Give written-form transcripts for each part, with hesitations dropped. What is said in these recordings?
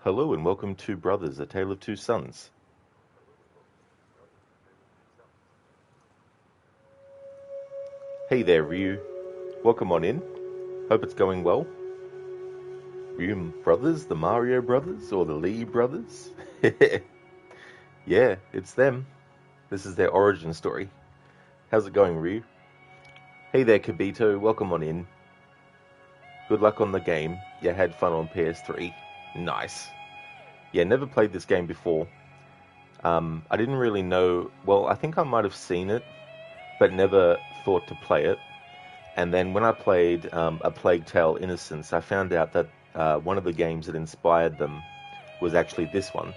Hello and welcome to Brothers, A Tale of Two Sons. Hey there, Ryu. Welcome on in. Hope it's going well. Ryu Brothers, the Mario Brothers, or the Lee Brothers? Yeah, it's them. This is their origin story. How's it going, Ryu? Hey there, Kibito. Welcome on in. Good luck on the game. You had fun on PS3. Nice. Yeah, never played this game before. I didn't really know. Well, I think I might have seen it, but never thought to play it. And then when I played A Plague Tale: Innocence, I found out that one of the games that inspired them was actually this one,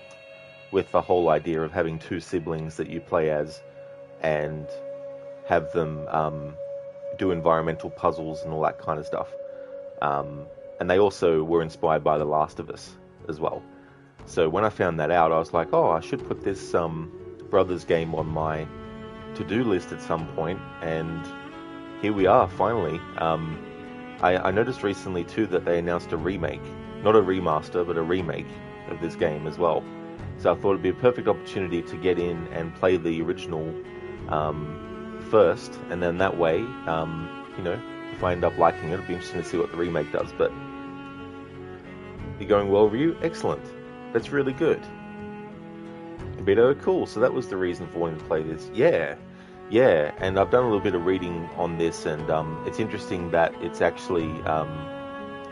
with the whole idea of having two siblings that you play as and have them do environmental puzzles and all that kind of stuff. And they also were inspired by The Last of Us as well. So when I found that out, I was like, oh, I should put this Brothers game on my to-do list at some point, and here we are, finally. I noticed recently, too, that they announced a remake. Not a remaster, but a remake of this game as well. So I thought it'd be a perfect opportunity to get in and play the original first, and then that way, if I end up liking it, it'll be interesting to see what the remake does. But you're going well, Ryu? Excellent. That's really good. Beto, cool. So that was the reason for wanting to play this. Yeah, and I've done a little bit of reading on this, and it's interesting that it's actually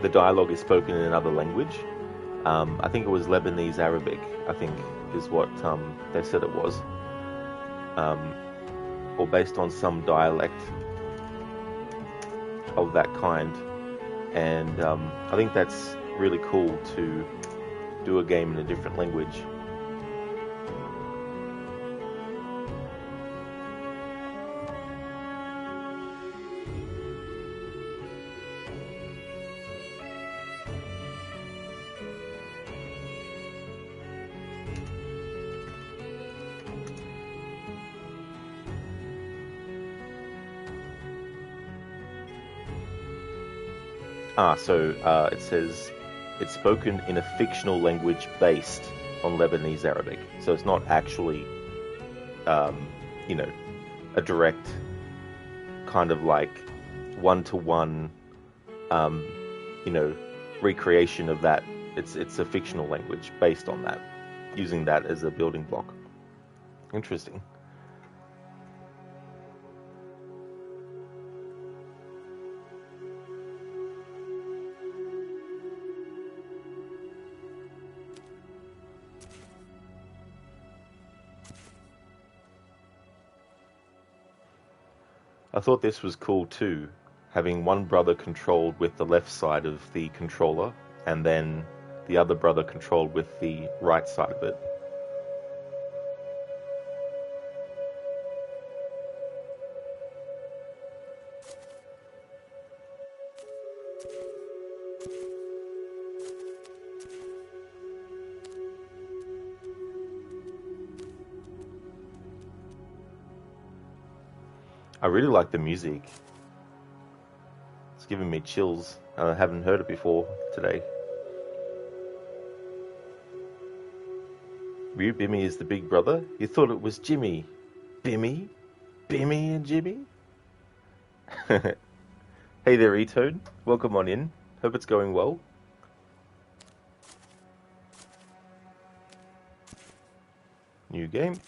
the dialogue is spoken in another language. I think it was Lebanese Arabic, I think is what they said it was, or based on some dialect of that kind. And I think that's really cool to do a game in a different language. So it says it's spoken in a fictional language based on Lebanese Arabic. So it's not actually, a direct kind of like one-to-one, recreation of that. It's a fictional language based on that, using that as a building block. Interesting. I thought this was cool too, having one brother controlled with the left side of the controller, and then the other brother controlled with the right side of it. I really like the music. It's giving me chills. I haven't heard it before today. Ryu Bimmy is the big brother? You thought it was Jimmy. Bimmy? Bimmy and Jimmy? Hey there, E-Toad. Welcome on in. Hope it's going well. New game.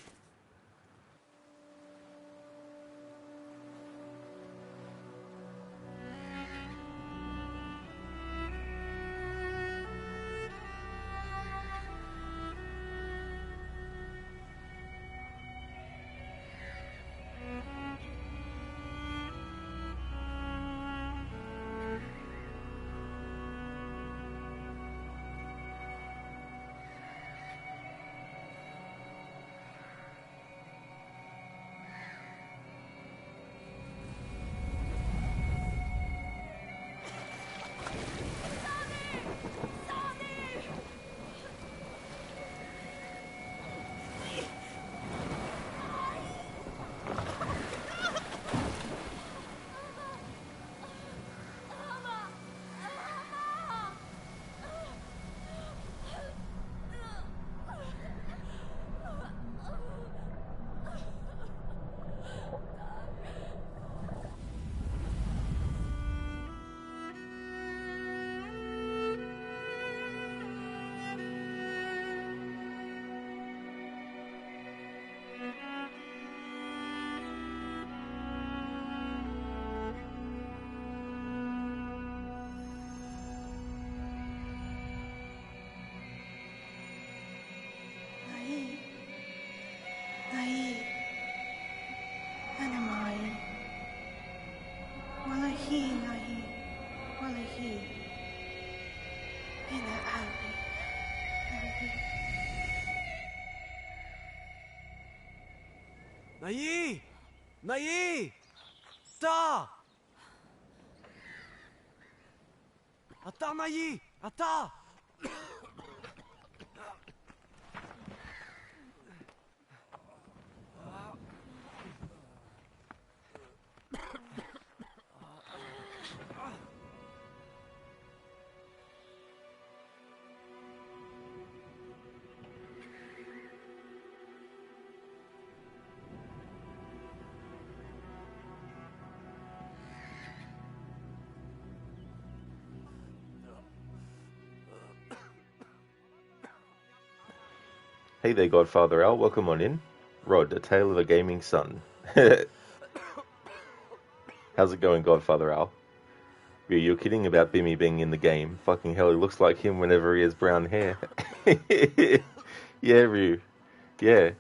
Nayi! Nayi! Ta! Ata Nayi! Ata! Hey there, Godfather Al. Welcome on in. Rod, A Tale of a Gaming Son. How's it going, Godfather Al? You're kidding about Bimmy being in the game. Fucking hell, he looks like him whenever he has brown hair. Yeah, Ryu. Yeah.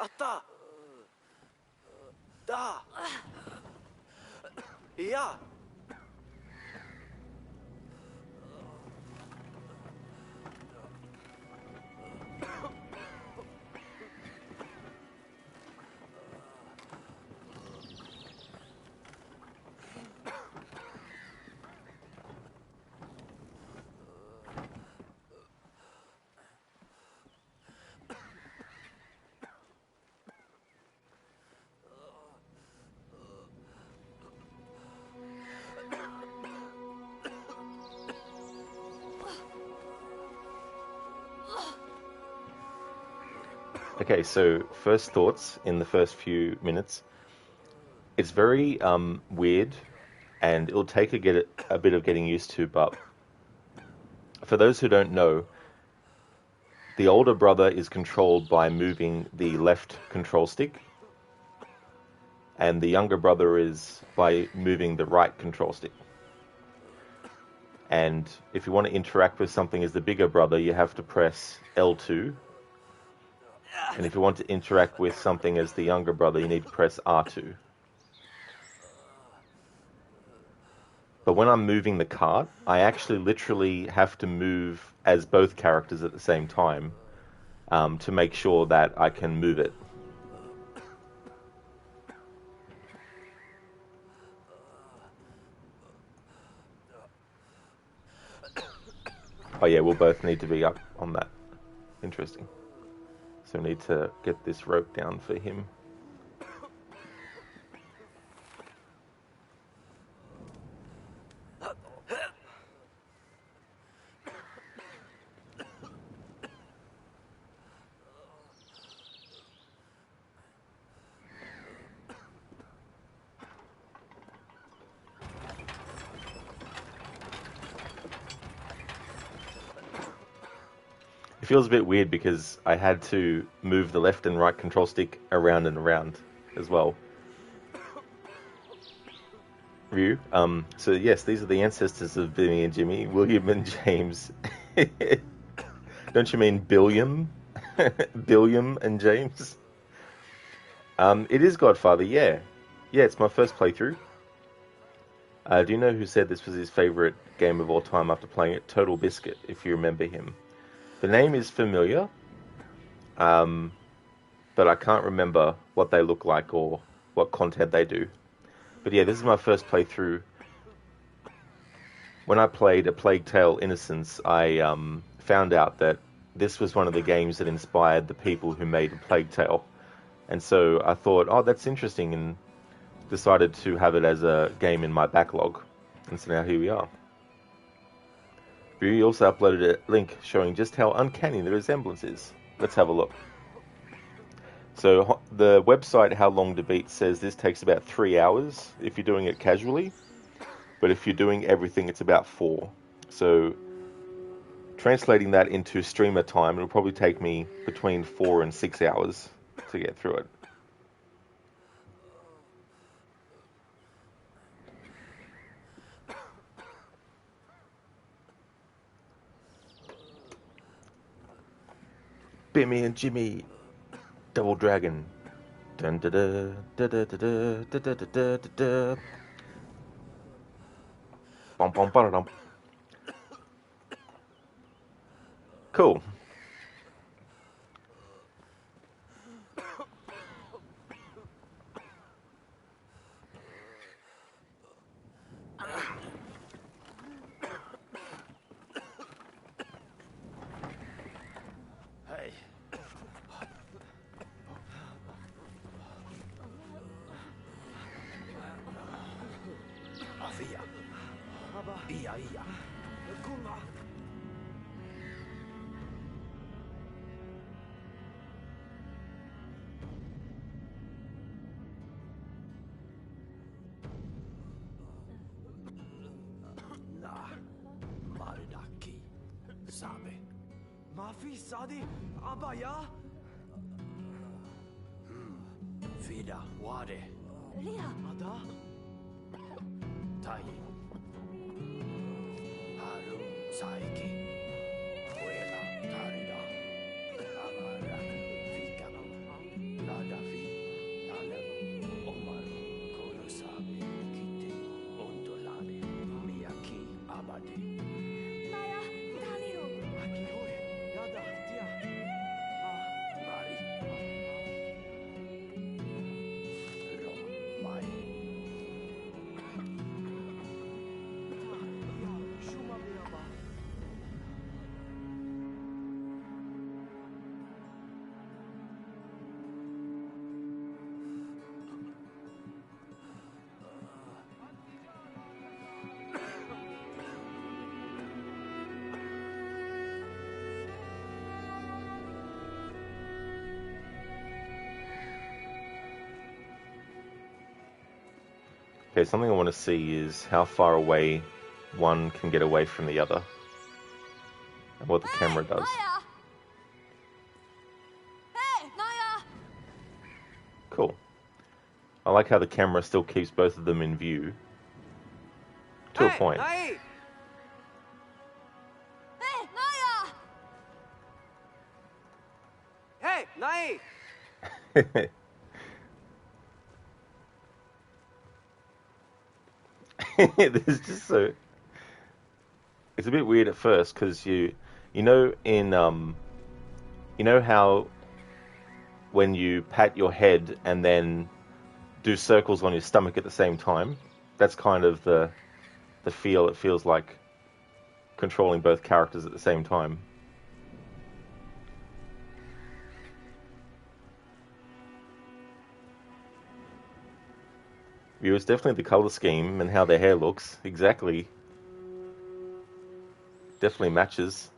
Ata! Da! Ja! Okay, so first thoughts in the first few minutes. It's very weird, and it'll take a bit of getting used to, but for those who don't know, the older brother is controlled by moving the left control stick, and the younger brother is by moving the right control stick. And if you want to interact with something as the bigger brother, you have to press L2. And if you want to interact with something as the younger brother, you need to press R2. But when I'm moving the cart, I actually literally have to move as both characters at the same time to make sure that I can move it. Oh yeah, we'll both need to be up on that. Interesting. So we need to get this rope down for him. It feels a bit weird because I had to move the left and right control stick around and around as well. Ryu. So yes, these are the ancestors of Billy and Jimmy, William and James. Don't you mean Billiam? Billiam and James? It is Godfather, yeah. Yeah, it's my first playthrough. Do you know who said this was his favorite game of all time after playing it? Total Biscuit, if you remember him. The name is familiar, um, but I can't remember what they look like or what content they do. But yeah, this is my first playthrough. When I played A Plague Tale Innocence, I found out that this was one of the games that inspired the people who made A Plague Tale. And so I thought, oh, that's interesting, and decided to have it as a game in my backlog. And so now here we are. We also uploaded a link showing just how uncanny the resemblance is. Let's have a look. So the website How Long to Beat says this takes about 3 hours if you're doing it casually, but if you're doing everything, it's about 4. So translating that into streamer time, it'll probably take me between 4 and 6 hours to get through it. Bimmy and Jimmy, Double Dragon. Dun da da da da da da da da da da da. Bum bum ba-da-dum. Cool. Hey. Afia. Iya, iya. Kulla. Nah. Maldaki. Sabe. Mafi sadi abaya. Vida wade. Lia, Ada. Tai. Haru saiki. Wela tarida. Amara. Fika. Nada fi. Talem. Omaru. Kurosabe. Kite. Ondolane. Miyaki. Abadi. Naya, Taniro. Aki hoi. Yada. Tia. Mari. Ro. Mai. Ya. Shuma miraba. Okay, something I want to see is how far away one can get away from the other, and what the camera does. Naya! Hey, Naya! Cool. I like how the camera still keeps both of them in view. To a point. Nai. Hey, Naya! Hey, Nai. This is just so. It's a bit weird at first because you know you know how when you pat your head and then do circles on your stomach at the same time, that's kind of the feel. It feels like controlling both characters at the same time. It was definitely the color scheme and how their hair looks. Exactly. Definitely matches.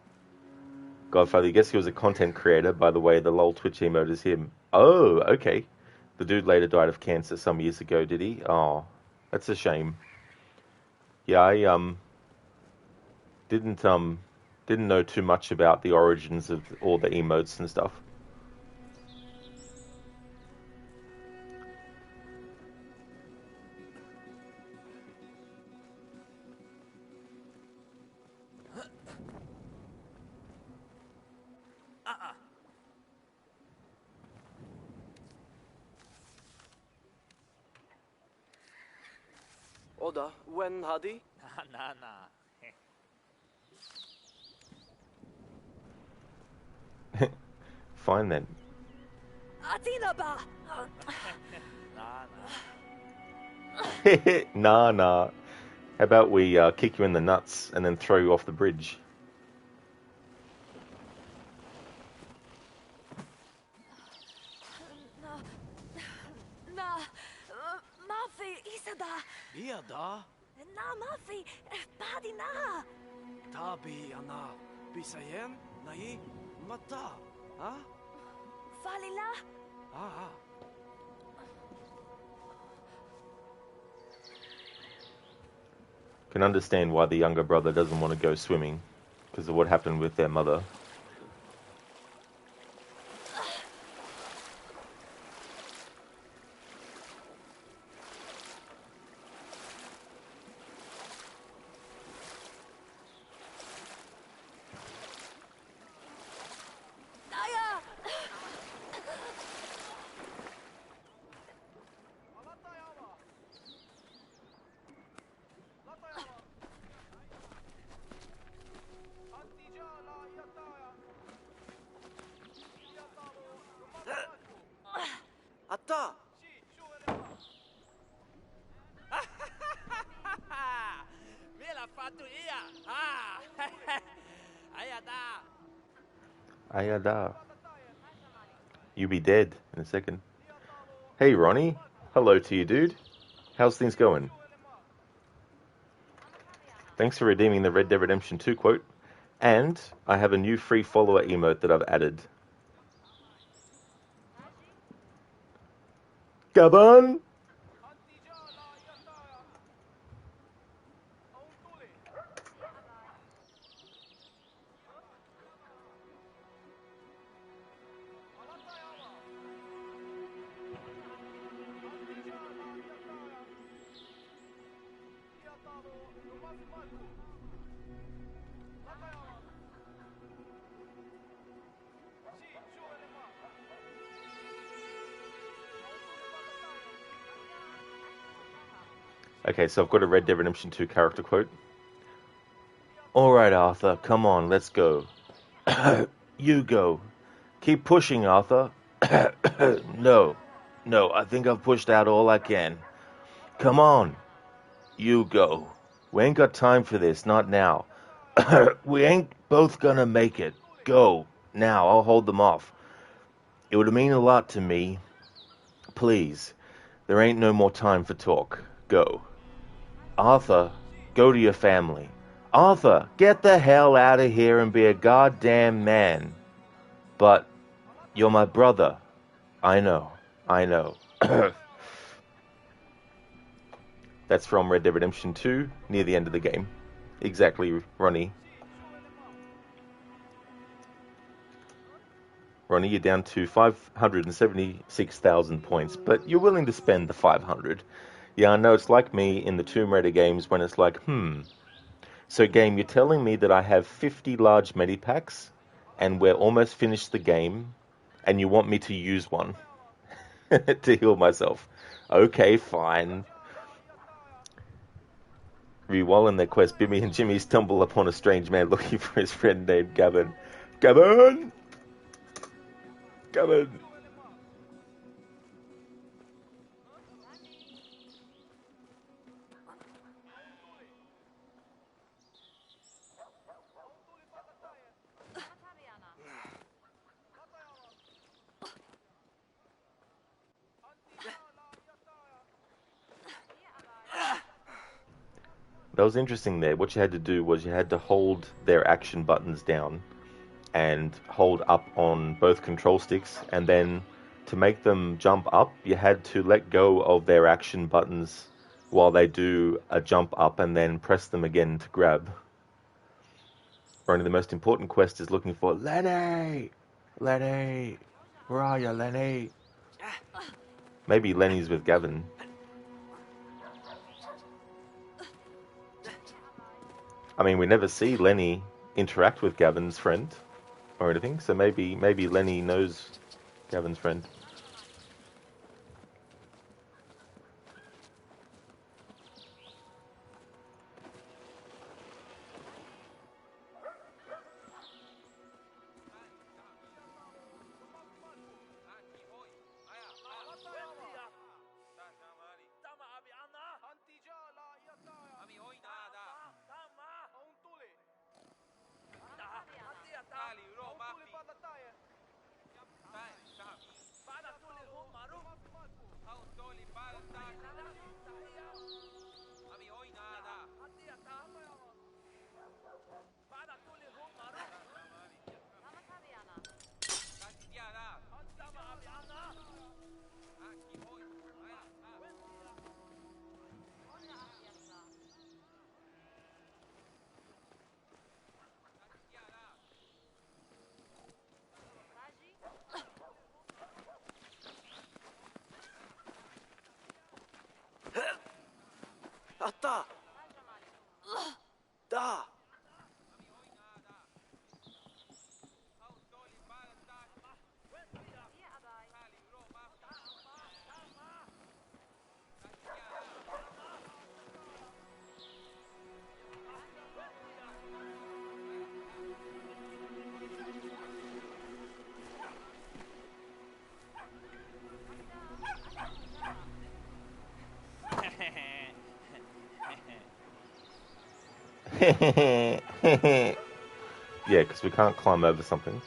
Godfather, I guess he was a content creator. By the way, the lol Twitch emote is him. Oh, okay. The dude later died of cancer some years ago, did he? Oh, that's a shame. Yeah, I didn't know too much about the origins of all the emotes and stuff. Oda, when Hadi? Nah. Fine then. Athena ba. Nah. Nah. How about we kick you in the nuts and then throw you off the bridge? Na, Mafi Isada. Iya da. Na Mafi, Padi na. Tabi ana. Bisayen? Nai? Mata? Ha? Falila. Ah. Can understand why the younger brother doesn't want to go swimming because of what happened with their mother. Naya. Atta! Me l'ha fatto io! Ah! Ayada! Ayada. You be dead in a second. Hey Ronnie. Hello to you, dude. How's things going? Thanks for redeeming the Red Dead Redemption 2 quote. And I have a new free follower emote that I've added. Gabon! Okay, so I've got a Red Dead Redemption 2 character quote. Alright, Arthur, come on, let's go. You go. Keep pushing, Arthur. No, I think I've pushed out all I can. Come on. You go. We ain't got time for this, not now. We ain't both gonna make it. Go. Now, I'll hold them off. It would mean a lot to me. Please. There ain't no more time for talk. Go. Arthur, go to your family. Arthur, get the hell out of here and be a goddamn man. But you're my brother. I know. That's from Red Dead Redemption 2, near the end of the game. Exactly, Ronnie. Ronnie, you're down to 576,000 points, but you're willing to spend the 500. Yeah, I know it's like me in the Tomb Raider games when it's like, So game, you're telling me that I have 50 large medipacks, and we're almost finished the game, and you want me to use one to heal myself. Okay, fine. While in their quest, Bimmy and Jimmy stumble upon a strange man looking for his friend named Gavin. Gavin! That was interesting there. What you had to do was you had to hold their action buttons down and hold up on both control sticks, and then to make them jump up, you had to let go of their action buttons while they do a jump up and then press them again to grab. Only the most important quest is looking for Lenny! Lenny! Where are you, Lenny? Maybe Lenny's with Gavin. I mean, we never see Lenny interact with Gavin's friend or anything, so maybe Lenny knows Gavin's friend. あった。だ。Yeah, because we can't climb over something.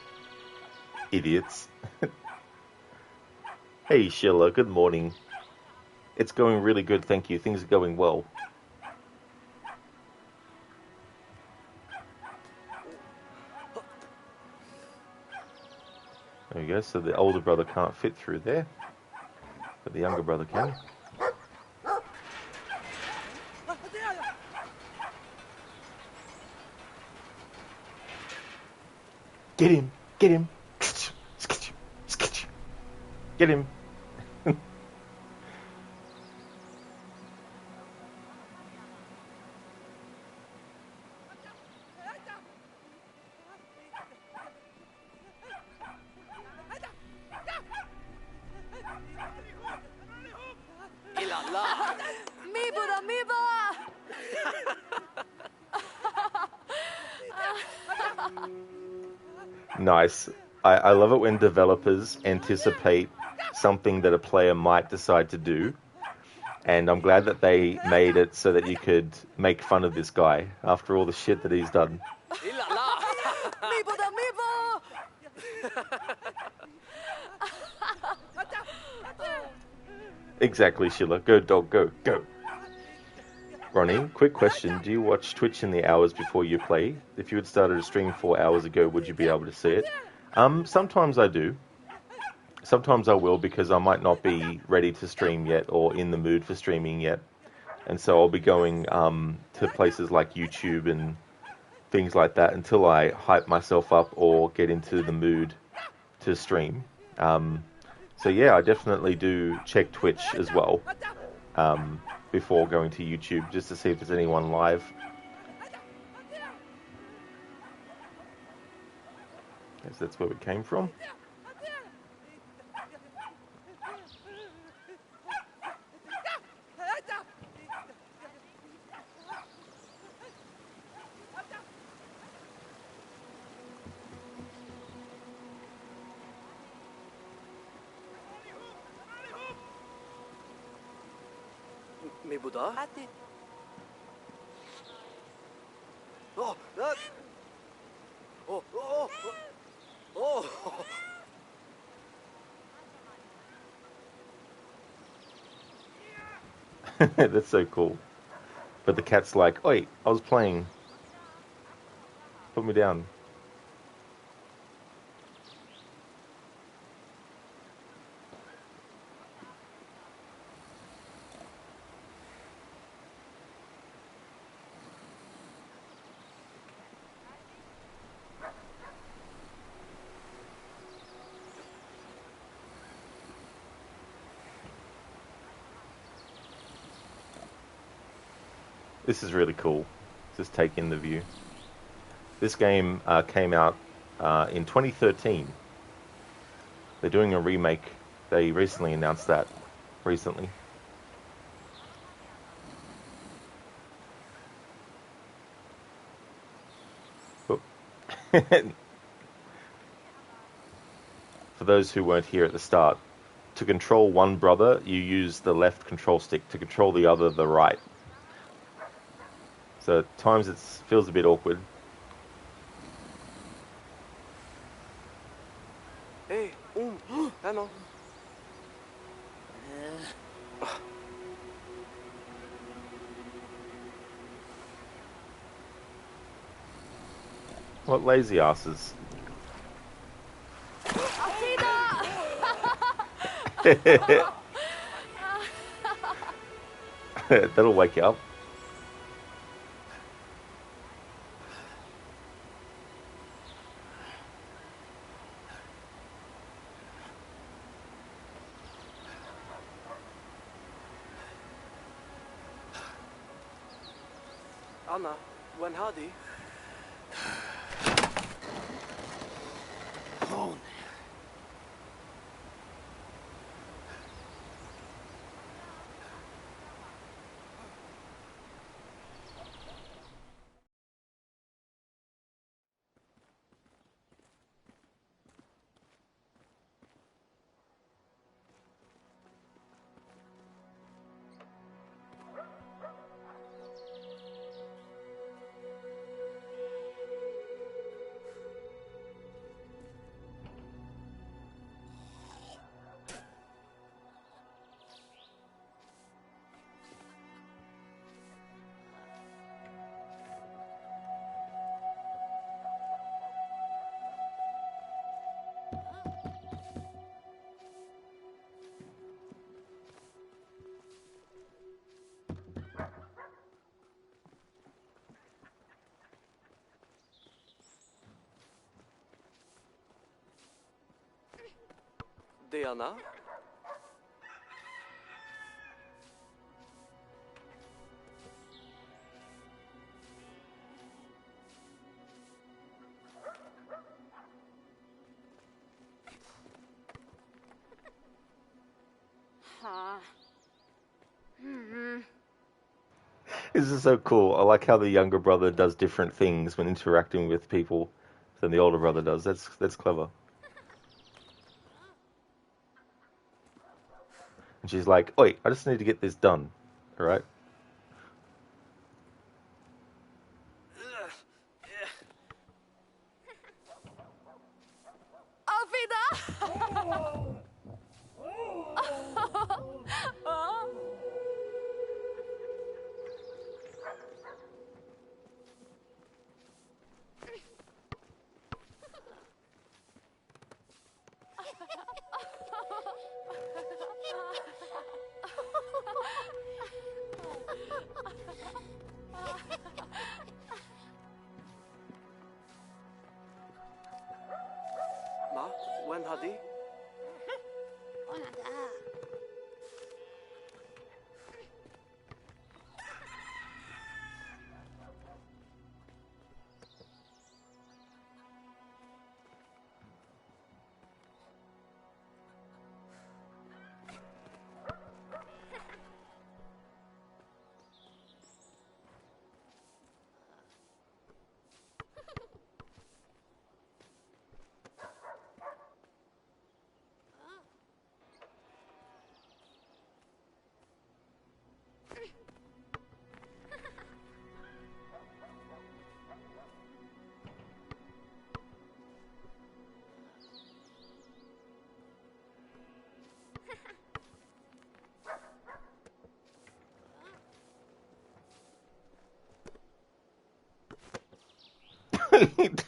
Idiots. Hey, Sheila, good morning. It's going really good, thank you. Things are going well. There we go, so the older brother can't fit through there, but the younger brother can. Get him! Get him! Get him! Ilala. Mibo da Mibo! Nice. I love it when developers anticipate something that a player might decide to do, and I'm glad that they made it so that you could make fun of this guy after all the shit that he's done. Ilala. Mibo da Mibo! Exactly, Sheila. Go, dog, go, go. Ronnie, quick question. Do you watch Twitch in the hours before you play? If you had started a stream 4 hours ago, would you be able to see it? Sometimes I do. Sometimes I will, because I might not be ready to stream yet or in the mood for streaming yet. And so I'll be going to places like YouTube and things like that until I hype myself up or get into the mood to stream. So yeah, I definitely do check Twitch as well before going to YouTube, just to see if there's anyone live. Guess that's where we came from. Mibo da? Oh, that. Oh, oh, oh. Oh. That's so cool. But the cat's like, oi, I was playing. Put me down. This is really cool. Just take in the view. This game came out in 2013. They're doing a remake. They recently announced that. Recently. Oh. For those who weren't here at the start, to control one brother, you use the left control stick. To control the other, the right. So at times it feels a bit awkward. Hey, Hello. What lazy asses. That'll wake you up. Anna, when Hadi? Diana? This is so cool. I like how the younger brother does different things when interacting with people than the older brother does. That's clever. And she's like, "Oi, I just need to get this done, all right?" Alvida! Ma, when Hadi?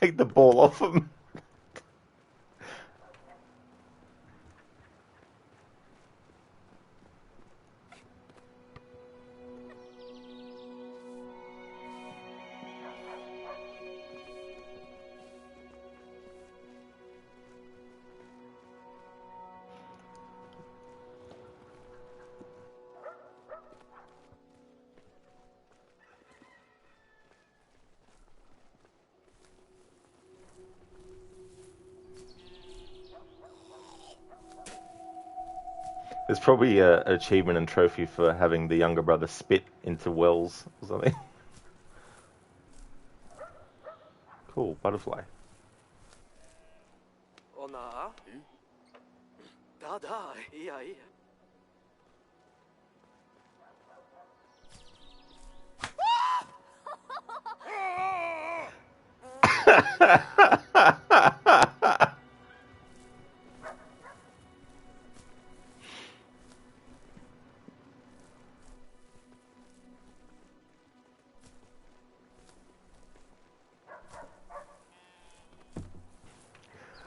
Take the ball off him. There's probably an achievement and trophy for having the younger brother spit into wells or something. Cool, butterfly. Ona? Da, iya.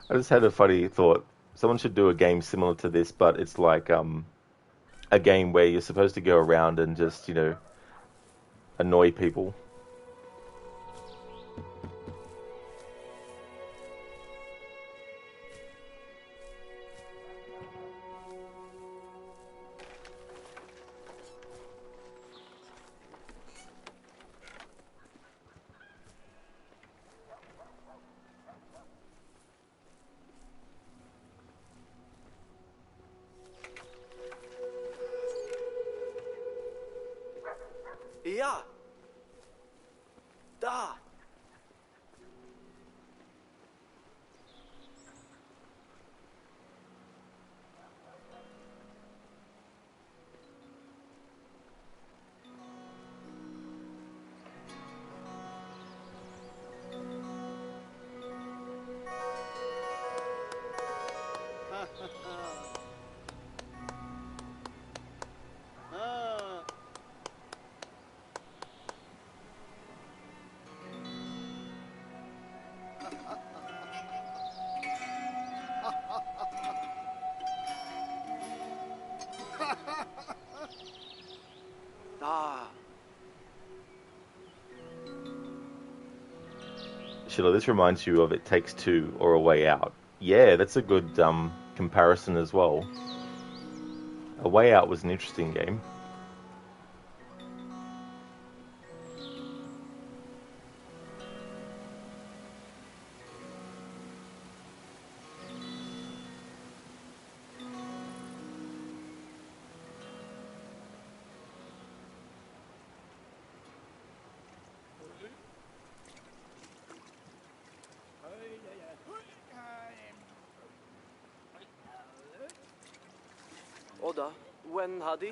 I just had a funny thought. Someone should do a game similar to this, but it's like a game where you're supposed to go around and just, annoy people. Ja. Da. Da. Sheila, this reminds you of It Takes Two or A Way Out. Yeah, that's a good comparison as well. A Way Out was an interesting game. Oda. When hadi?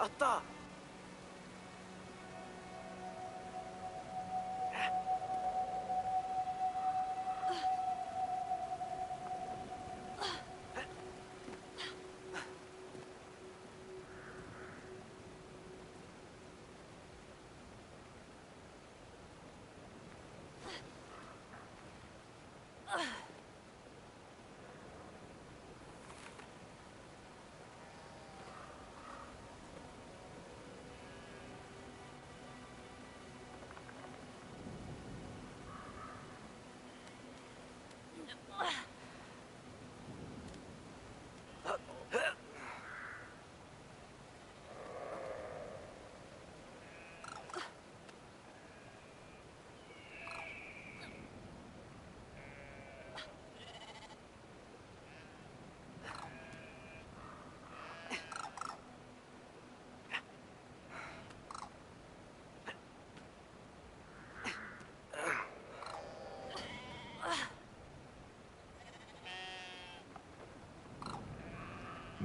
Atta.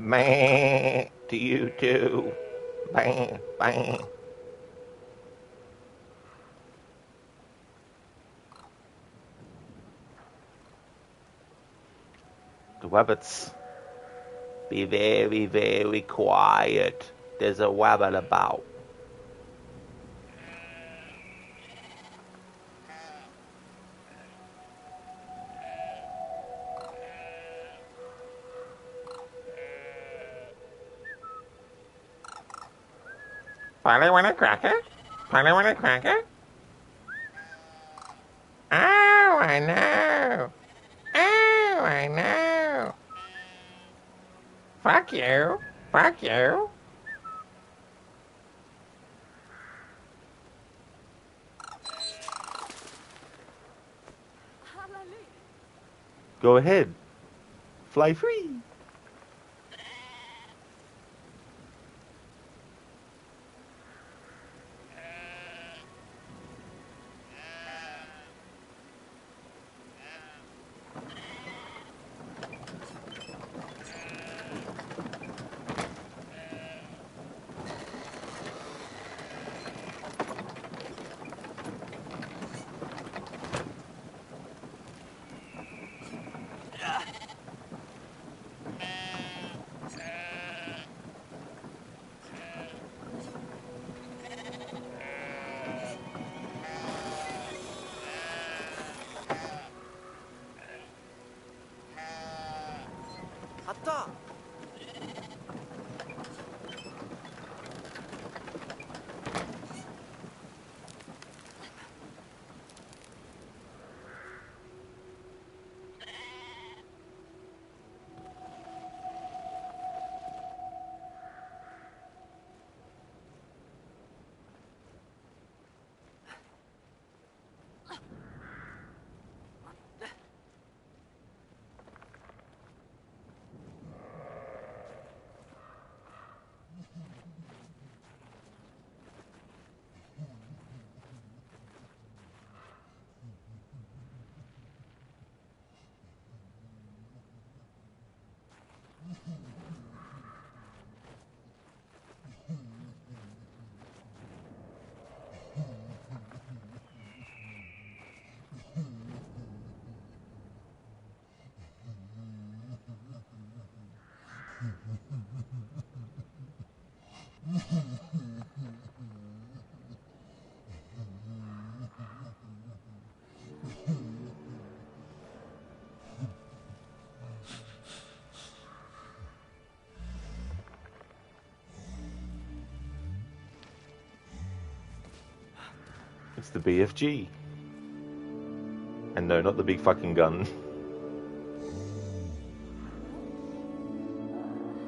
Meh. To you too. Bang, bang. The wabbits. Be very, very quiet. There's a wabbit about. Polly want a cracker? Polly want a cracker? Oh, I know. Oh, I know. Fuck you. Fuck you. Hallelujah. Go ahead. Fly free. 아따! It's the BFG. And no, not the big fucking gun.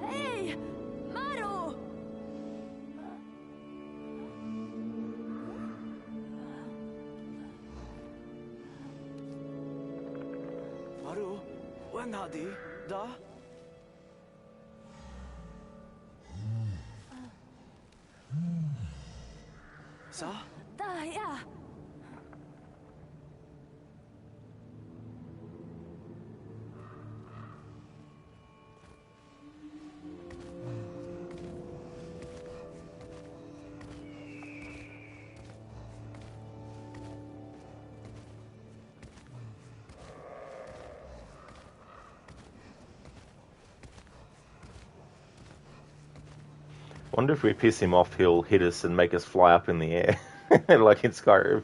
Hey, Maru. 마루, 웬 하디? 다? 사? 다야. Wonder if we piss him off, he'll hit us and make us fly up in the air, like in Skyrim.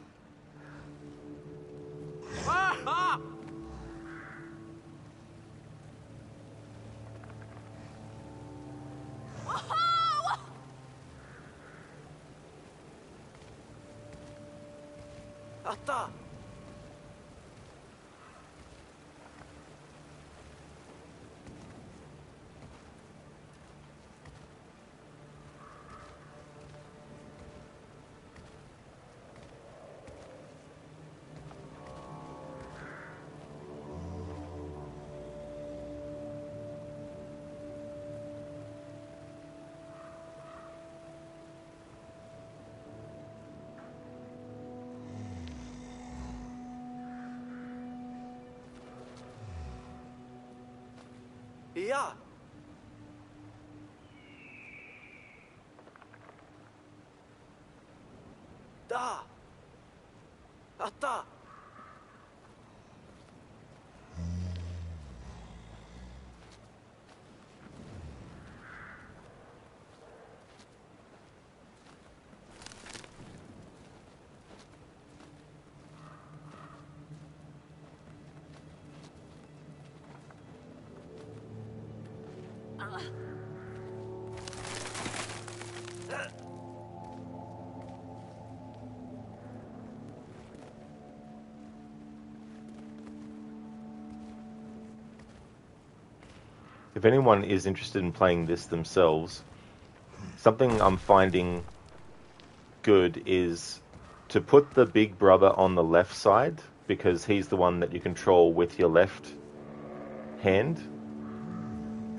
아따! 이야! だあった If anyone is interested in playing this themselves, something I'm finding good is to put the big brother on the left side, because he's the one that you control with your left hand,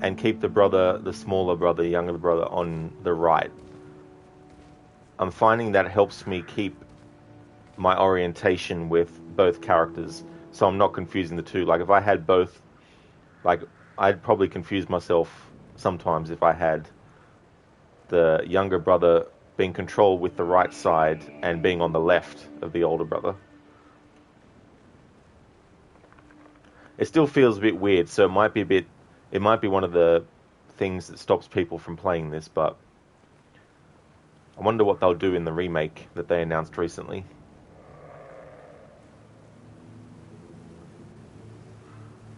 and keep the smaller brother, younger brother, on the right. I'm finding that helps me keep my orientation with both characters, so I'm not confusing the two. Like, if I had both, like, I'd probably confuse myself sometimes if I had the younger brother being controlled with the right side and being on the left of the older brother. It still feels a bit weird, so it might be one of the things that stops people from playing this, but I wonder what they'll do in the remake that they announced recently.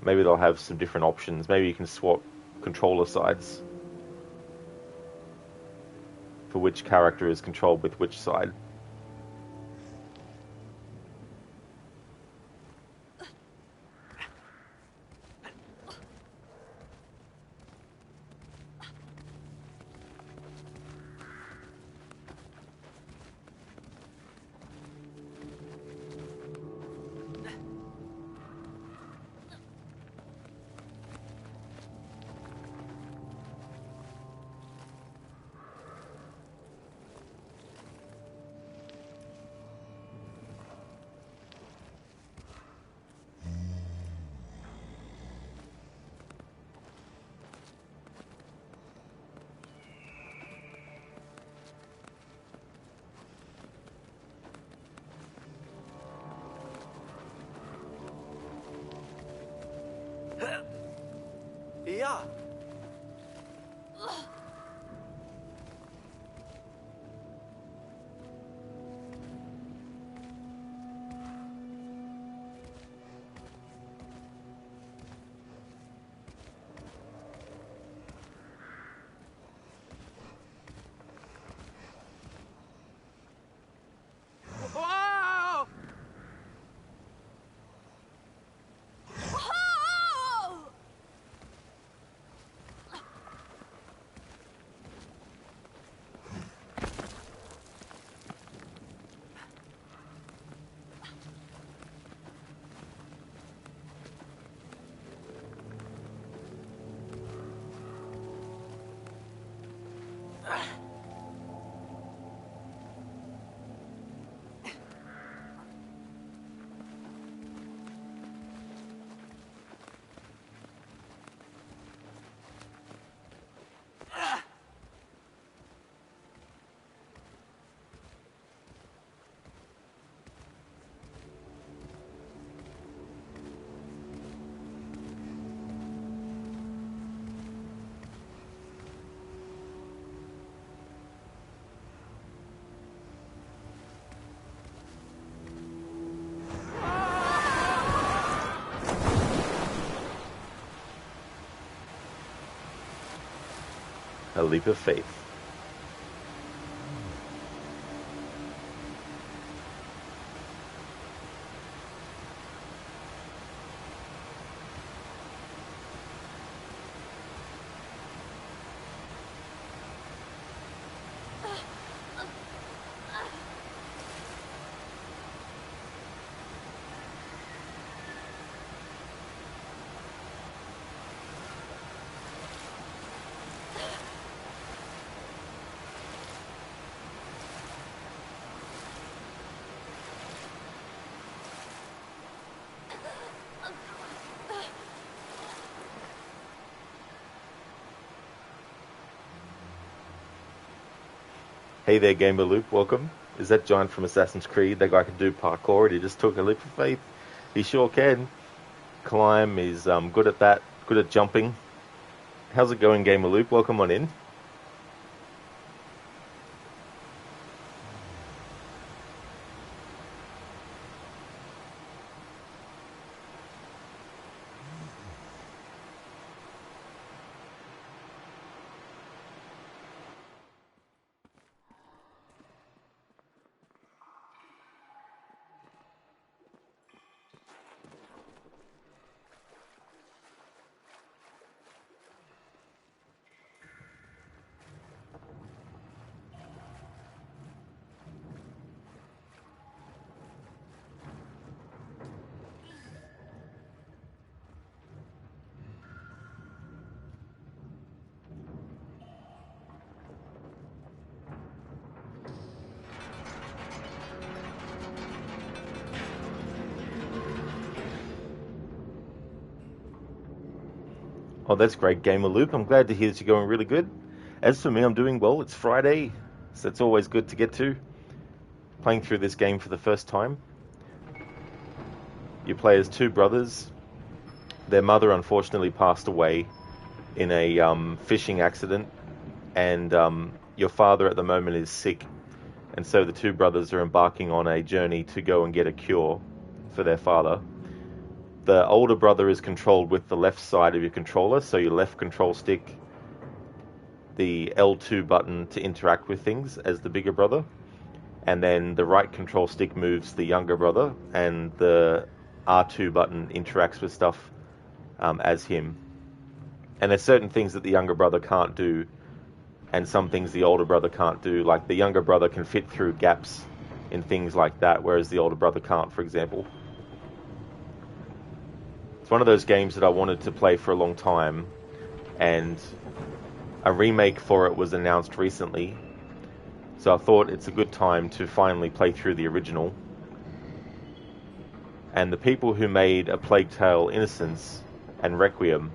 Maybe they'll have some different options. Maybe you can swap controller sides for which character is controlled with which side.いや Wow! Oh! A leap of faith. Hey there, Gamer Loop, welcome. Is that giant from Assassin's Creed? That guy can do parkour, and he just took a leap of faith. He sure can. Climb, he's good at that, good at jumping. How's it going, Gamer Loop? Welcome on in. Oh, that's great, Gamer Loop. I'm glad to hear that you're going really good. As for me, I'm doing well. It's Friday, so it's always good to get to. Playing through this game for the first time. You play as two brothers. Their mother unfortunately passed away in a fishing accident, and your father at the moment is sick. And so the two brothers are embarking on a journey to go and get a cure for their father. The older brother is controlled with the left side of your controller, so your left control stick, the L2 button to interact with things as the bigger brother, and then the right control stick moves the younger brother, and the R2 button interacts with stuff as him. And there's certain things that the younger brother can't do, and some things the older brother can't do. Like the younger brother can fit through gaps in things like that, whereas the older brother can't, for example. It's one of those games that I wanted to play for a long time, and a remake for it was announced recently, so I thought it's a good time to finally play through the original. And the people who made A Plague Tale: Innocence and Requiem,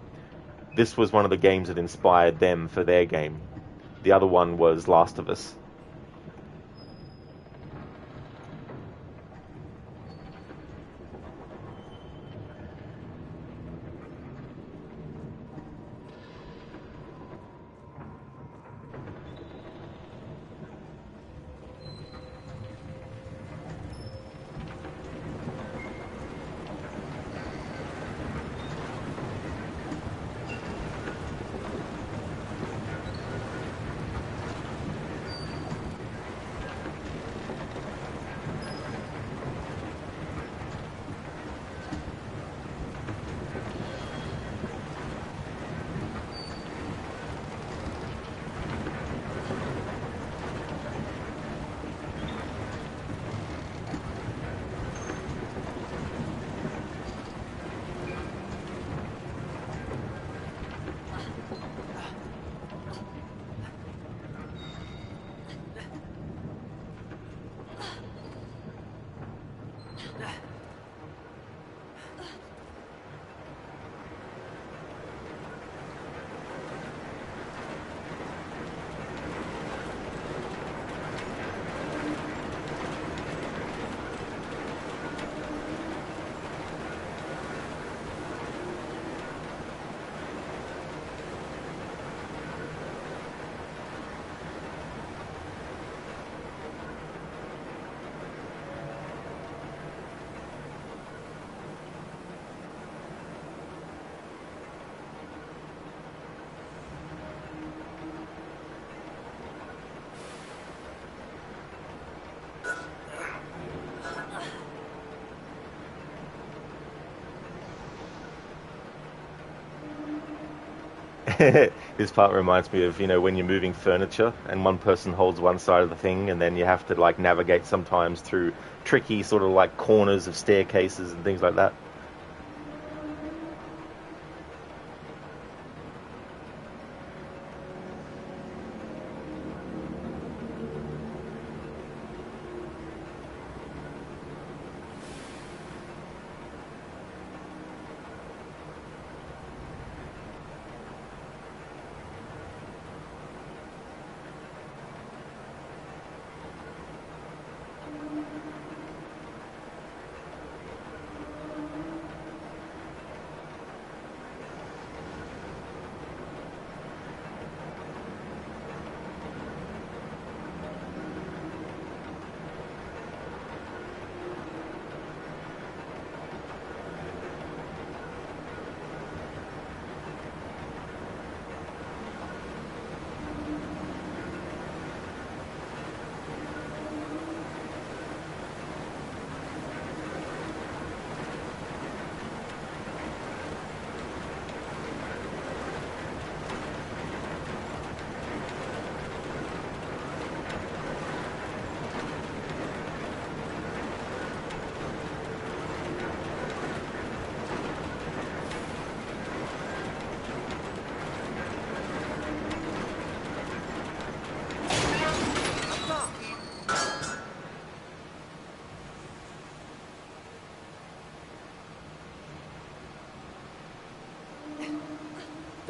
this was one of the games that inspired them for their game. The other one was Last of Us. This part reminds me of, when you're moving furniture and one person holds one side of the thing, and then you have to like navigate sometimes through tricky sort of like corners of staircases and things like that.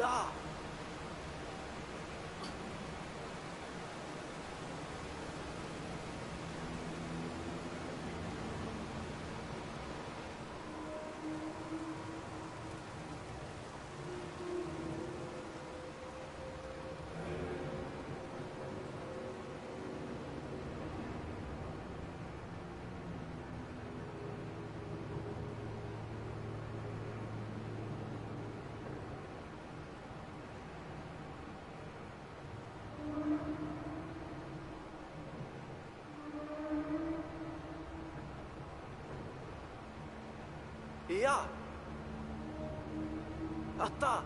Da! Iya! Atta!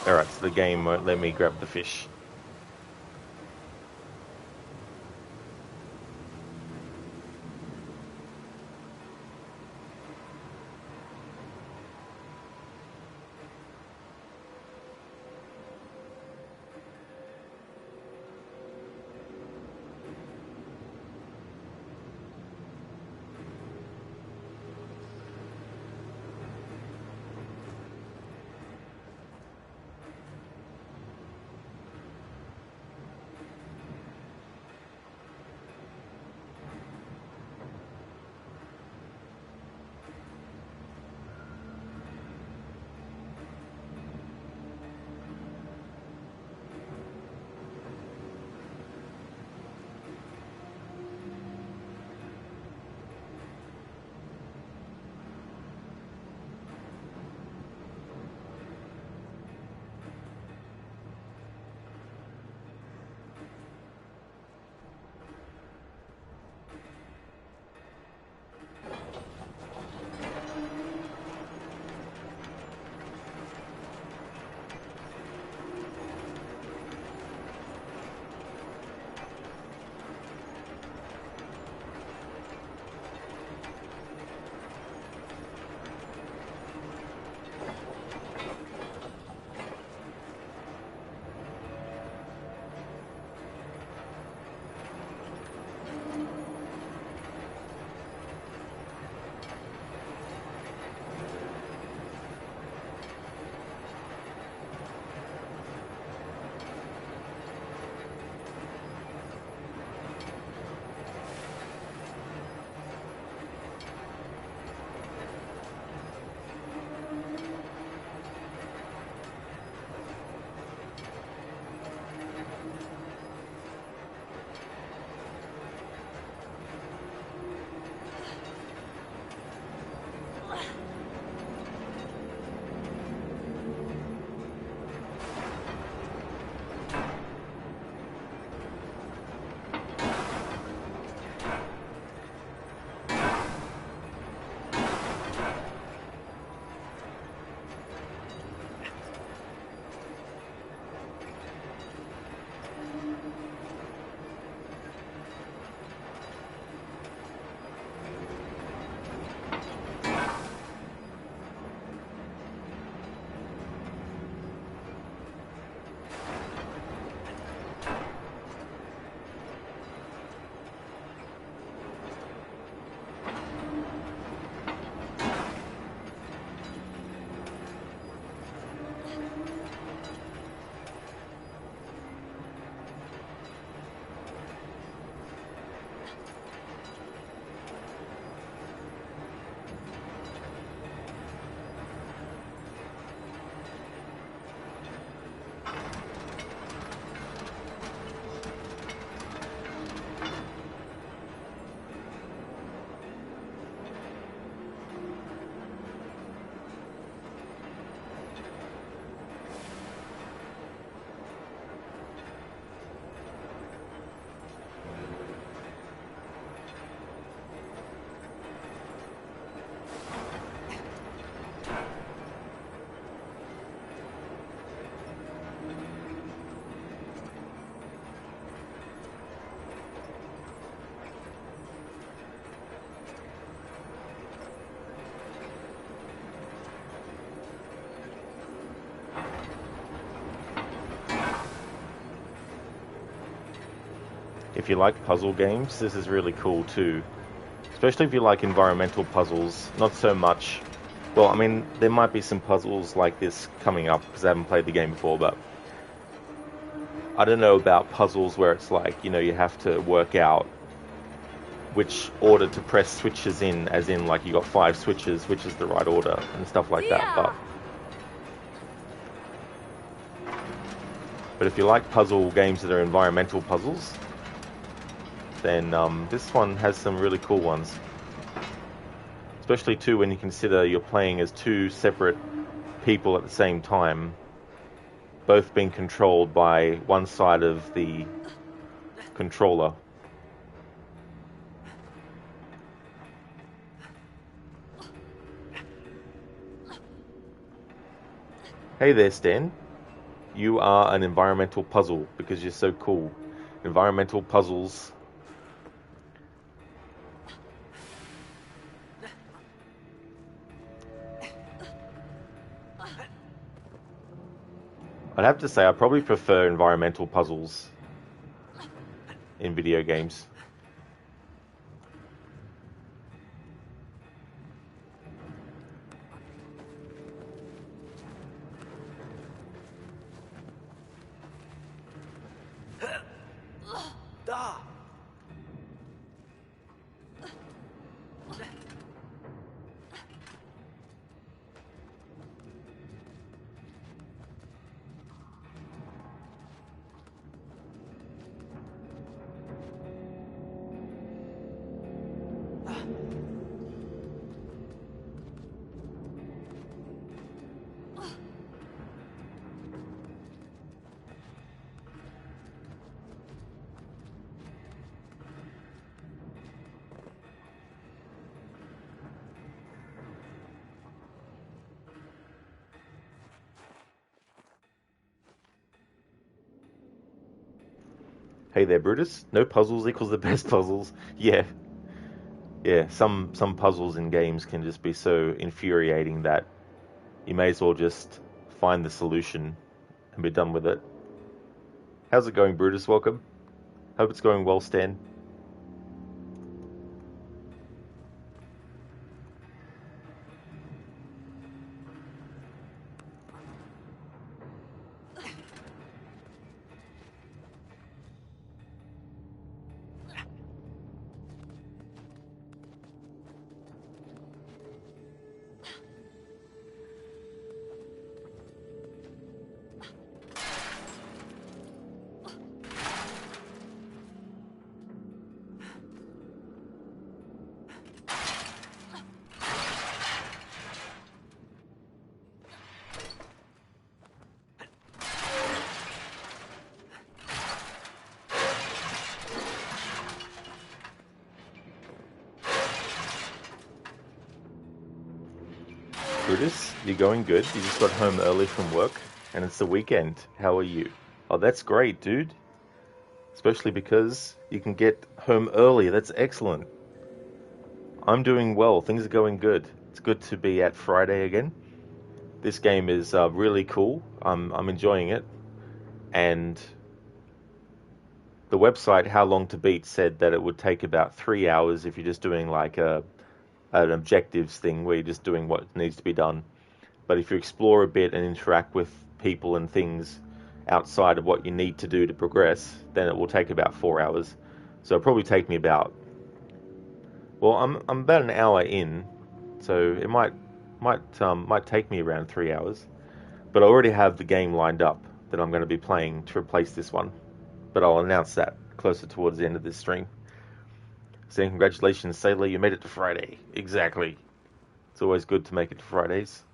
Alright, so the game won't let me grab the fish. If you like puzzle games, this is really cool too. Especially if you like environmental puzzles, not so much. Well, I mean, there might be some puzzles like this coming up because I haven't played the game before, but I don't know about puzzles where it's like, you know, you have to work out which order to press switches in, as in like you got 5 switches, which is the right order and stuff like that. But if you like puzzle games that are environmental puzzles, then this one has some really cool ones. Especially too when you consider you're playing as 2 separate people at the same time, both being controlled by one side of the controller. Hey there, Stan. You are an environmental puzzle because you're so cool. Environmental puzzles. I'd have to say I probably prefer environmental puzzles in video games. Da! Hey there, Brutus. No puzzles equals the best puzzles. Yeah. Yeah, some puzzles in games can just be so infuriating that you may as well just find the solution and be done with it. How's it going, Brutus? Welcome. Hope it's going well, Stan. Brutus, you're going good. You just got home early from work, and it's the weekend. How are you? Oh, that's great, dude. Especially because you can get home early. That's excellent. I'm doing well. Things are going good. It's good to be at Friday again. This game is really cool. I'm enjoying it. And the website How Long to Beat said that it would take about 3 hours if you're just doing like an objectives thing where you're just doing what needs to be done. But if you explore a bit and interact with people and things outside of what you need to do to progress, then it will take about 4 hours. So it'll probably take me about, well, I'm about an hour in, so it might take me around 3 hours. But I already have the game lined up that I'm going to be playing to replace this one. But I'll announce that closer towards the end of this stream. Saying congratulations, Sailor, you made it to Friday. Exactly. It's always good to make it to Fridays.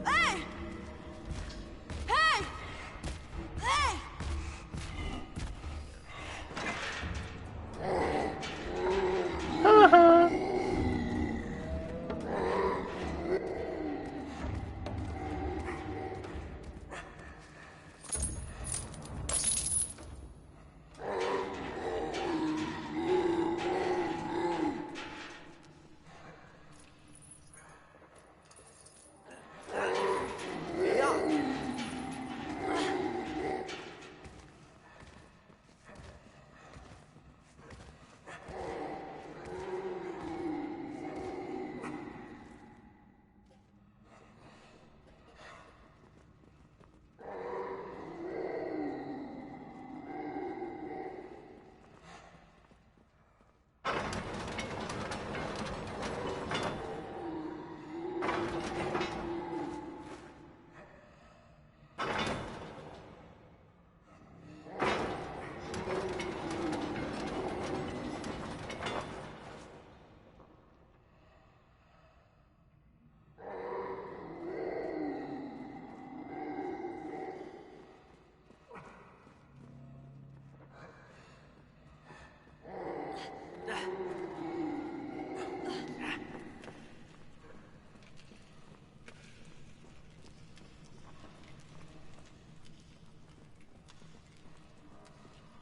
Hey! Hey! Hey! Ja.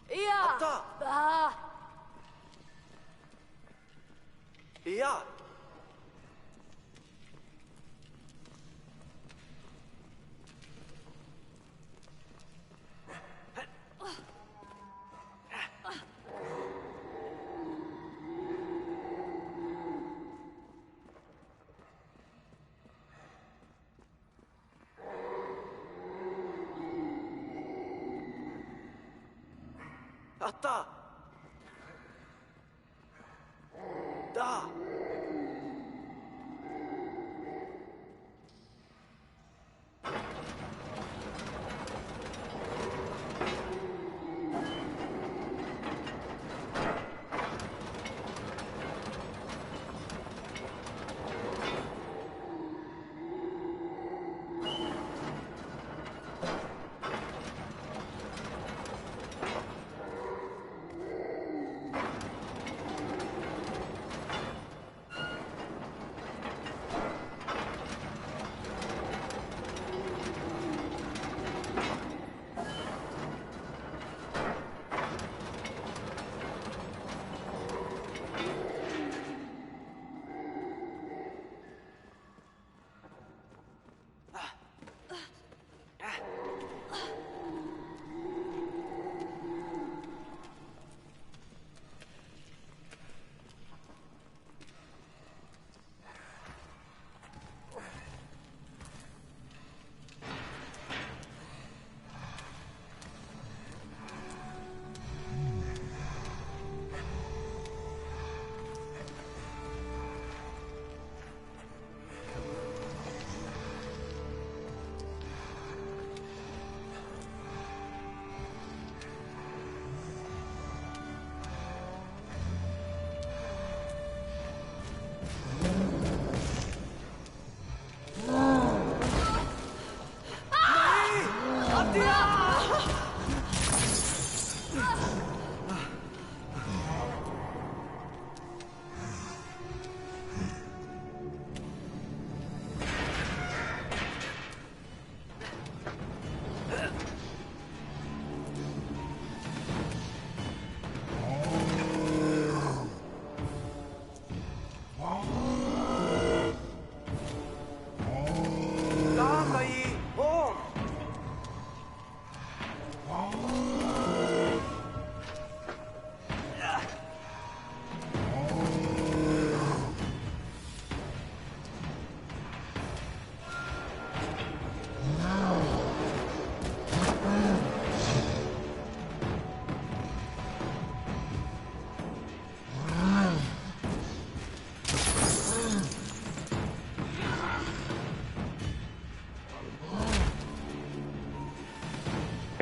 Ja! Da. Ah! Ja. Da. Da.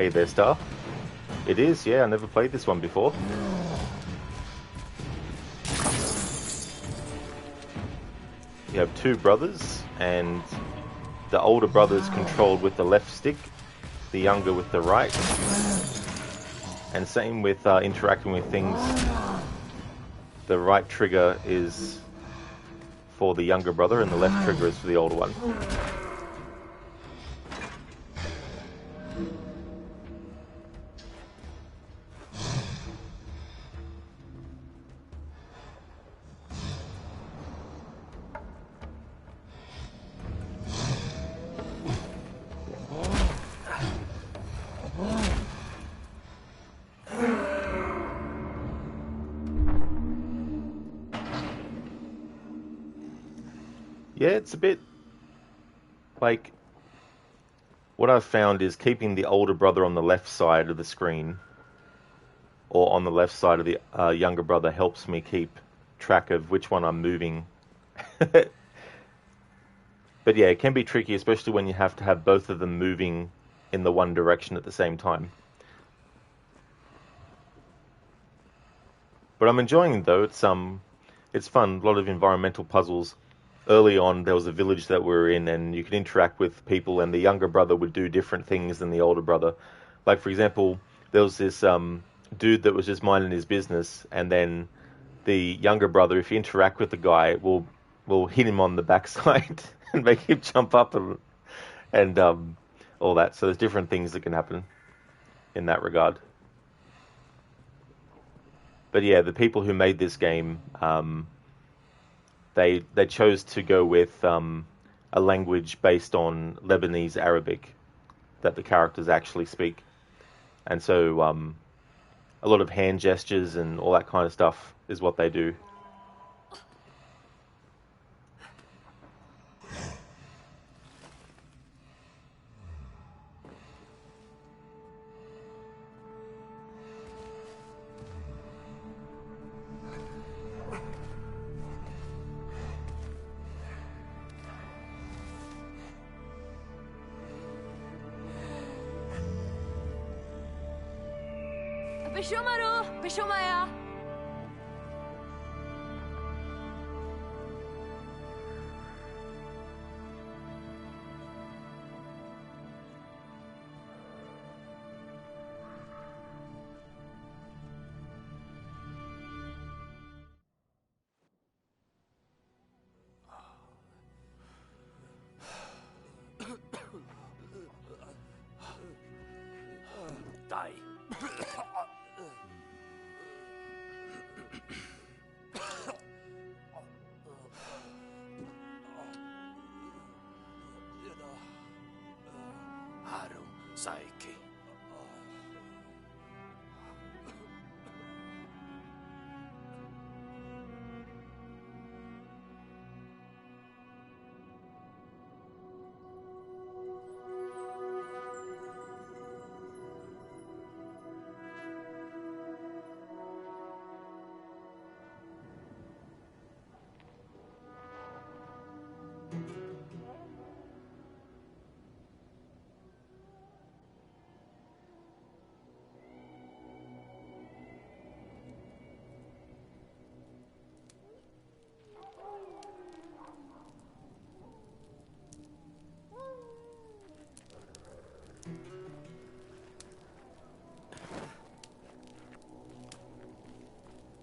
Hey there, Star. It is, yeah, I never played this one before. you have two brothers, and the older brother is controlled with the left stick, the younger with the right. And same with interacting with things. The right trigger is for the younger brother, and the left trigger is for the older one. Yeah, it's a bit like what I've found is keeping the older brother on the left side of the screen or on the left side of the younger brother helps me keep track of which one I'm moving. But yeah, it can be tricky, especially when you have to have both of them moving in the one direction at the same time. But I'm enjoying it though. It's fun. A lot of environmental puzzles. Early on, there was a village that we were in, and you could interact with people, and the younger brother would do different things than the older brother. Like, for example, there was this dude that was just minding his business, and then the younger brother, if you interact with the guy, will hit him on the backside and make him jump up and all that. So there's different things that can happen in that regard. But yeah, the people who made this game, they chose to go with a language based on Lebanese Arabic that the characters actually speak. And so a lot of hand gestures and all that kind of stuff is what they do. Bishumaru! Bishumaya! Die. Haru Saiki.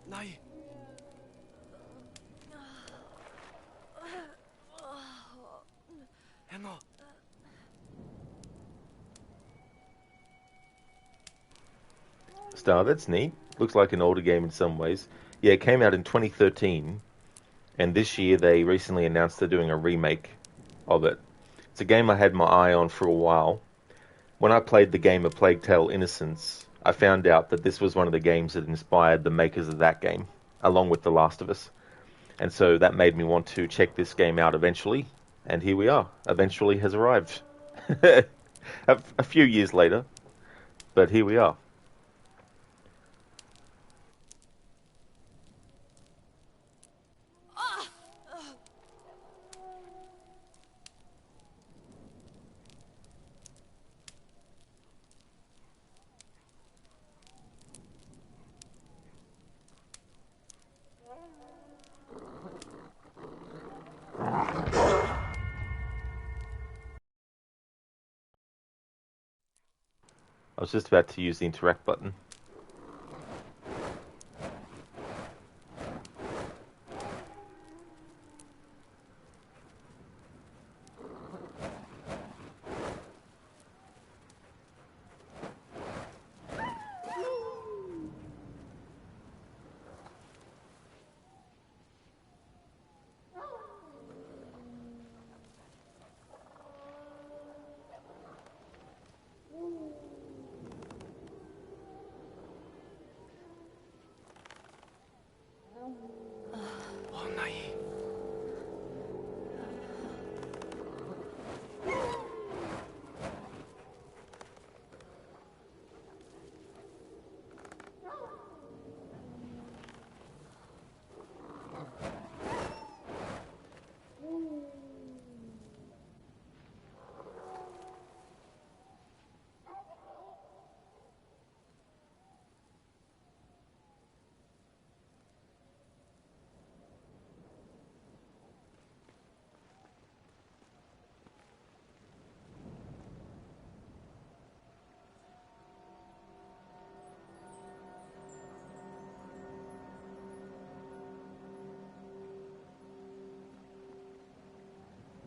Nai. Emma. Star, that's neat. Looks like an older game in some ways. Yeah, it came out in 2013, and this year they recently announced they're doing a remake of it. It's a game I had my eye on for a while. When I played the game A Plague Tale Innocence, I found out that this was one of the games that inspired the makers of that game, along with The Last of Us. And so that made me want to check this game out eventually, and here we are. Eventually has arrived. A few years later, but here we are. I was just about to use the interact button.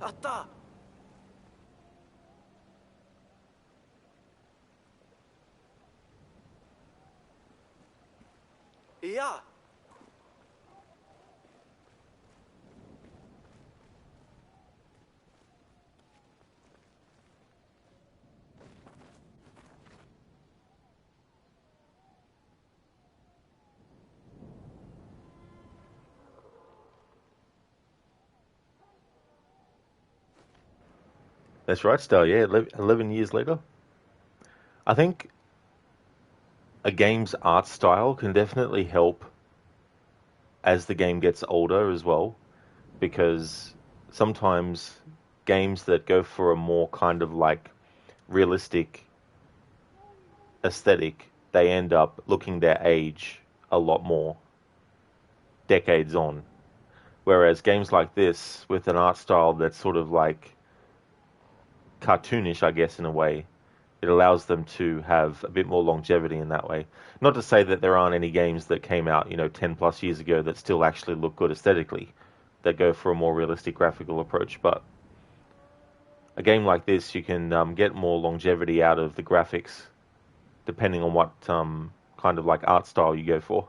Atta! Iya! That's right, Star. Yeah, 11 years later. I think a game's art style can definitely help as the game gets older as well, because sometimes games that go for a more kind of like realistic aesthetic, they end up looking their age a lot more decades on. Whereas games like this, with an art style that's sort of like cartoonish, I guess, in a way, it allows them to have a bit more longevity in that way. Not to say that there aren't any games that came out, 10 plus years ago that still actually look good aesthetically, that go for a more realistic graphical approach, but a game like this, you can get more longevity out of the graphics depending on what kind of like art style you go for.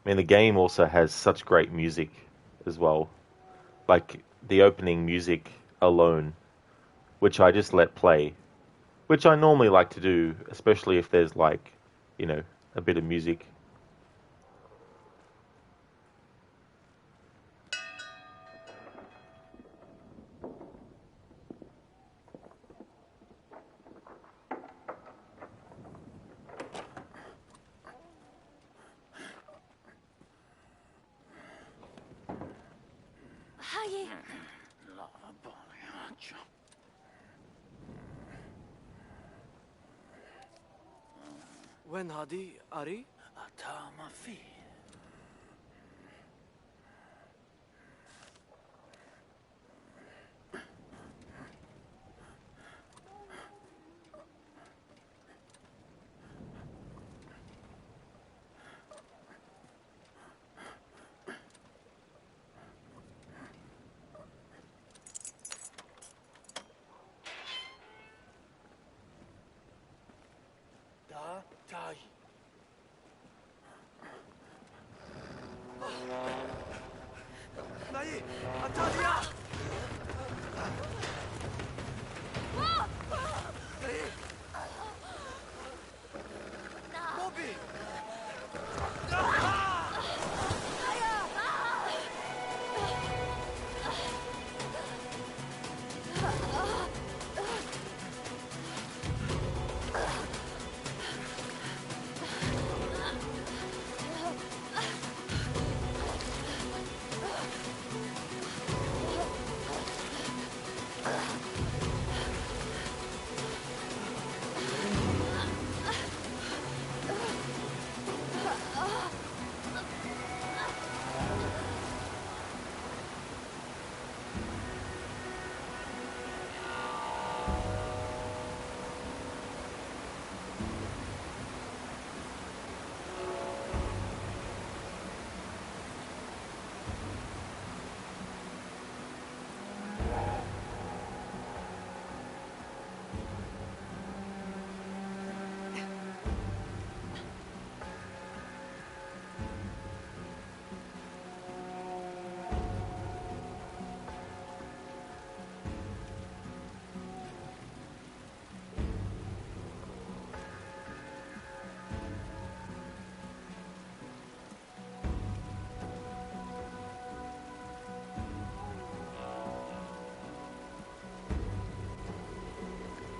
I mean, the game also has such great music as well. Like the opening music alone, which I just let play, which I normally like to do, especially if there's like, a bit of music. Haye. Lava Boliaccio. When Hadi, Ari? Atama fi. Da, Tai.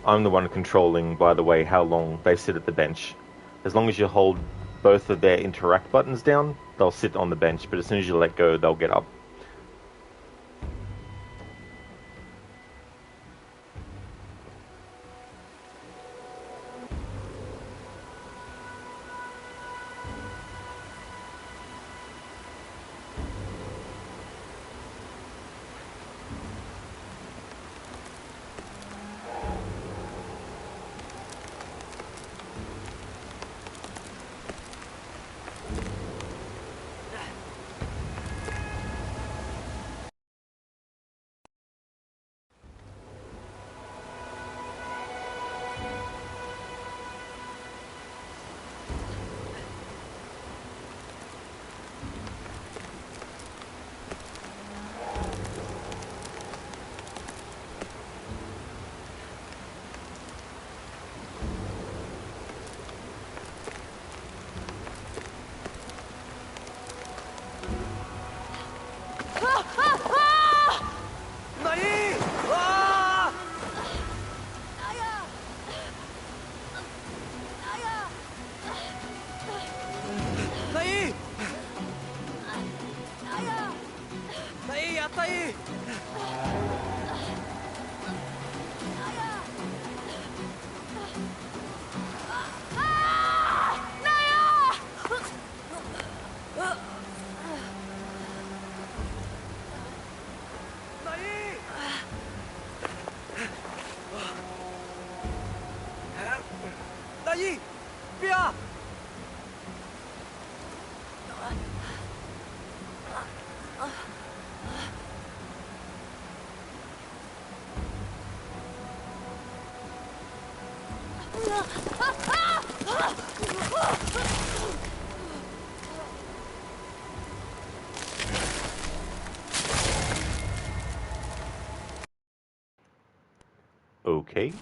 I'm the one controlling, by the way, how long they sit at the bench. As long as you hold both of their interact buttons down, they'll sit on the bench, but as soon as you let go, they'll get up. नहीं आ! Naya! Naya! नहीं Naya! नहीं आता ही Naya! Ah! Naya! नहीं नहीं पिया Okay.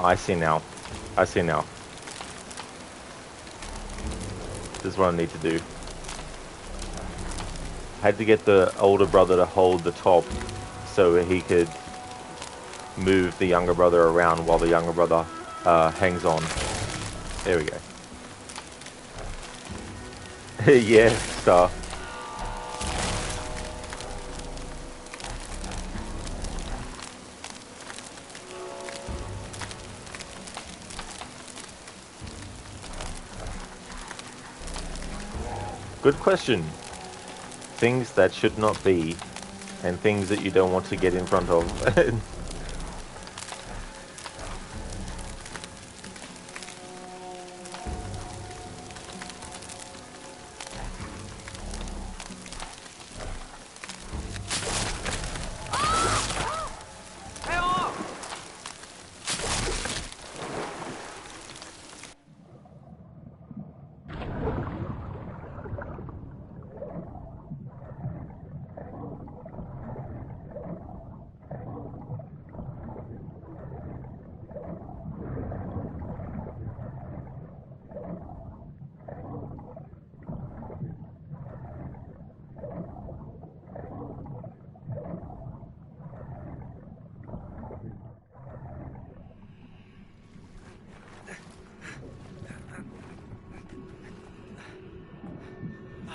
I see now. I see now. This is what I need to do. I had to get the older brother to hold the top so he could move the younger brother around while the younger brother hangs on. There we go. Yeah, Star. Good question. Things that should not be, and things that you don't want to get in front of.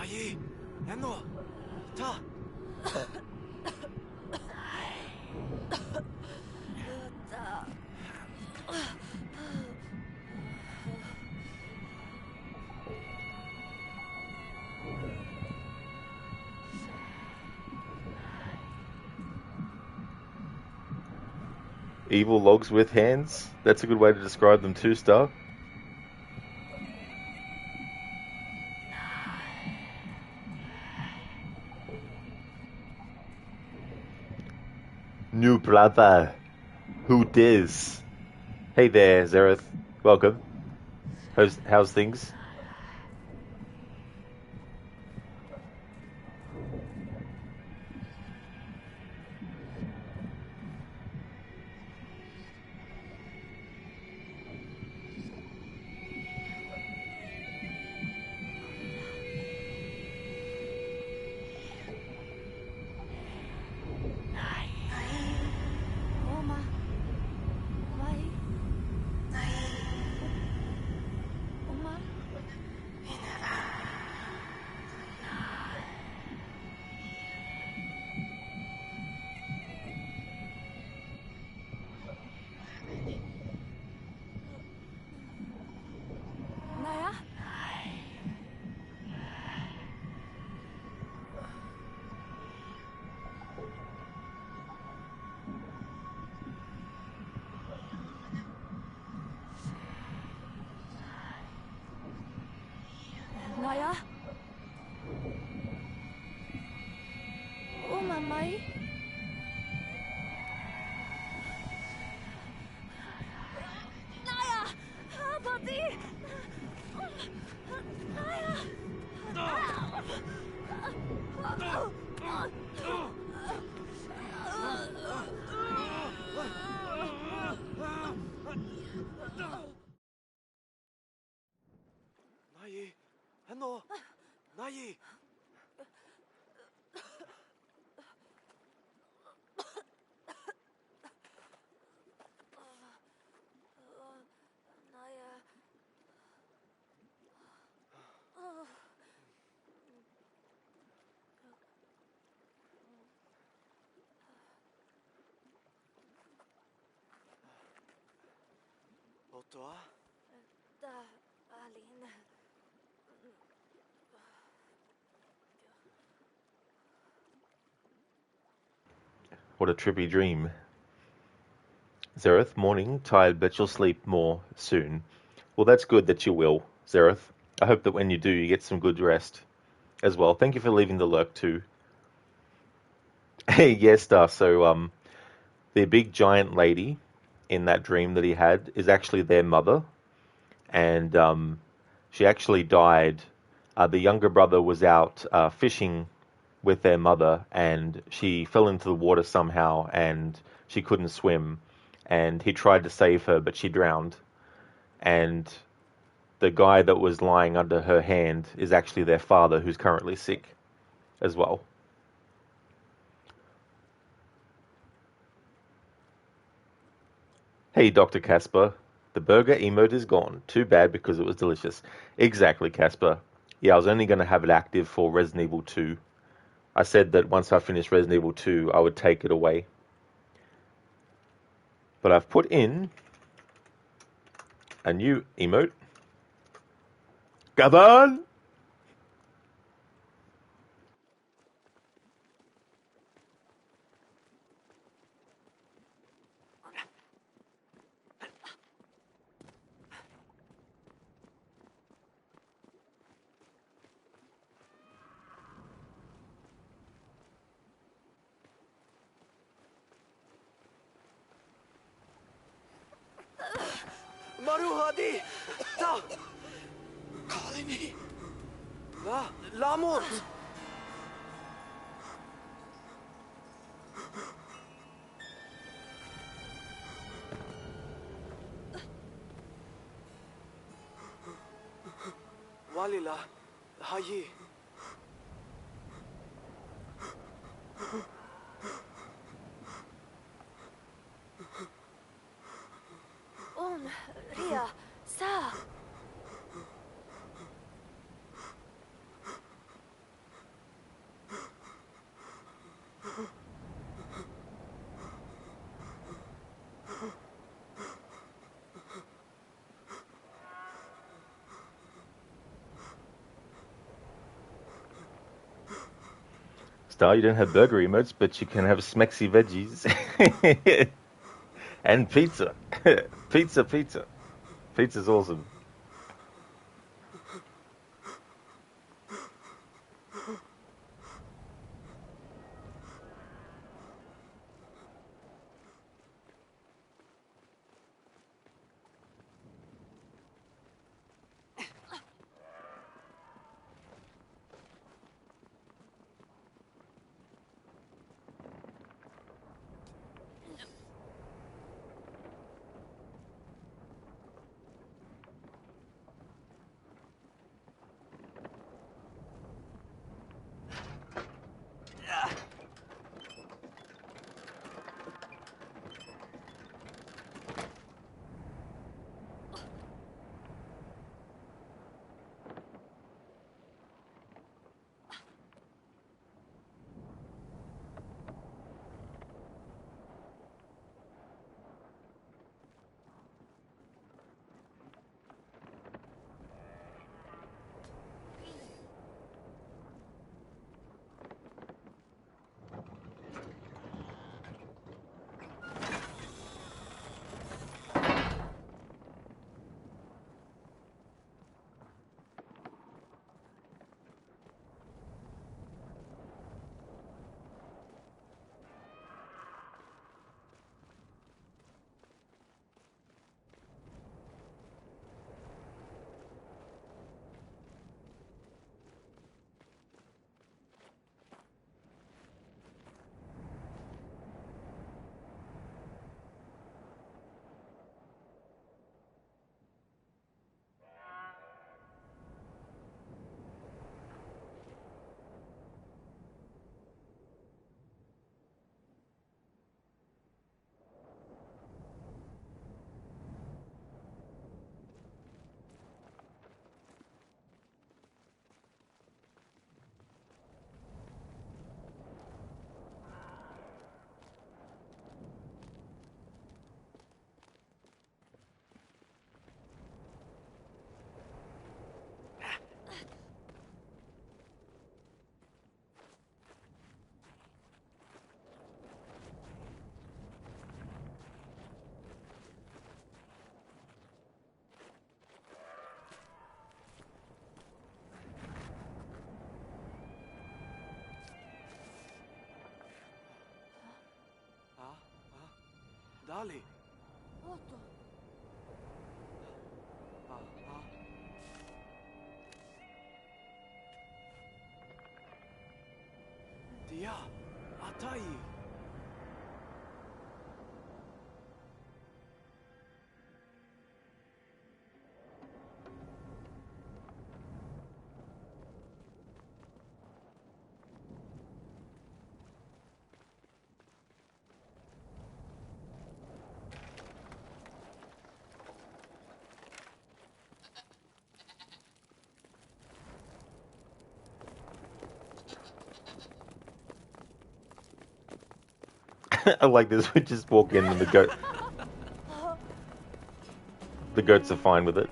नहीं एनो था Evil logs with hands? That's a good way to describe them too, Star. New brother. Who dis? Hey there, Zareth. Welcome. How's things? Oma. Mai. Oma. Naya? Naya? Oma, mai? Naya! Buddy! Naya! Nai! Ano? Nai! Naya. Ottoは Darling. What a trippy dream. Zareth, morning, tired, but you'll sleep more soon. Well, that's good that you will, Zareth. I hope that when you do, you get some good rest as well. Thank you for leaving the lurk too. Hey, yes, Star. So, the big giant lady in that dream that he had is actually their mother, and she actually died. The younger brother was out fishing with their mother, and she fell into the water somehow, and she couldn't swim, and he tried to save her, but she drowned. And the guy that was lying under her hand is actually their father, who's currently sick as well. Hey, Dr. Casper. The burger emote is gone. Too bad because it was delicious. Exactly, Casper. Yeah, I was only going to have it active for Resident Evil 2. I said that once I finished Resident Evil 2, I would take it away. But I've put in a new emote. Gavin! Maruhadi! Ta! Kalini! Lamont! Walila! Hayi! Ria. Sa. Star, you don't have burger emotes, but you can have smexy veggies. And pizza. Pizza. Pizza's awesome. Wally. おっと Dia. Atai. I like this. We just walk in and the goats are fine with it.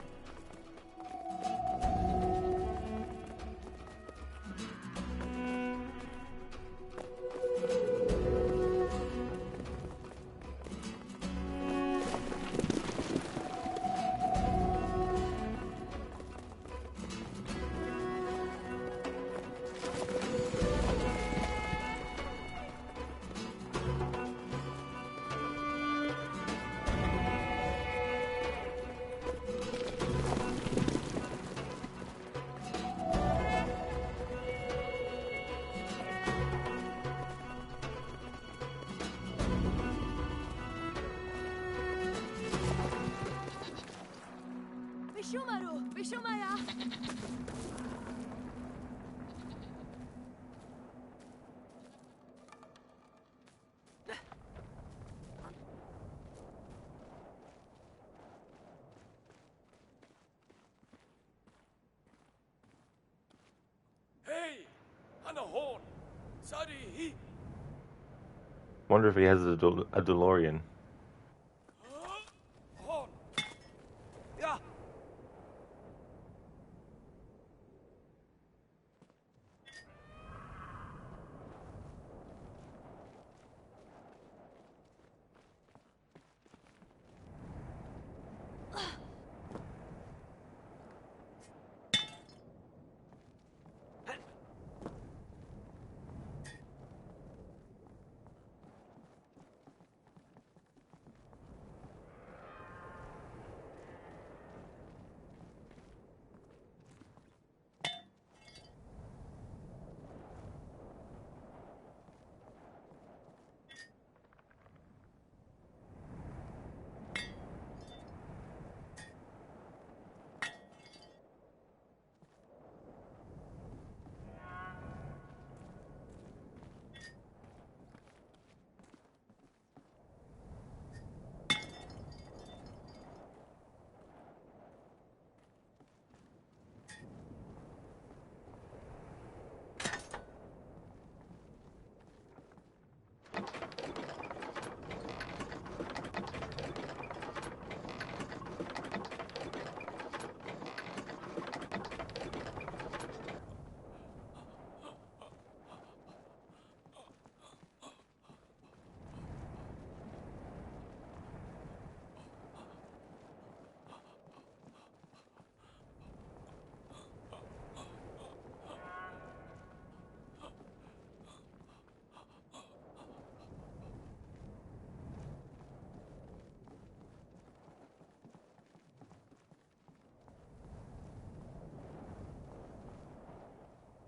Vishumaru! Vishumaya! Hey! Hanahon! Sari hi! Wonder if he has a DeLorean. Hon! Yeah.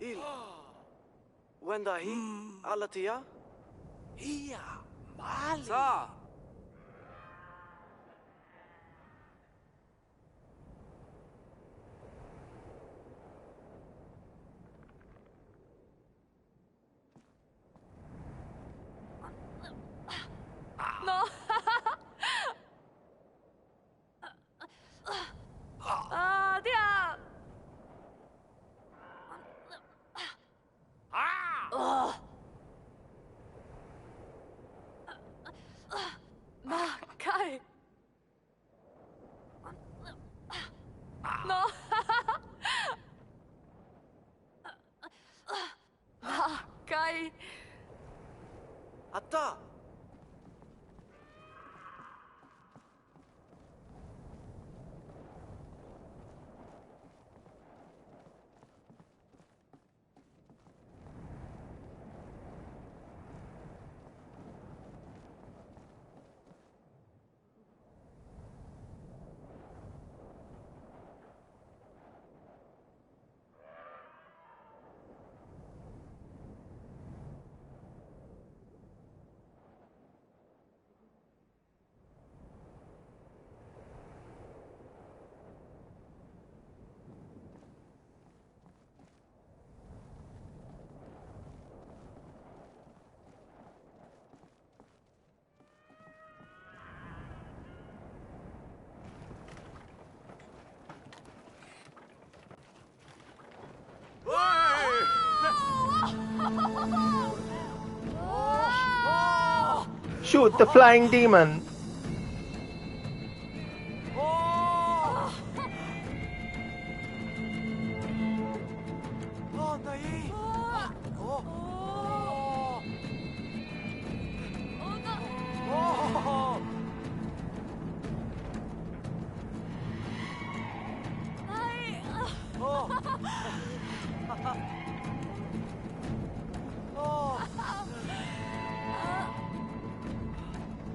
Il. Wenda hi? Alatia? Ia! Mali! Sa. No! Dia! Ugh. Kai! No! Kai! Atta. Shoot the flying demon! Oh! Oh, nej! Oh! Oh! Oh!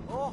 Oh! Oh!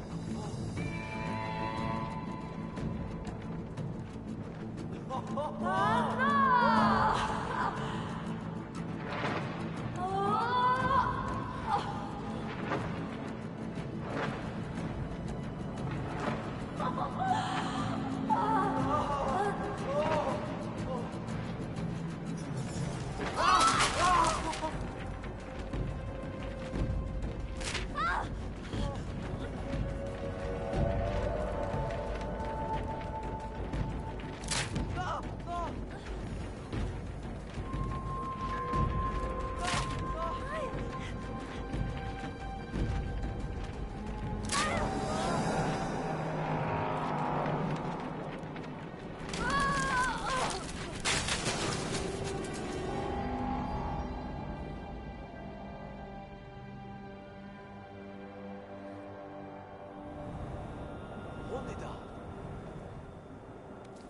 Onida!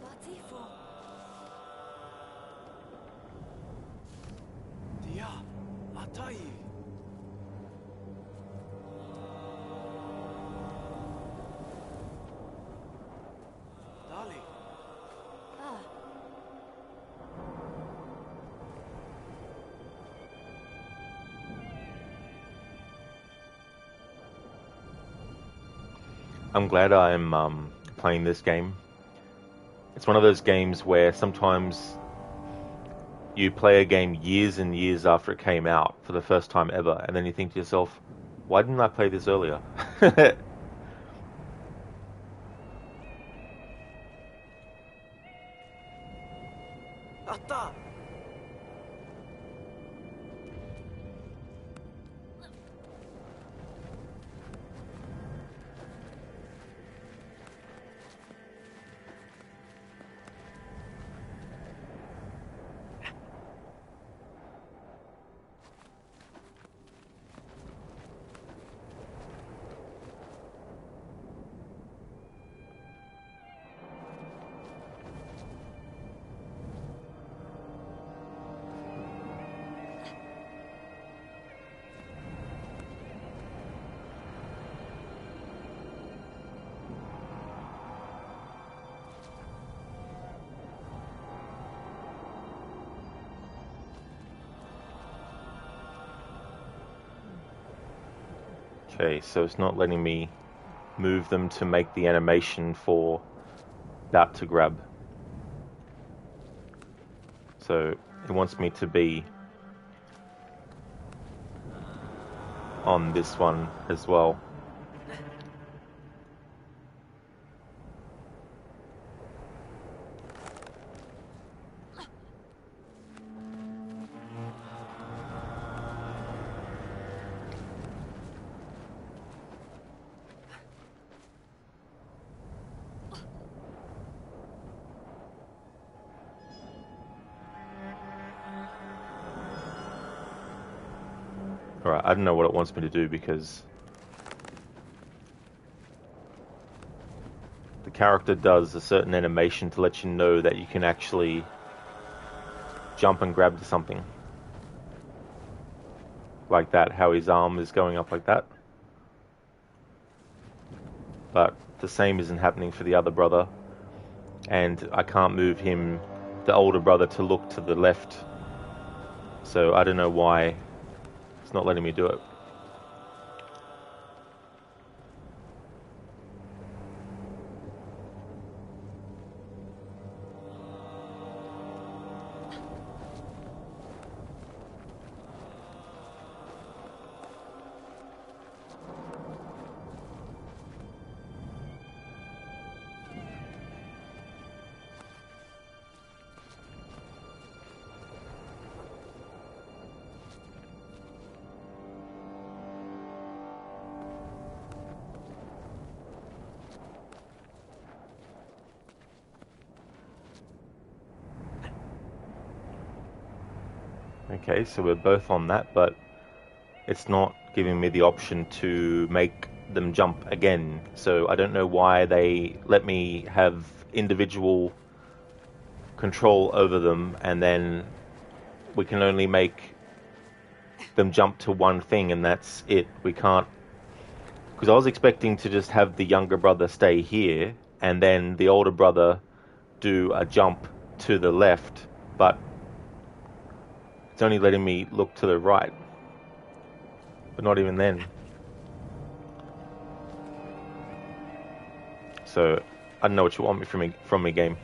Batifo. Dia! Atai! Dali! Ah. I'm glad I'm playing this game. It's one of those games where sometimes you play a game years and years after it came out for the first time ever, and then you think to yourself, why didn't I play this earlier? Atta! Okay, so it's not letting me move them to make the animation for that to grab. So it wants me to be on this one as well. Alright, I don't know what it wants me to do because the character does a certain animation to let you know that you can actually jump and grab something. Like that, how his arm is going up like that. But the same isn't happening for the other brother. And I can't move him, the older brother, to look to the left. So I don't know why it's not letting me do it. Okay, so we're both on that, but it's not giving me the option to make them jump again. So I don't know why they let me have individual control over them, and then we can only make them jump to one thing, and that's it. We can't... Because I was expecting to just have the younger brother stay here, and then the older brother do a jump to the left, but it's only letting me look to the right. But not even then. So, I don't know what you want from me, game.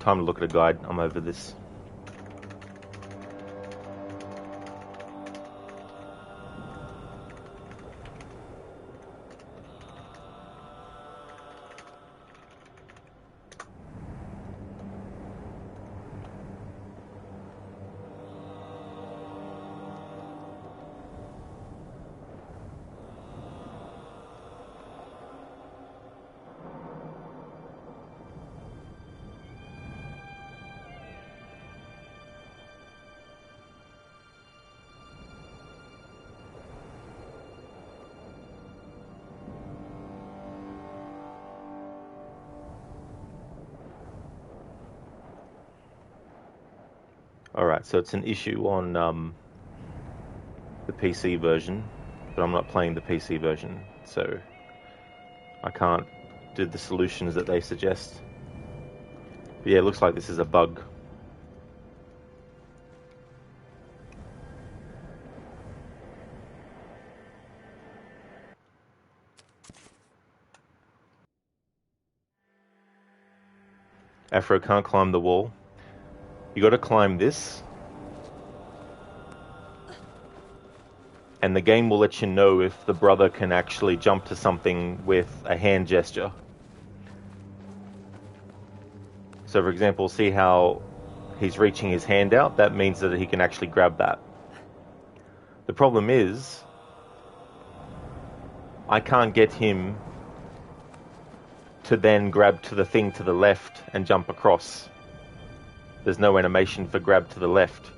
Time to look at a guide. I'm over this. Alright, so it's an issue on the PC version, but I'm not playing the PC version, so I can't do the solutions that they suggest. But yeah, it looks like this is a bug. Afro can't climb the wall. You gotta climb this, and the game will let you know if the brother can actually jump to something with a hand gesture. So for example, see how he's reaching his hand out? That means that he can actually grab that. The problem is, I can't get him to then grab to the thing to the left and jump across. There's no animation for grab to the left.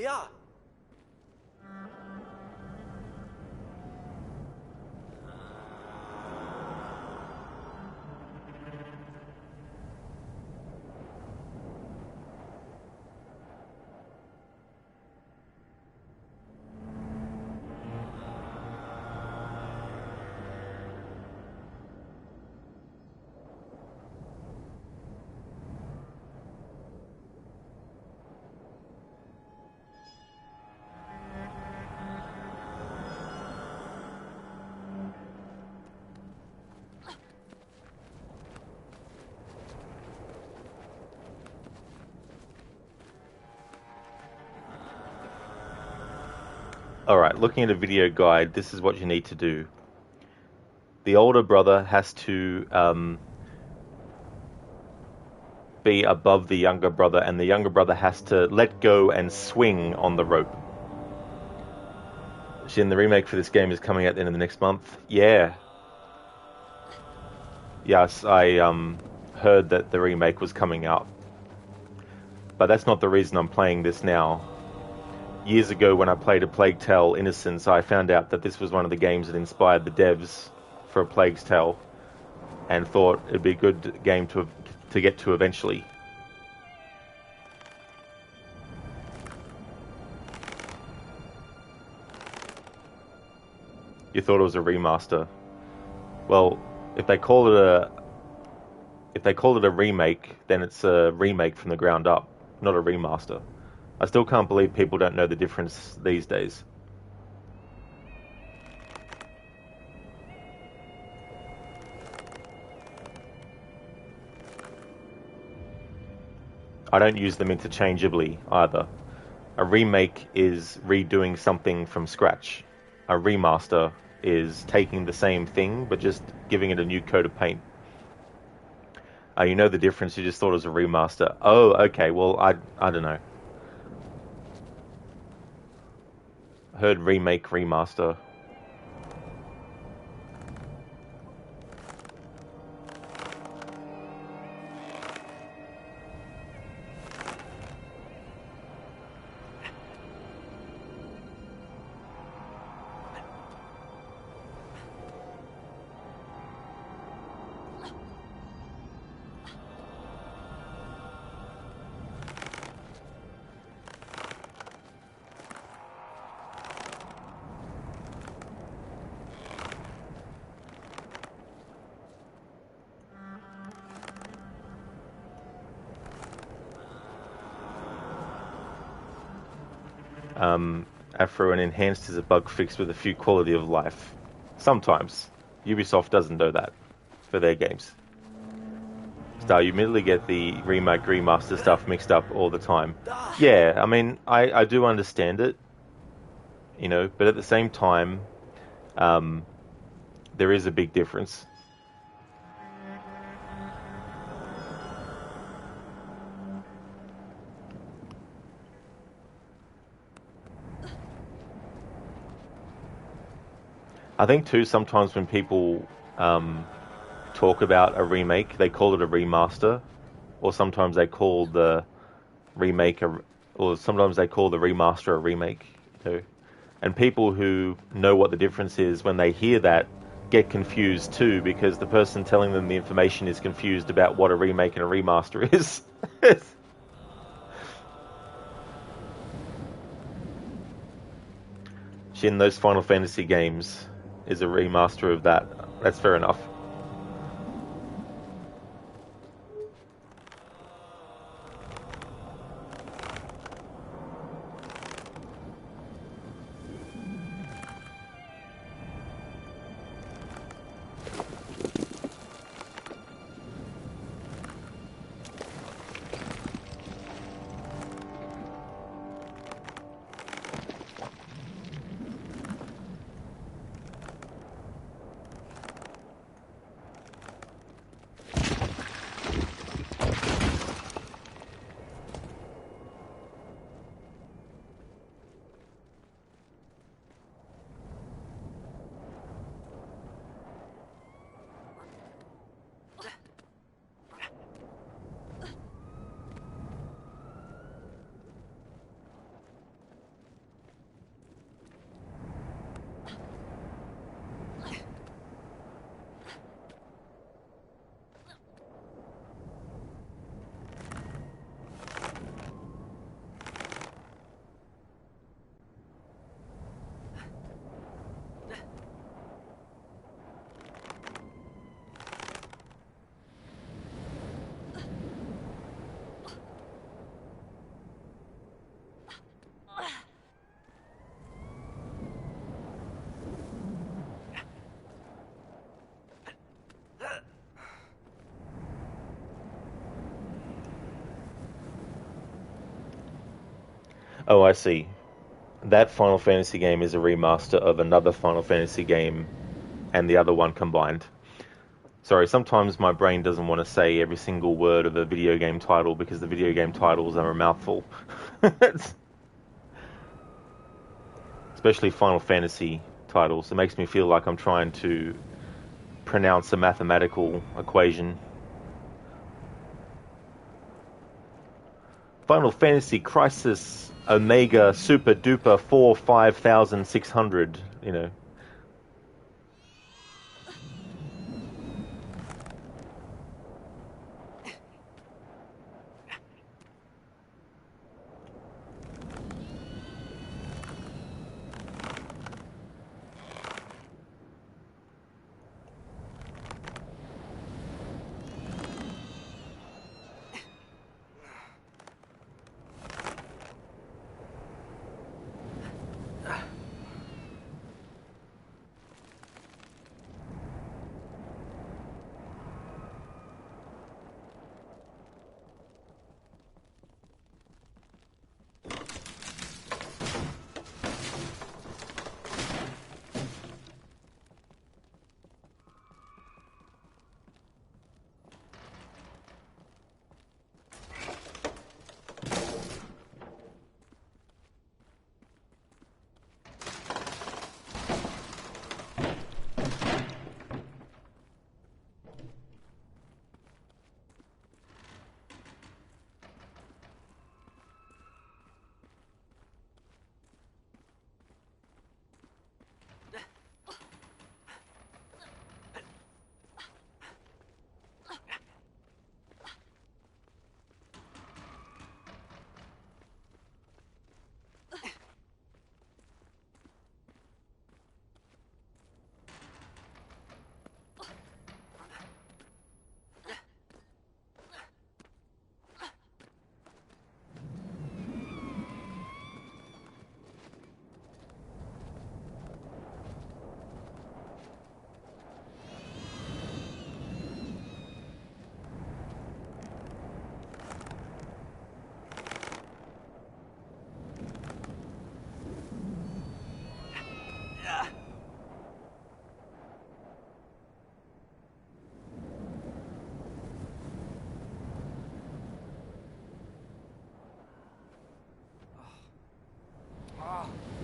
Yeah. Alright, looking at a video guide, this is what you need to do. The older brother has to be above the younger brother, and the younger brother has to let go and swing on the rope. Shin, the remake for this game is coming out the end of the next month. Yeah. Yes, I heard that the remake was coming out. But that's not the reason I'm playing this now. Years ago when I played A Plague Tale: Innocence, I found out that this was one of the games that inspired the devs for A Plague's Tale, and thought it'd be a good game to get to eventually. You thought it was a remaster. Well, if they call it a remake, then it's a remake from the ground up, not a remaster. I still can't believe people don't know the difference these days. I don't use them interchangeably either. A remake is redoing something from scratch. A remaster is taking the same thing but just giving it a new coat of paint. You know the difference, you just thought it was a remaster. Oh, okay, well, I don't know. Heard remake, remaster. Afro and Enhanced is a bug fix with a few quality of life. Sometimes. Ubisoft doesn't do that for their games. Star, you immediately get the remake, remaster stuff mixed up all the time. Yeah, I mean, I do understand it, you know, but at the same time, there is a big difference. I think too, sometimes when people talk about a remake, they call it a remaster, or sometimes they call the remake or sometimes they call the remaster a remake. You know? And people who know what the difference is, when they hear that, get confused too, because the person telling them the information is confused about what a remake and a remaster is. Shin, those Final Fantasy games is a remaster of that. That's fair enough. Oh, I see. That Final Fantasy game is a remaster of another Final Fantasy game and the other one combined. Sorry, sometimes my brain doesn't want to say every single word of a video game title because the video game titles are a mouthful. Especially Final Fantasy titles. It makes me feel like I'm trying to pronounce a mathematical equation. Final Fantasy Crisis Omega Super Duper 45600, you know.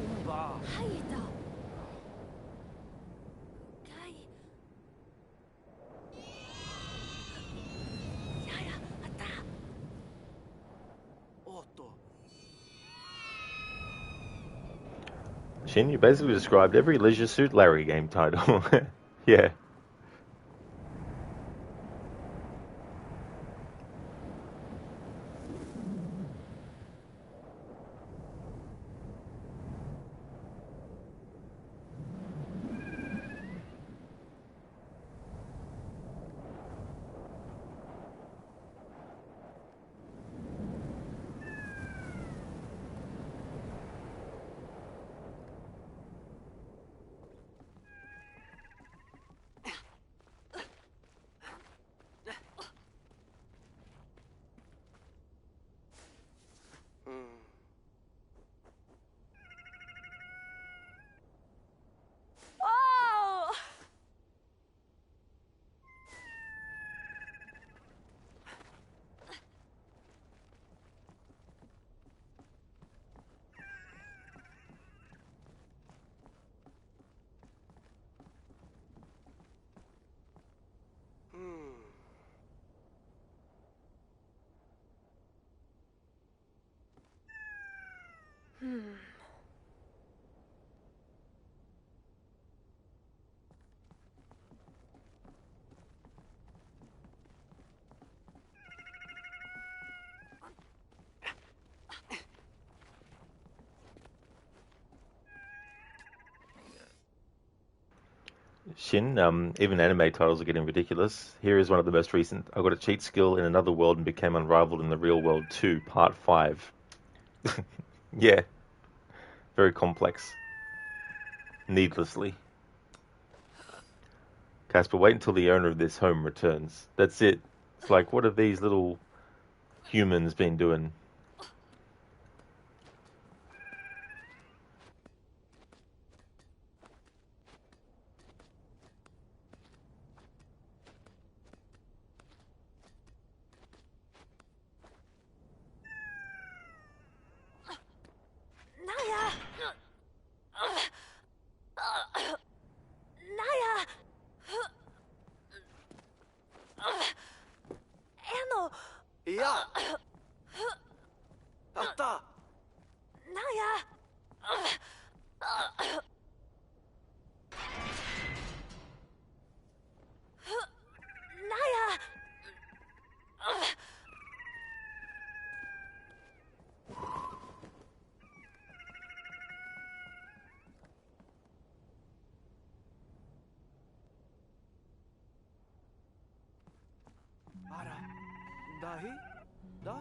Umba. Haida. Kai. Yaya, ata. Otto. Shin, you basically described every Leisure Suit Larry game title. Yeah. Oh! Shin, even anime titles are getting ridiculous. Here is one of the most recent. I got a cheat skill in another world and became unrivaled in the real world 2, Part 5. Yeah, very complex. Needlessly. Casper, wait until the owner of this home returns. That's it. It's like, what have these little humans been doing? Yeah. Atta. Naya! Naya! Ara. Dahi? Da?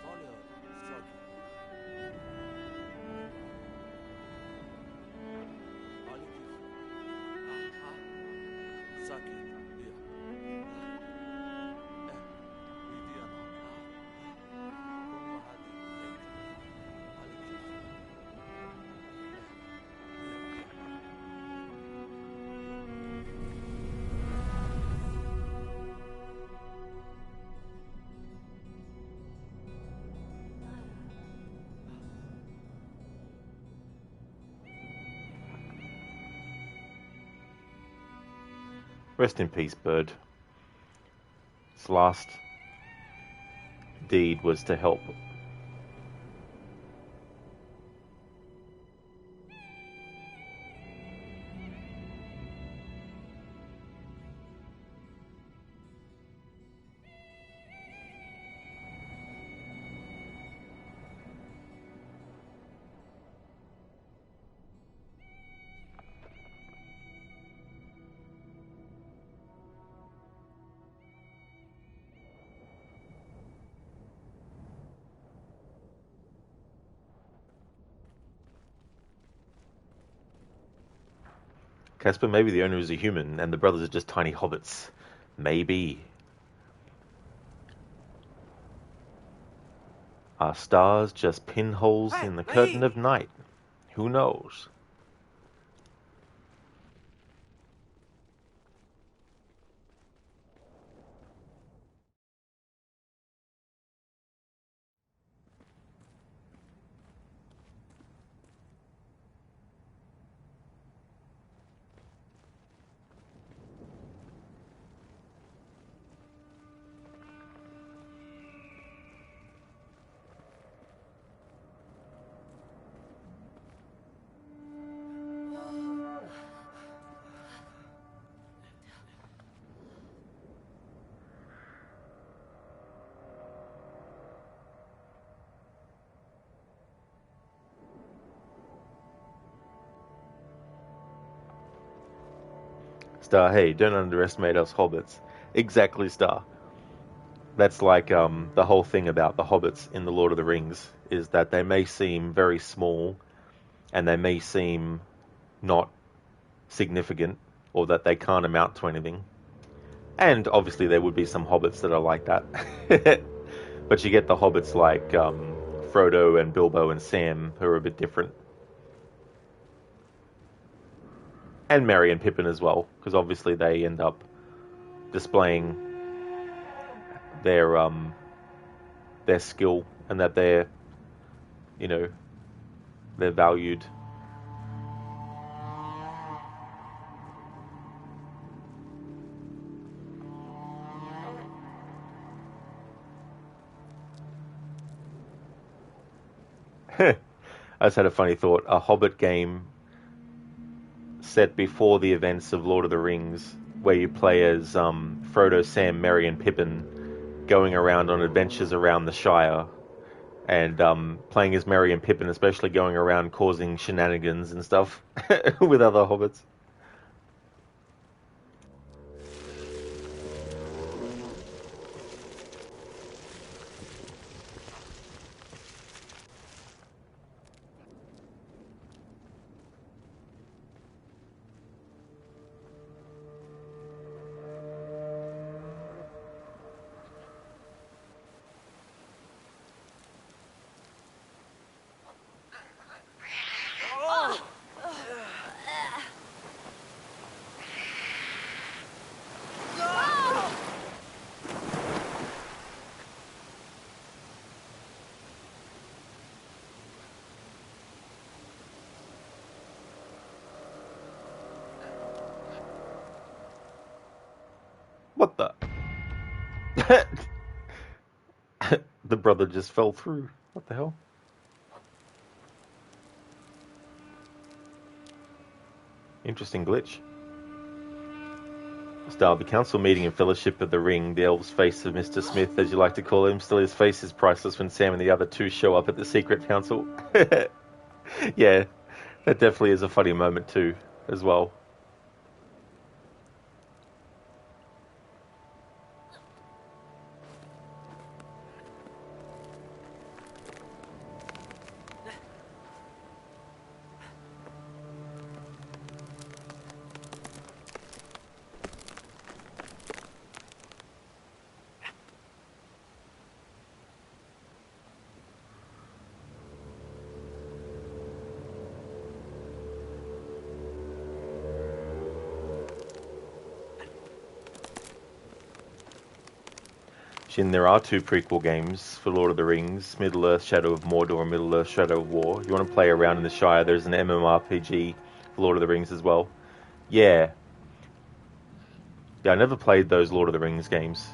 Talia. Saki. Alikif. Aha. Saki. Dia. Lidiana. Kuma hadi. Alikif. Rest in peace, Bird. Its last deed was to help. Casper, maybe the owner is a human and the brothers are just tiny hobbits. Maybe. Are stars just pinholes Hey, in the Nahi! curtain of night? Who knows? Star, hey, don't underestimate us hobbits. Exactly, Star. That's like the whole thing about the hobbits in The Lord of the Rings, is that they may seem very small and they may seem not significant or that they can't amount to anything. And obviously there would be some hobbits that are like that. But you get the hobbits like Frodo and Bilbo and Sam who are a bit different. And Merry and Pippin as well, because obviously they end up displaying their skill and that you know, they're valued. I just had a funny thought. A Hobbit game set before the events of Lord of the Rings, where you play as Frodo, Sam, Merry, and Pippin, going around on adventures around the Shire, and playing as Merry and Pippin, especially going around causing shenanigans and stuff with other hobbits. What the? The brother just fell through. What the hell? Interesting glitch. Style, the council meeting and fellowship of the ring, the elves' face of Mr. Smith, as you like to call him, still his face is priceless when Sam and the other two show up at the secret council. Yeah, that definitely is a funny moment too, as well. Shin, there are two prequel games for Lord of the Rings, Middle-earth Shadow of Mordor and Middle-earth Shadow of War. If you want to play around in the Shire, there's an MMORPG for Lord of the Rings as well. Yeah. Yeah, I never played those Lord of the Rings games.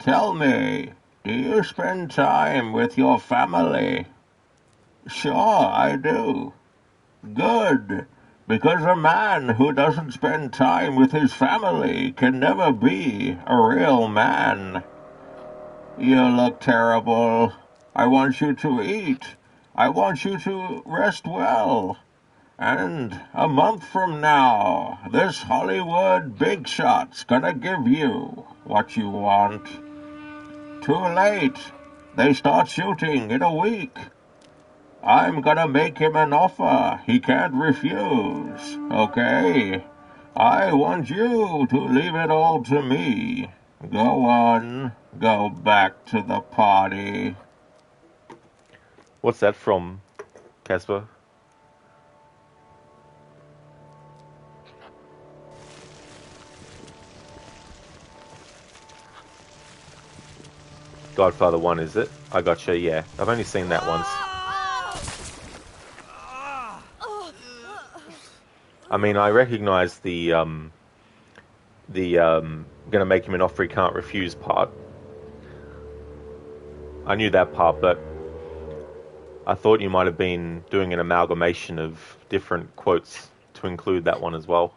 Tell me, do you spend time with your family? Sure, I do. Good, because a man who doesn't spend time with his family can never be a real man. You look terrible. I want you to eat. I want you to rest well. And a month from now, this Hollywood big shot's gonna give you what you want. Too late. They start shooting in a week. I'm gonna make him an offer he can't refuse, okay? I want you to leave it all to me. Go on, go back to the party. What's that from, Casper? Godfather 1, is it? I gotcha, yeah. I've only seen that once. I mean, I recognize the gonna make him an offer he can't refuse part. I knew that part, but I thought you might have been doing an amalgamation of different quotes to include that one as well.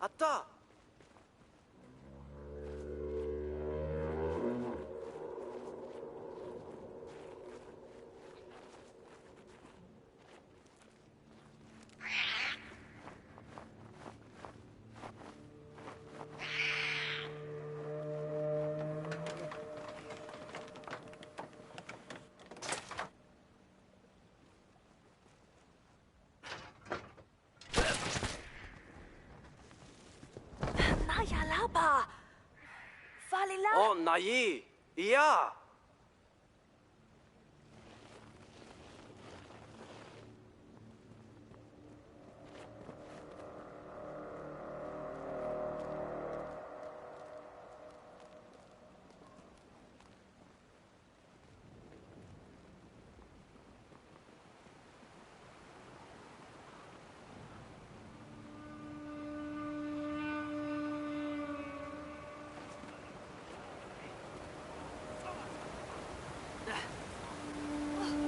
ったNaya Lapa. Falila. おないいや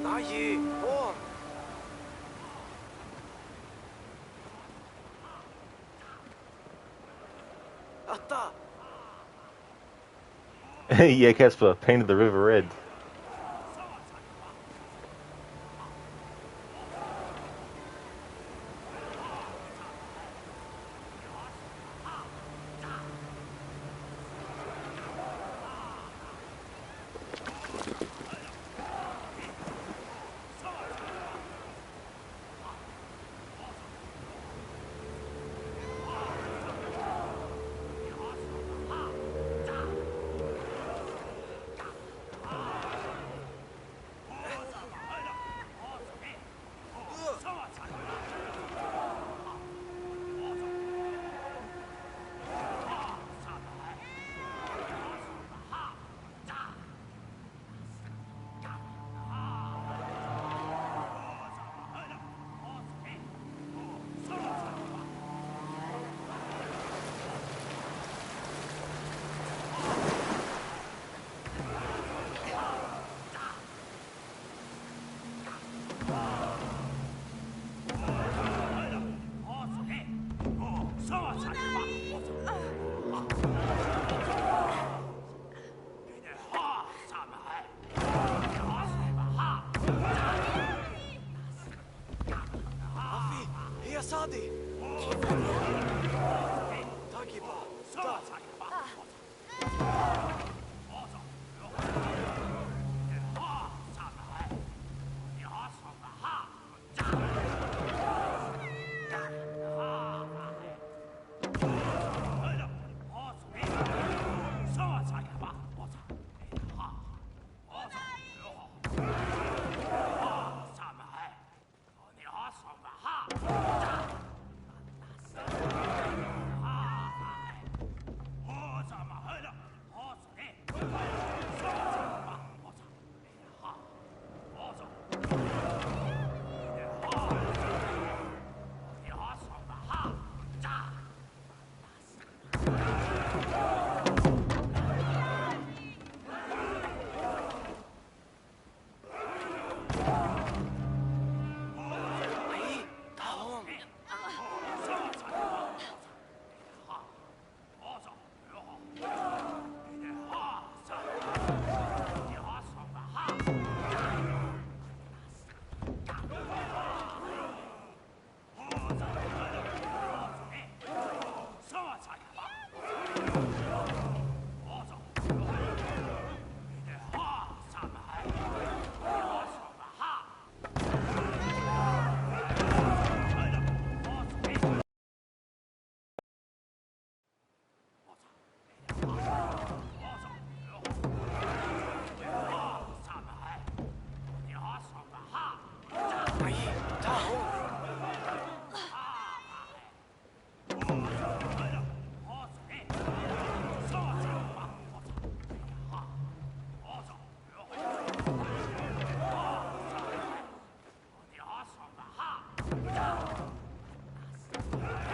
ないおあった Yeah, Casper painted the river red. هي صادي طيبة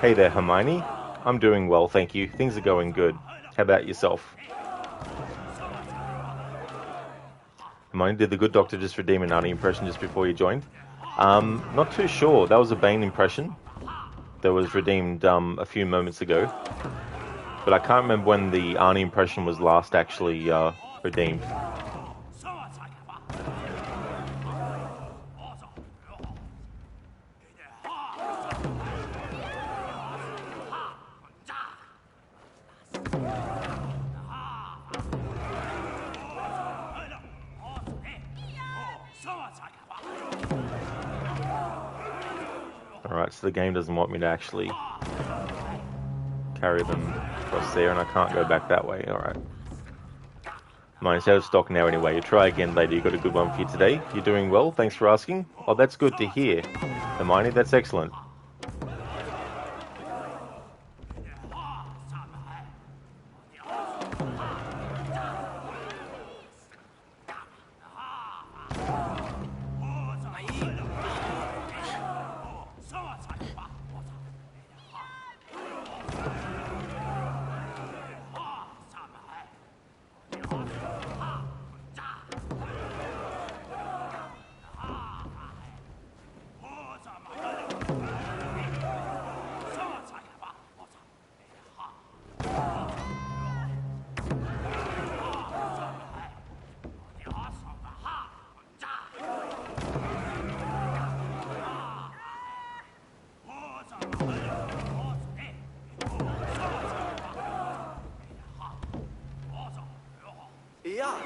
Hey there, Hermione. I'm doing well, thank you. Things are going good. How about yourself? Hermione, did the good doctor just redeem an Arnie impression just before you joined? Not too sure. That was a Bane impression. that was redeemed a few moments ago. But I can't remember when the Arnie impression was last actually redeemed. Alright, so the game doesn't want me to actually carry them across there, and I can't go back that way. Alright. Mine's out of stock now anyway. You try again later. You got a good one for you today. You're doing well. Thanks for asking. Oh, that's good to hear. Hermione, that's excellent. Ja.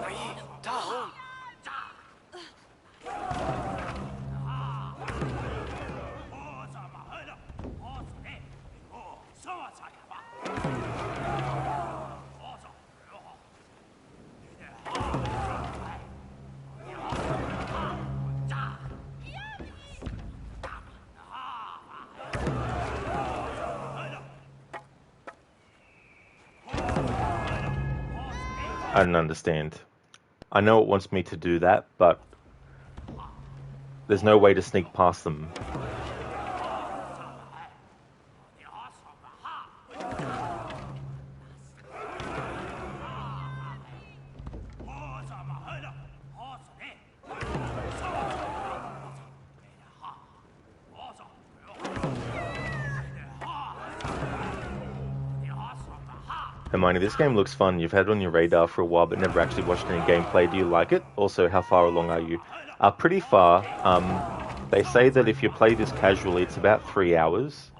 Nej, ta hon. I don't understand. I know it wants me to do that, but there's no way to sneak past them. Hermione, this game looks fun. You've had it on your radar for a while, but never actually watched any gameplay. Do you like it? Also, how far along are you? Pretty far. They say that if you play this casually, it's about 3 hours.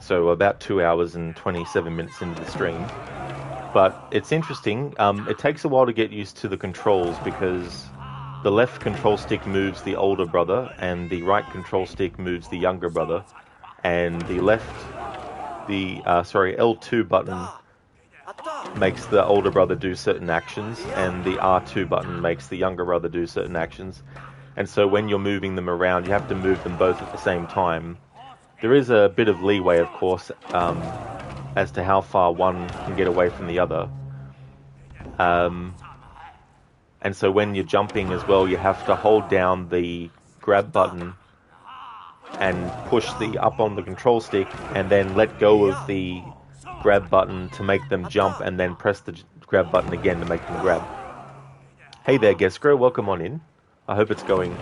So about 2 hours and 27 minutes into the stream. But it's interesting. It takes a while to get used to the controls because the left control stick moves the older brother and the right control stick moves the younger brother. And the L2 button makes the older brother do certain actions, and the R2 button makes the younger brother do certain actions. And so when you're moving them around, you have to move them both at the same time. There is a bit of leeway, of course, as to how far one can get away from the other. And so when you're jumping as well, you have to hold down the grab button and push the up on the control stick, and then let go of the grab button to make them jump, and then press the grab button again to make them grab. Hey there, Geskro, welcome on in. I hope it's going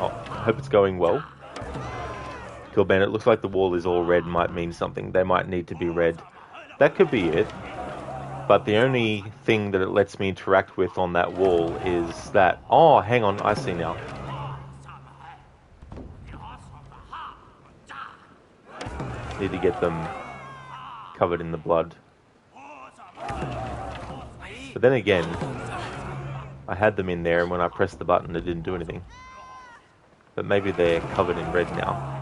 well. Kill Bandit, looks like the wall is all red, might mean something. They might need to be red. That could be it. But the only thing that it lets me interact with on that wall is that... Oh, hang on, I see now. Need to get them covered in the blood. But then again, I had them in there, and when I pressed the button, it didn't do anything. But maybe they're covered in red now.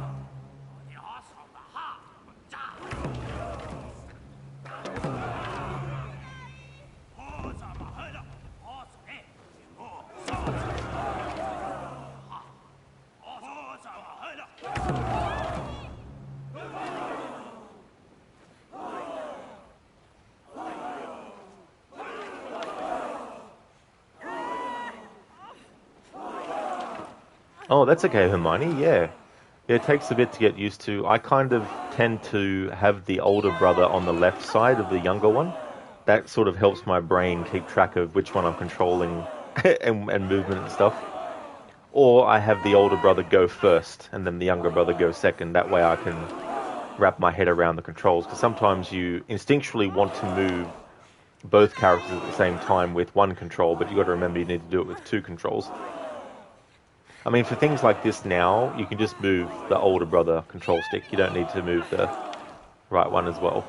Oh, that's okay, Hermione. Yeah. Yeah, it takes a bit to get used to. I kind of tend to have the older brother on the left side of the younger one. That sort of helps my brain keep track of which one I'm controlling and movement and stuff. Or I have the older brother go first and then the younger brother go second. That way I can wrap my head around the controls. Because sometimes you instinctually want to move both characters at the same time with one control, but you got to remember you need to do it with two controls. I mean, for things like this now, you can just move the older brother control stick. You don't need to move the right one as well.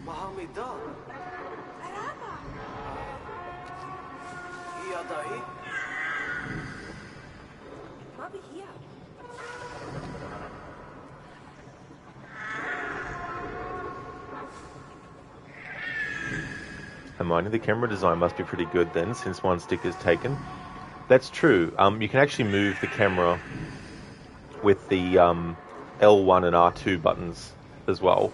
Mahamida. Iya dahi. Bobby here. Hermione, the camera design must be pretty good then, since one stick is taken. That's true. You can actually move the camera with the L1 and R2 buttons as well.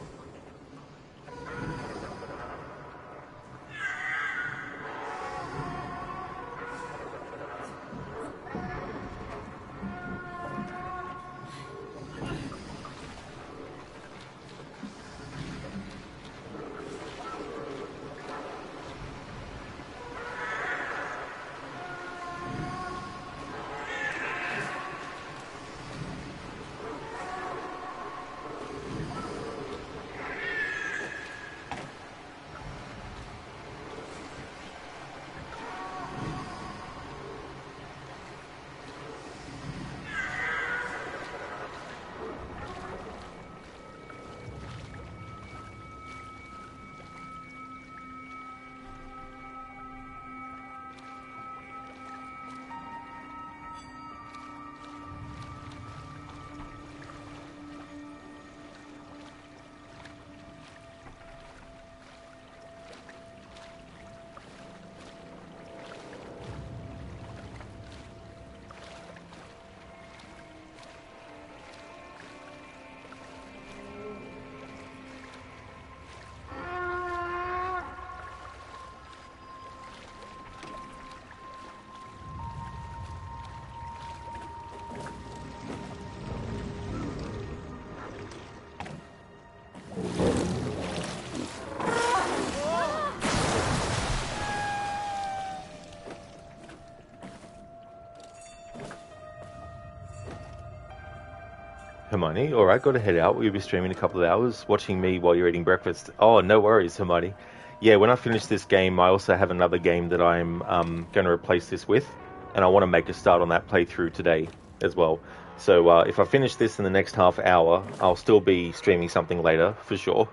Hermione, alright, got to head out. You'll be streaming in a couple of hours, watching me while you're eating breakfast. Oh, no worries, Hermione. Yeah, when I finish this game, I also have another game that I'm going to replace this with, and I want to make a start on that playthrough today as well. So if I finish this in the next half hour, I'll still be streaming something later, for sure.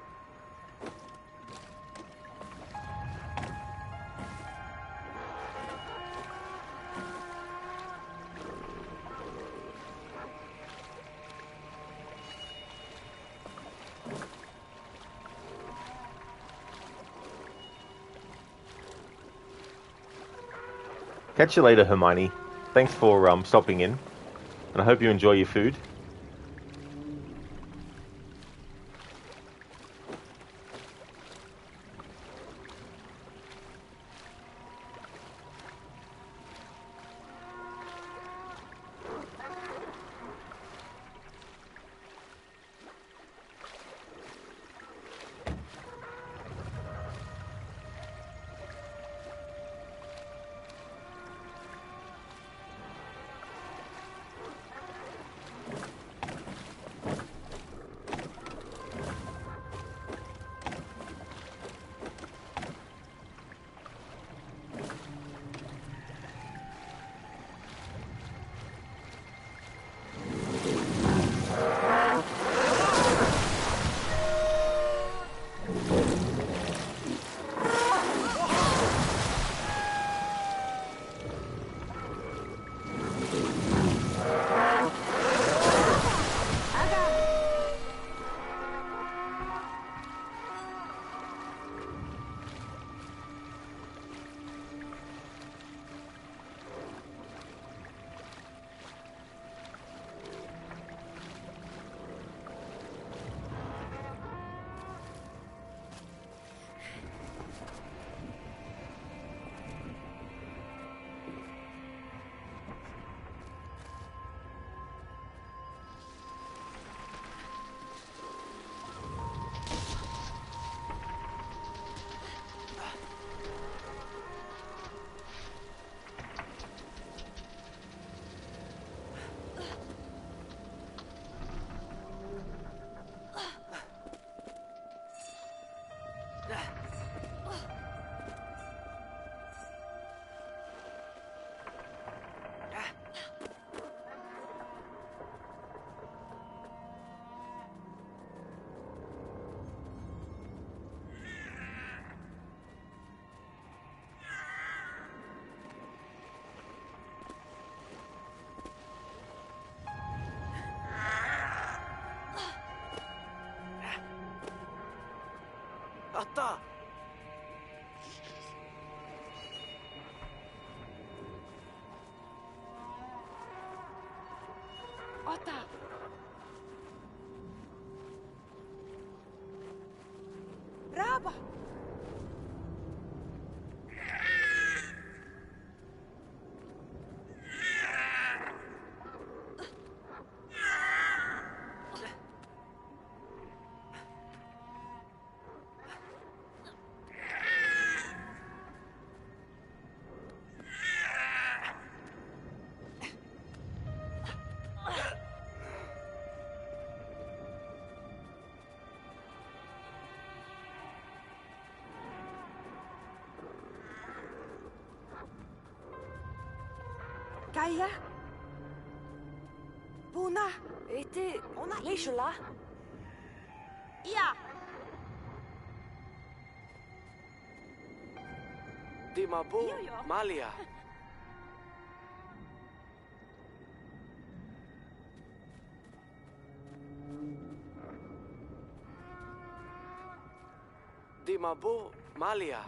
Catch you later, Hermione. Thanks for stopping in, and I hope you enjoy your food. Ota. Raba. Kaya? Puna? Ona Lishula? Ja. Di Mabu Malia. Di Mabu Malia.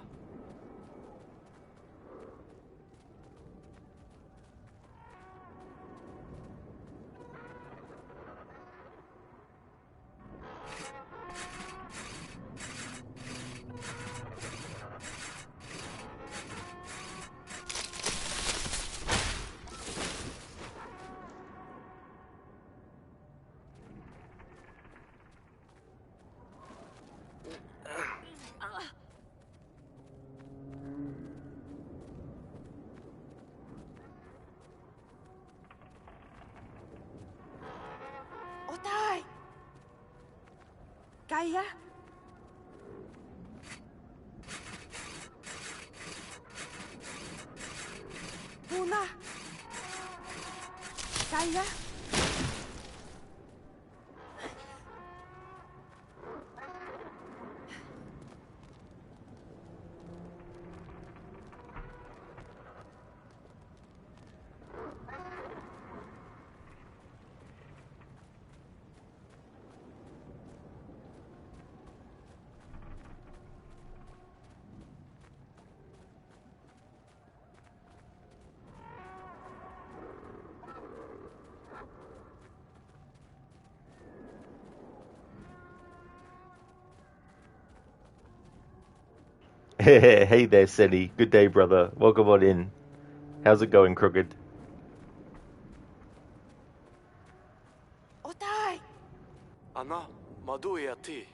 Otai. Kaya? Puna? Kaya? Hey there, Senny. Good day, brother. Welcome on in. How's it going, Crooked? Otai. Ana Maduia Ti.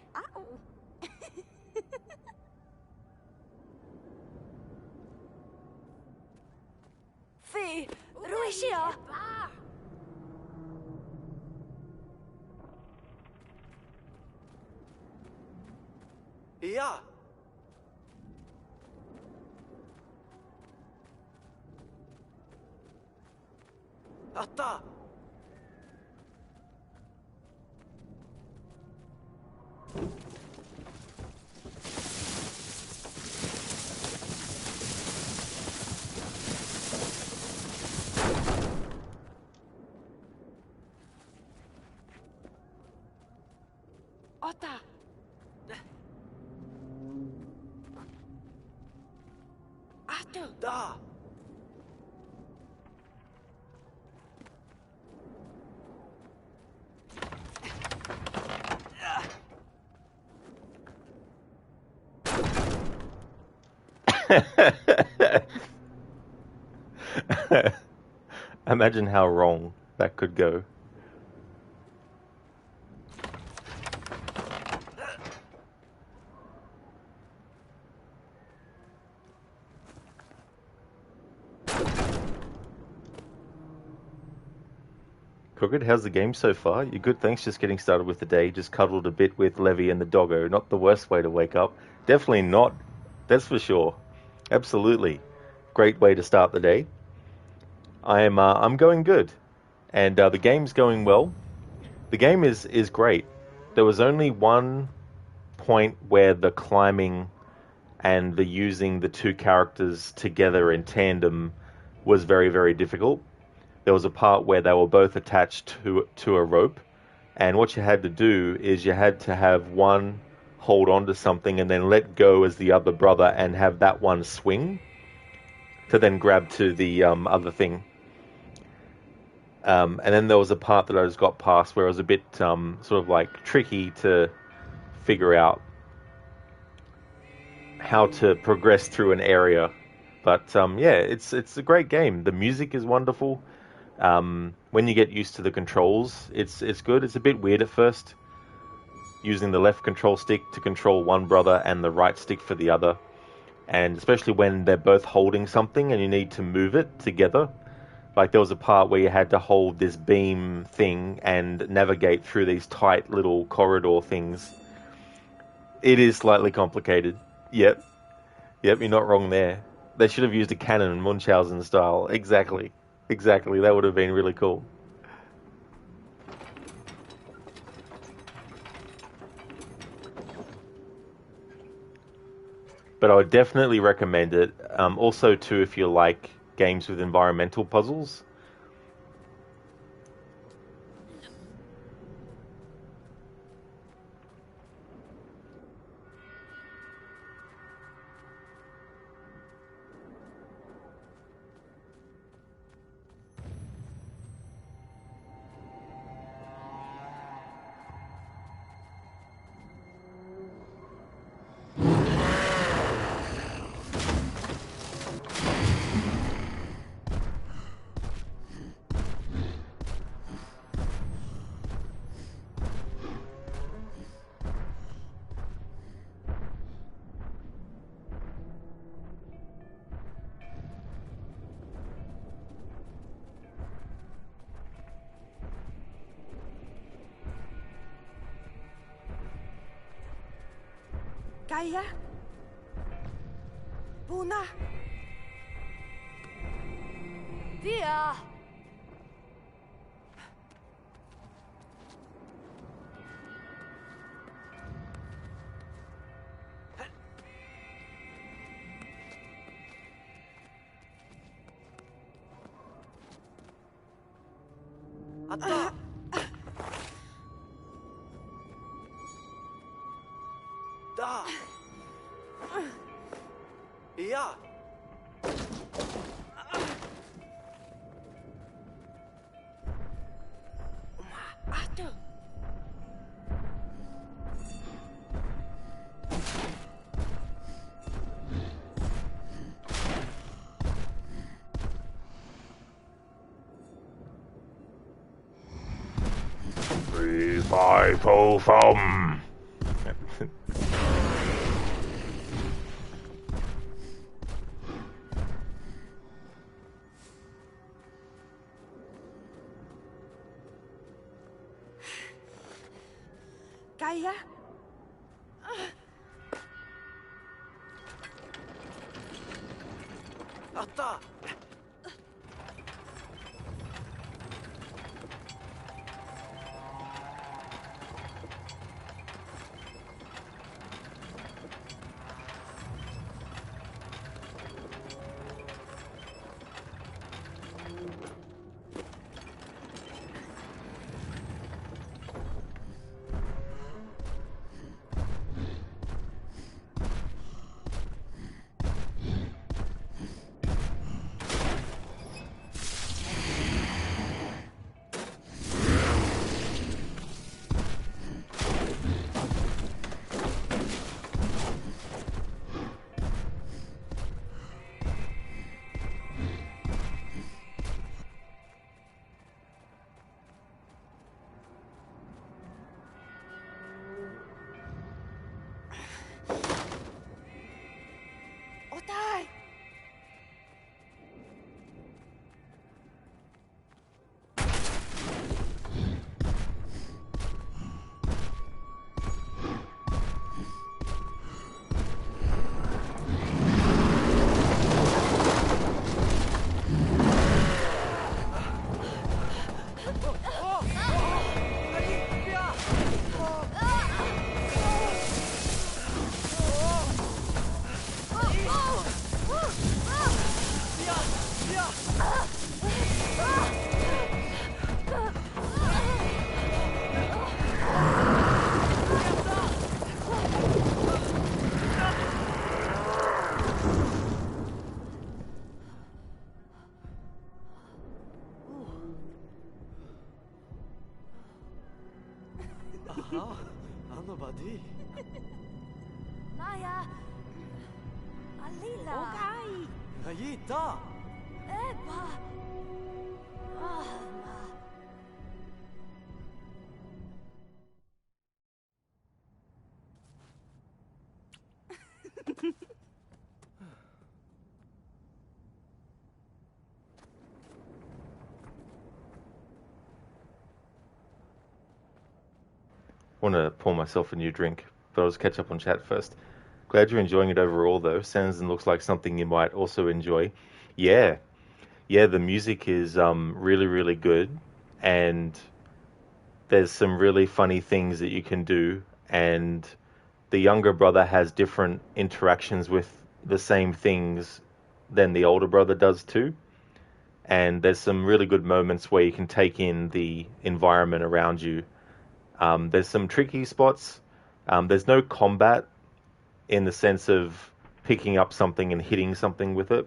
Fi. Ruishia. Ja. Atta. Ota. Atu. Da. Imagine how wrong that could go. Crooked, how's the game so far? You good? Thanks. Just getting started with the day. Just cuddled a bit with Levy and the doggo. Not the worst way to wake up. Definitely not. That's for sure. Absolutely. Great way to start the day. I'm going good, and the game's going well. The game is great. There was only one point where the climbing and the using the two characters together in tandem was very, very difficult. There was a part where they were both attached to a rope, and what you had to do is you had to have one hold on to something and then let go as the other brother and have that one swing to then grab to the other thing. And then there was a part that I just got past where it was a bit sort of like tricky to figure out how to progress through an area. But yeah, it's a great game. The music is wonderful. When you get used to the controls, it's good. It's a bit weird at first, using the left control stick to control one brother and the right stick for the other. And especially when they're both holding something and you need to move it together. Like there was a part where you had to hold this beam thing and navigate through these tight little corridor things. It is slightly complicated. Yep, you're not wrong there. They should have used a cannon, Munchausen style. Exactly. That would have been really cool. But I would definitely recommend it. Also, too, if you like games with environmental puzzles. Gaia? Puna? Via! Atta! Da! Ja! Atu! Revival from. Gaia? Atta! Ah, nobody. Naya. Alila. Okay. Ayita. Eba. Ah, ma. Want to pour myself a new drink, but I'll just catch up on chat first. Glad you're enjoying it overall, though. Sounds and looks like something you might also enjoy. Yeah, yeah. The music is really, really good, and there's some really funny things that you can do. And the younger brother has different interactions with the same things than the older brother does too. And there's some really good moments where you can take in the environment around you. There's some tricky spots. There's no combat in the sense of picking up something and hitting something with it,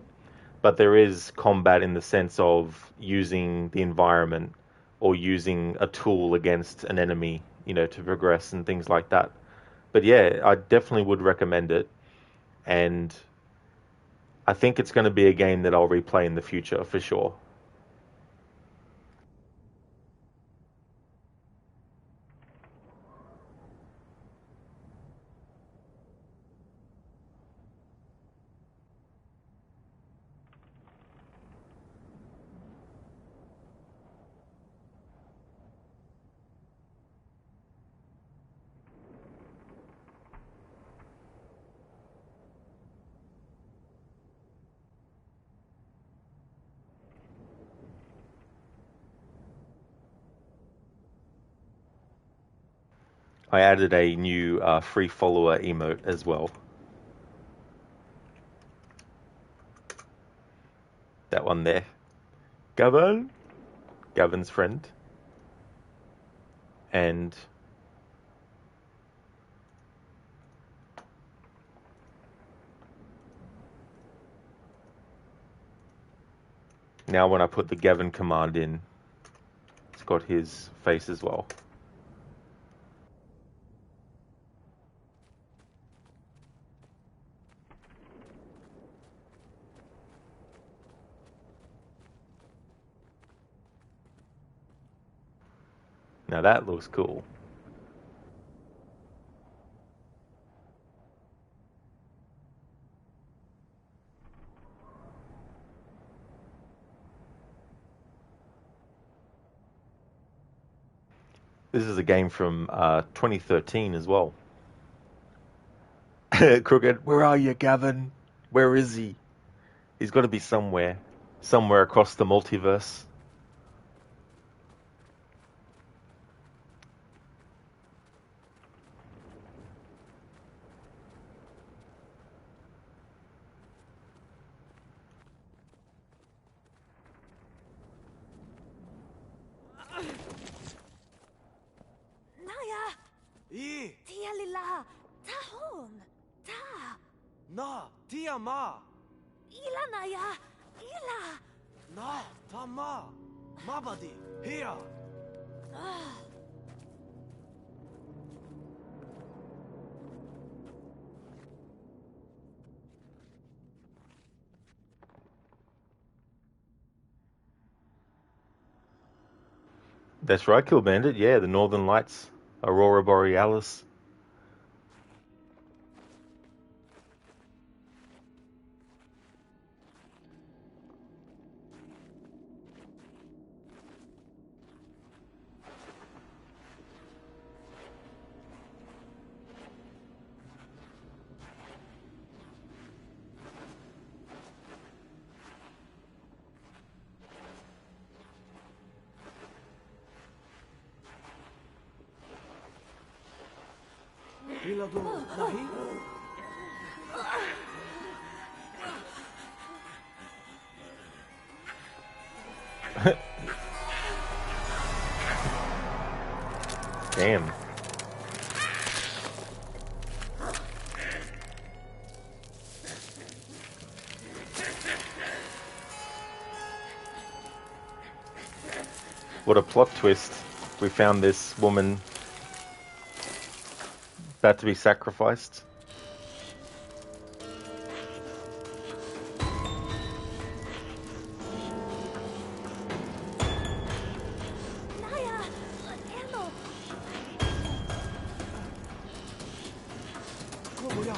but there is combat in the sense of using the environment or using a tool against an enemy, to progress and things like that. But yeah, I definitely would recommend it, and I think it's going to be a game that I'll replay in the future for sure. I added a new free follower emote as well. That one there. Gavin? Gavin's friend. And now when I put the Gavin command in, it's got his face as well. Now that looks cool. This is a game from 2013 as well. Crooked, where are you, Gavin? Where is he? He's got to be somewhere. Somewhere across the multiverse. Naya. E. Tia lila. Tahon. Ta. Na. Tia ma. Ila Naya. Ila. Na. Ta ma. Mabadi. Here. Ah. That's right, Kill Bandit. Yeah, the Northern Lights. Aurora Borealis. Ilado. Nahi. Damn. What a plot twist. We found this woman About to be sacrificed. Naya, ammo. 그거 뭐야?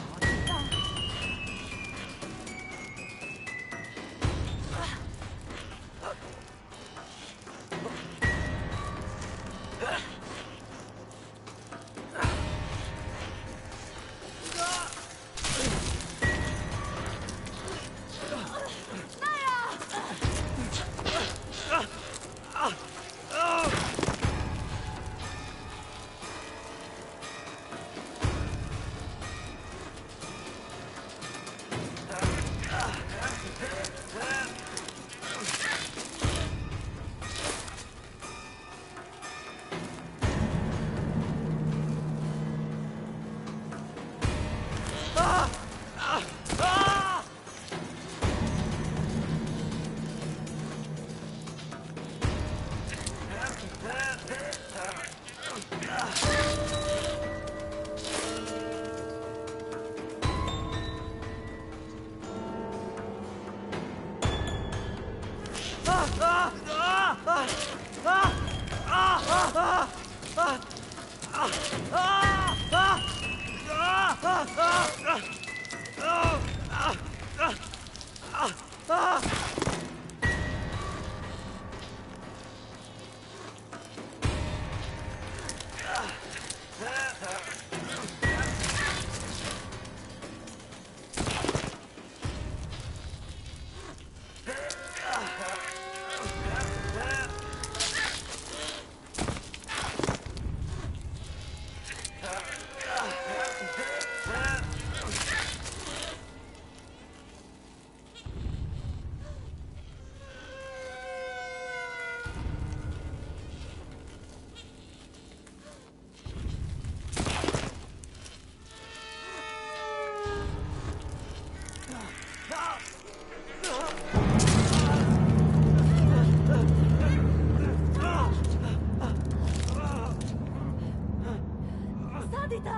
Sadita.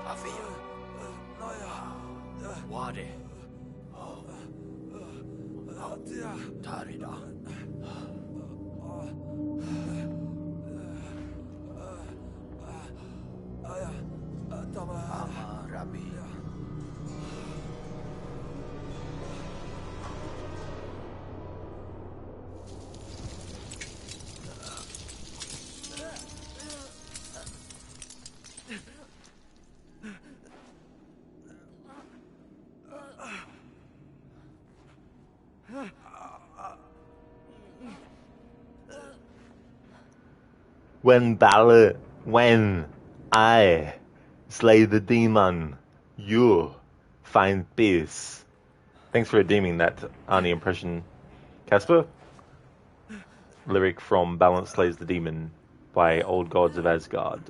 Avia. Wade. Tarida. Ama Rabbi. When I slay the demon, you find peace. Thanks for redeeming that Arnie impression, Casper. Lyric from Balance Slays the Demon by Old Gods of Asgard.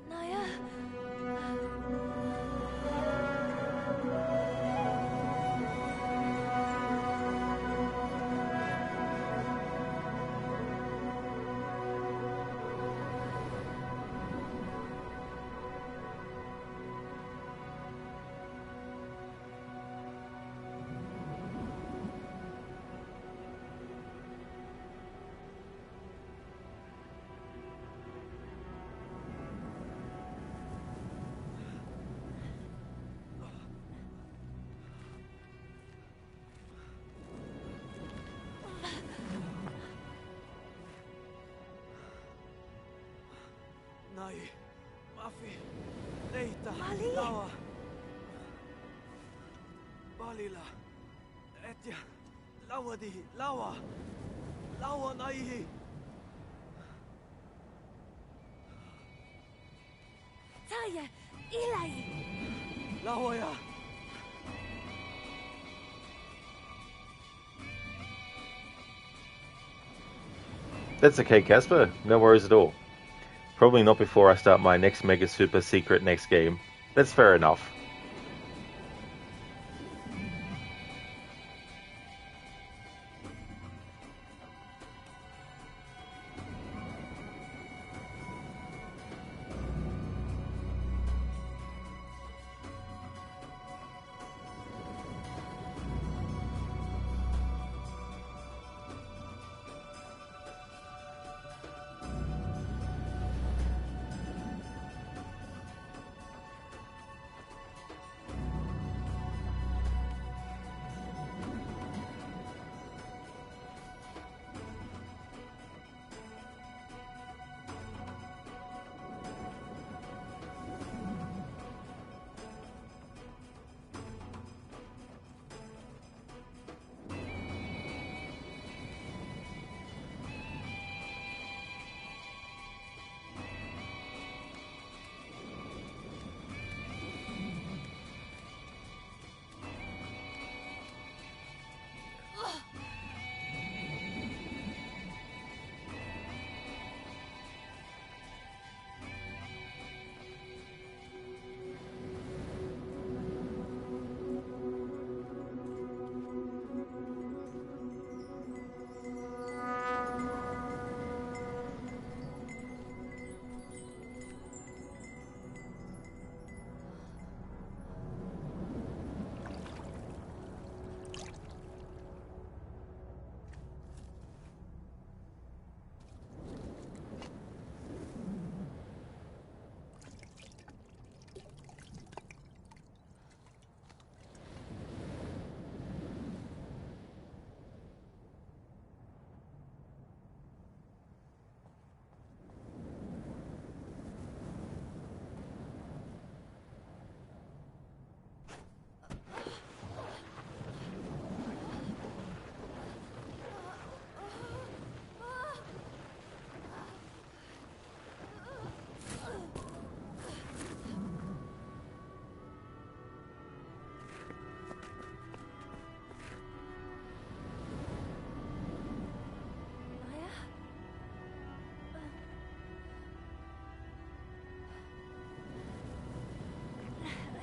Naya. 나이 Afi. Leita. Mali. Lawa. Balila. Etja. Lawadihi. Lawa. Lawa naihi. Taya. Ilai. Lawa. That's okay, Casper. No worries at all. Probably not before I start my next Mega Super Secret next game. That's fair enough.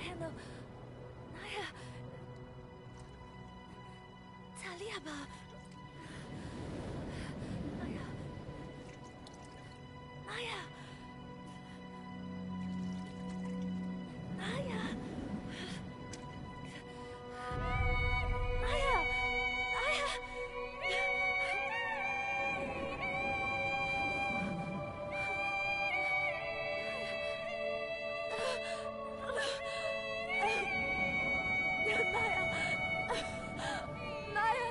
Hello. Naya. Taliaba. Naya. Naya. Naya. Naya. Naya. Naya. Naya.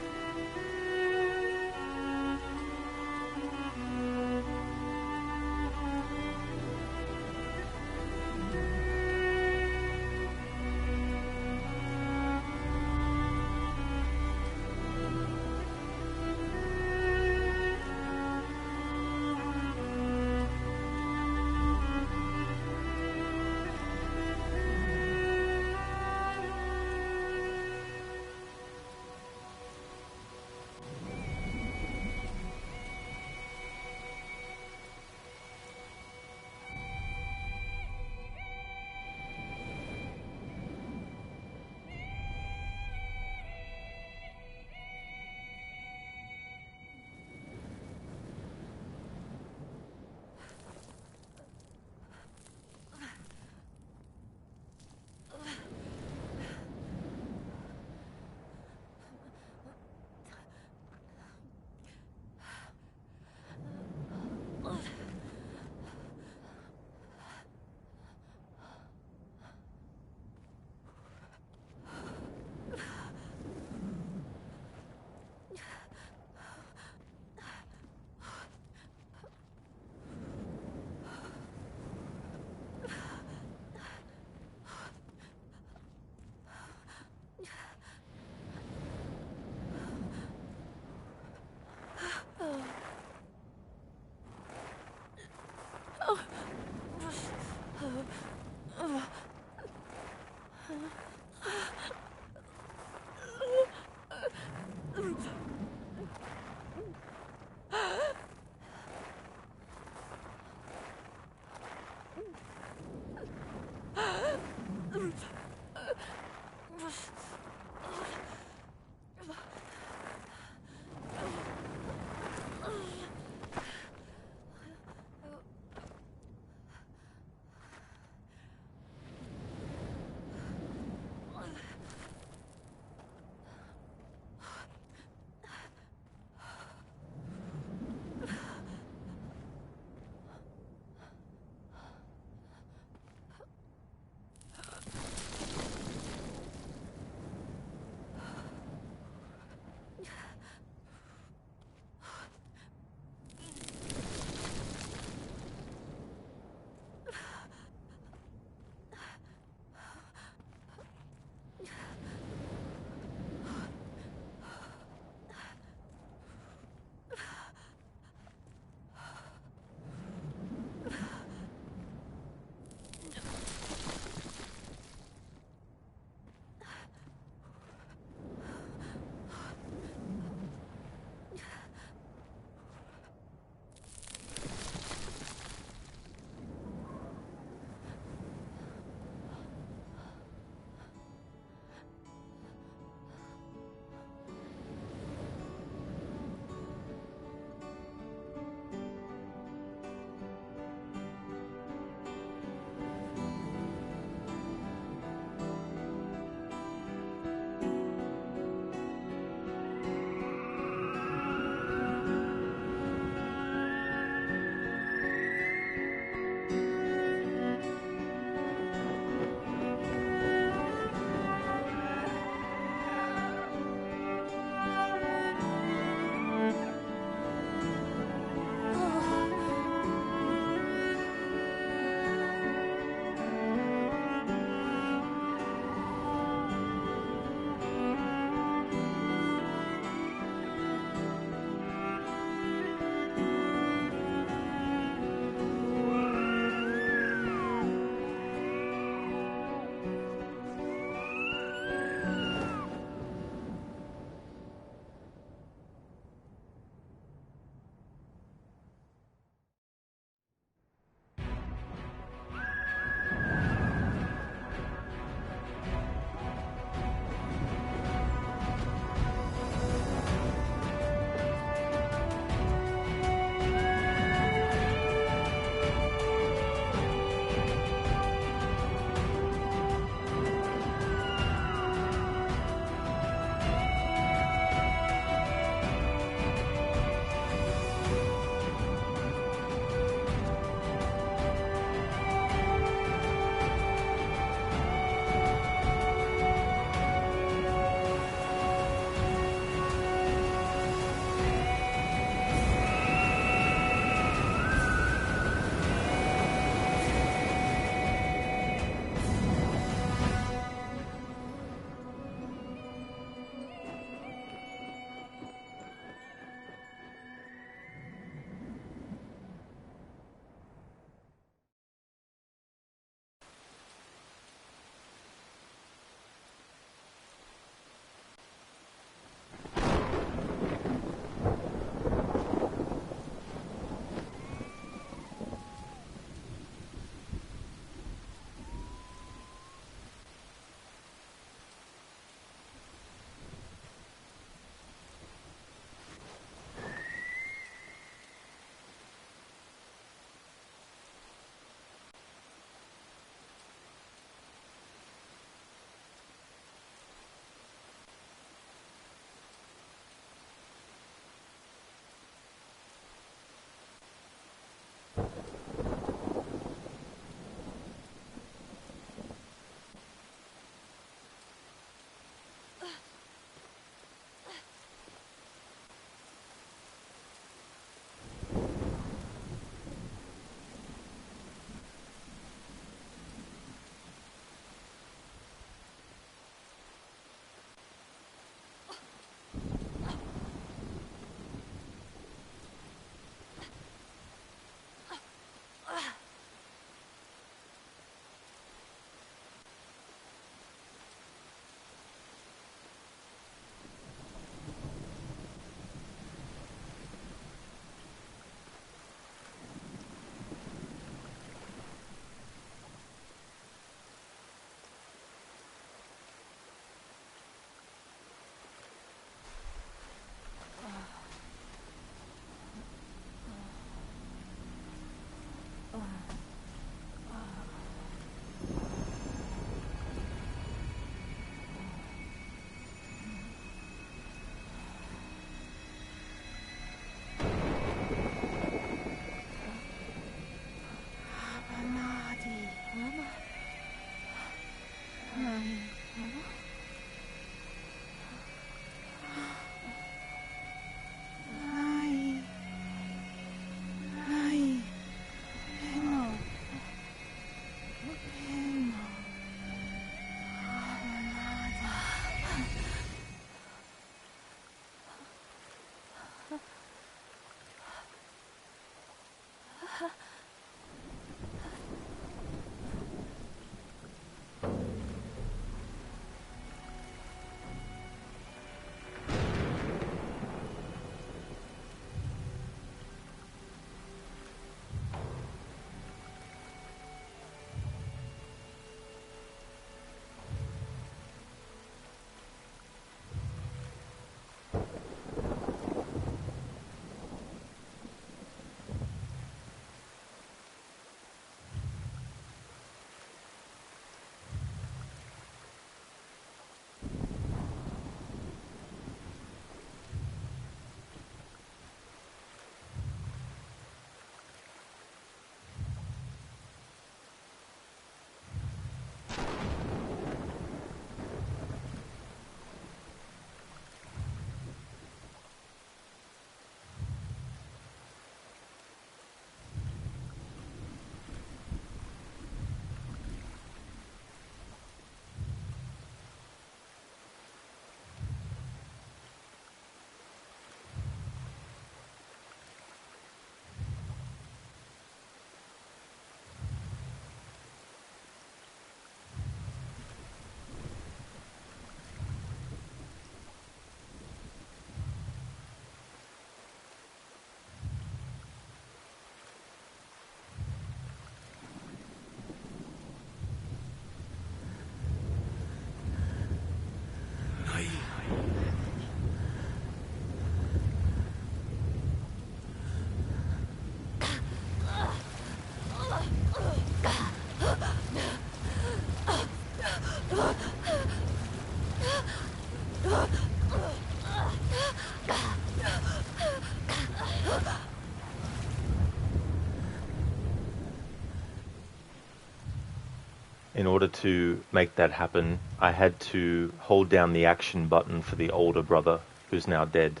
In order to make that happen, I had to hold down the action button for the older brother, who's now dead.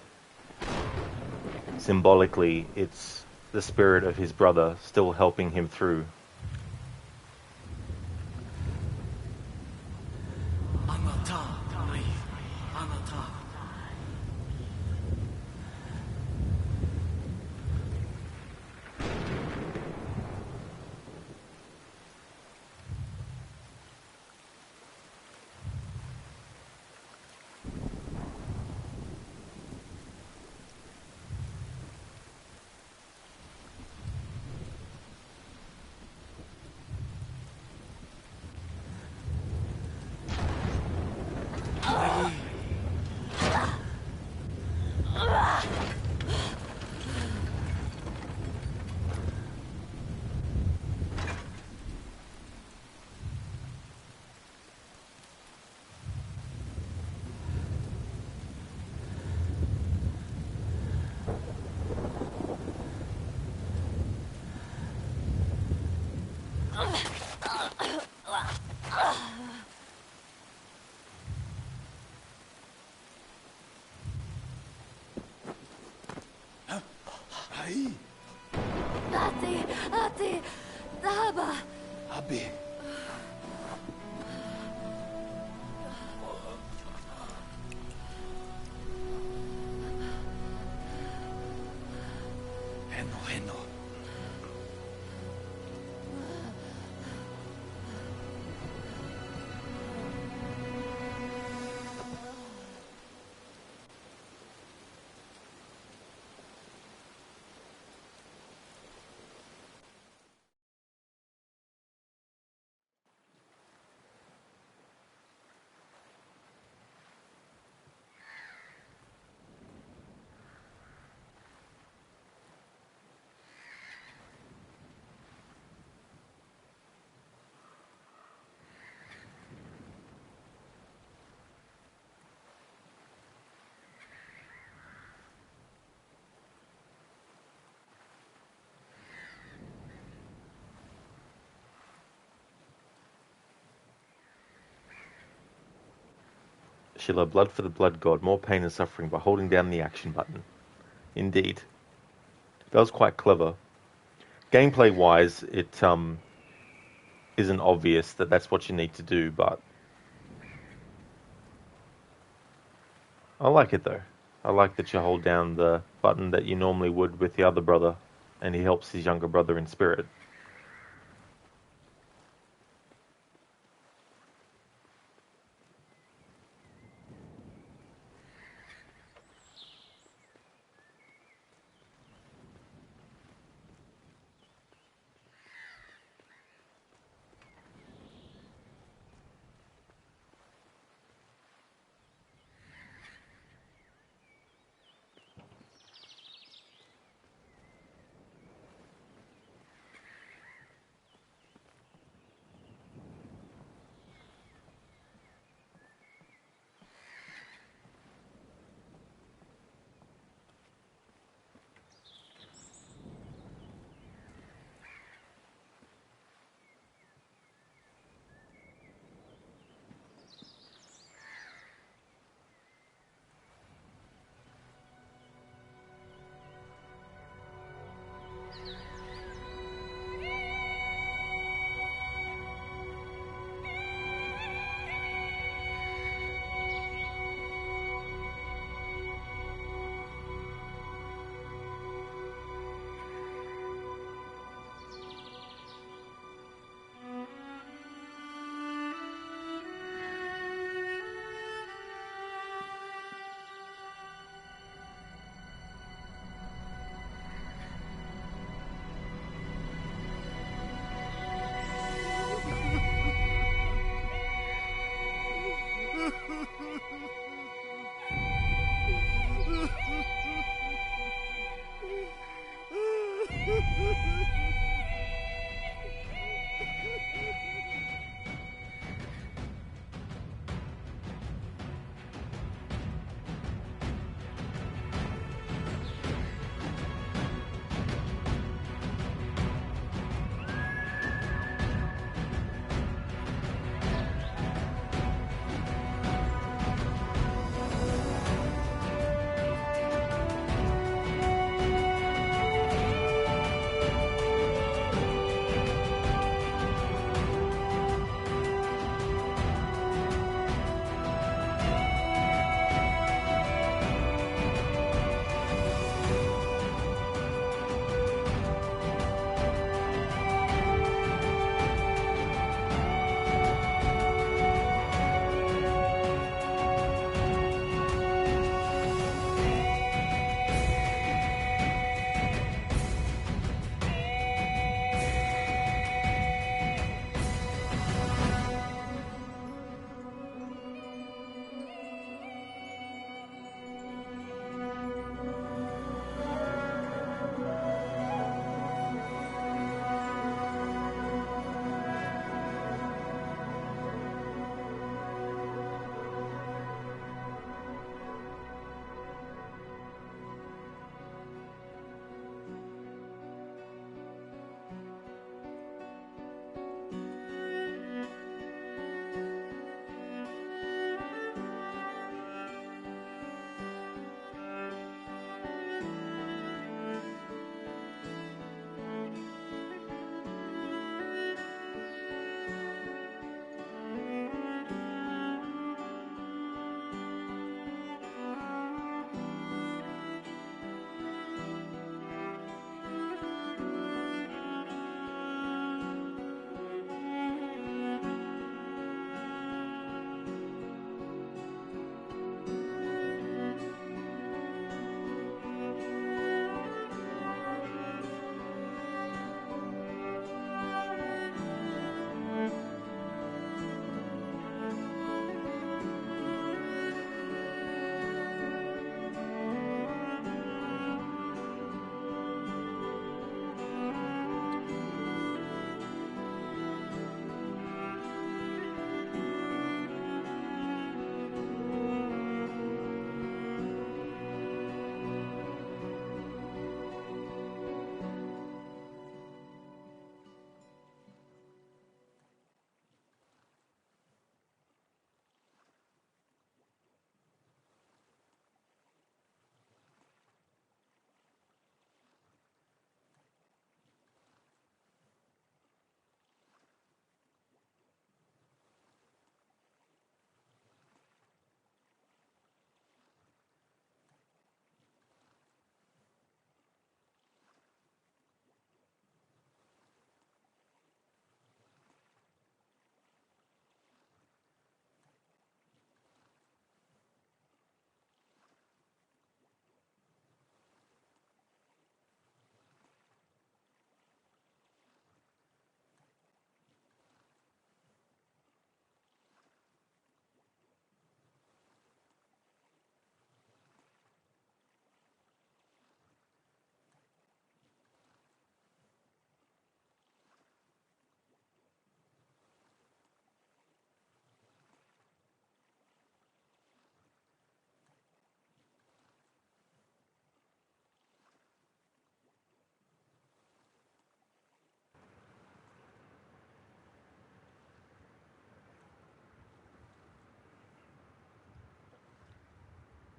Symbolically, it's the spirit of his brother still helping him through. Anata, nai, anata. Ai, Ati, Daba. Abi. Heno, heno. Sheila, blood for the blood god, more pain and suffering by holding down the action button. Indeed. That was quite clever. Gameplay-wise, it isn't obvious that that's what you need to do, but I like it though. I like that you hold down the button that you normally would with the other brother, and he helps his younger brother in spirit.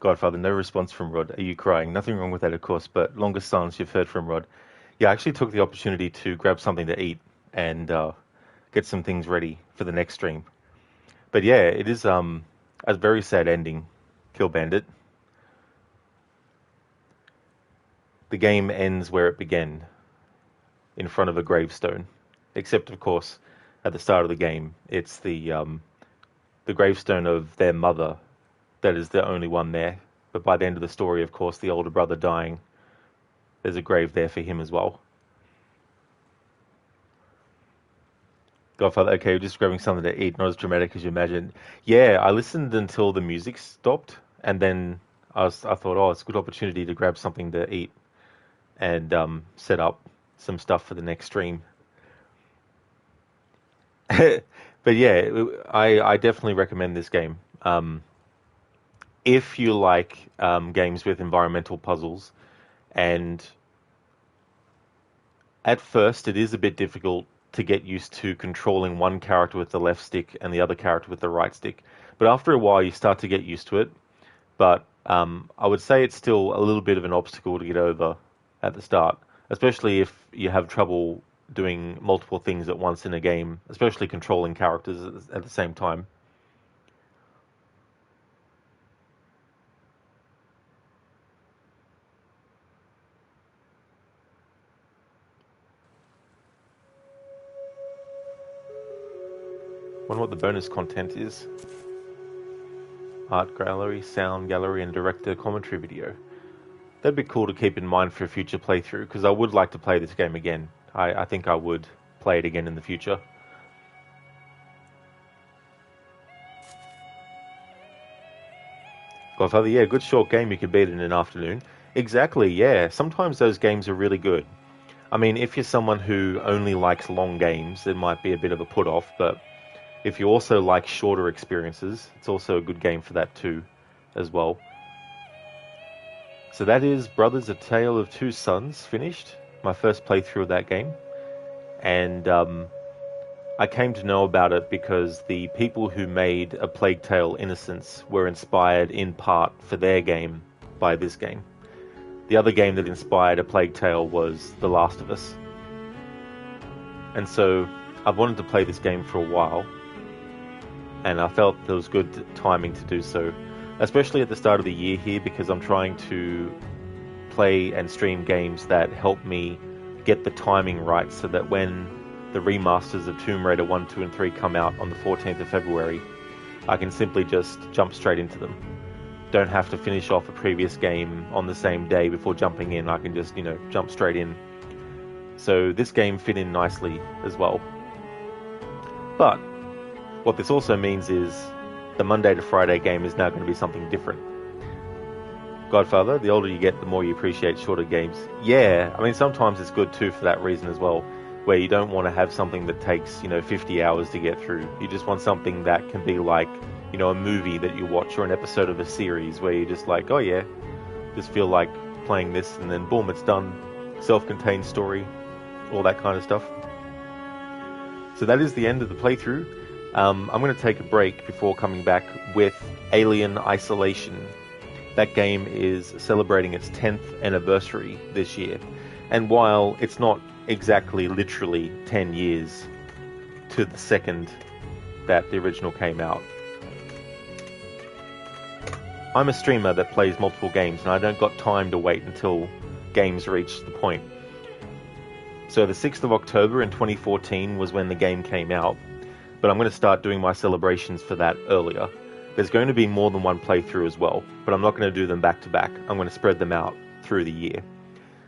Godfather, no response from Rod. Are you crying? Nothing wrong with that, of course, but longest silence you've heard from Rod. Yeah, I actually took the opportunity to grab something to eat and get some things ready for the next stream. But yeah, it is a very sad ending, Kill Bandit. The game ends where it began, in front of a gravestone. Except, of course, at the start of the game, it's the gravestone of their mother that is the only one there. But by the end of the story, of course, the older brother dying, there's a grave there for him as well. Godfather, okay, just grabbing something to eat, not as dramatic as you imagine. Yeah, I listened until the music stopped, and then I thought, oh, it's a good opportunity to grab something to eat and set up some stuff for the next stream. But yeah, I definitely recommend this game. If you like games with environmental puzzles, and at first it is a bit difficult to get used to controlling one character with the left stick and the other character with the right stick. But after a while, you start to get used to it. But I would say it's still a little bit of an obstacle to get over at the start, especially if you have trouble doing multiple things at once in a game, especially controlling characters at the same time. Wonder what the bonus content is. Art gallery, sound gallery, and director commentary video. That'd be cool to keep in mind for a future playthrough, because I would like to play this game again. I think I would play it again in the future. Godfather, yeah, good short game, you could beat it in an afternoon. Exactly, yeah. Sometimes those games are really good. I mean, if you're someone who only likes long games, it might be a bit of a put-off, but if you also like shorter experiences, it's also a good game for that too, as well. So that is Brothers: A Tale of Two Sons finished, my first playthrough of that game. And I came to know about it because the people who made A Plague Tale: Innocence were inspired in part for their game by this game. The other game that inspired A Plague Tale was The Last of Us. And so I've wanted to play this game for a while, and I felt there was good timing to do so, especially at the start of the year here, because I'm trying to play and stream games that help me get the timing right so that when the remasters of Tomb Raider 1, 2, and 3 come out on the 14th of February, I can simply just jump straight into them. Don't have to finish off a previous game on the same day before jumping in. I can just, jump straight in. So this game fit in nicely as well. But what this also means is the Monday to Friday game is now going to be something different. Godfather, the older you get, the more you appreciate shorter games. Yeah, I mean, sometimes it's good too for that reason as well, where you don't want to have something that takes, 50 hours to get through. You just want something that can be like, a movie that you watch or an episode of a series where you're just like, oh yeah, just feel like playing this, and then boom, it's done. Self-contained story, all that kind of stuff. So that is the end of the playthrough. I'm going to take a break before coming back with Alien Isolation. That game is celebrating its 10th anniversary this year. And while it's not exactly literally 10 years to the second that the original came out, I'm a streamer that plays multiple games, and I don't got time to wait until games reach the point. So the 6th of October in 2014 was when the game came out, but I'm going to start doing my celebrations for that earlier. There's going to be more than one playthrough as well, but I'm not going to do them back to back. I'm going to spread them out through the year.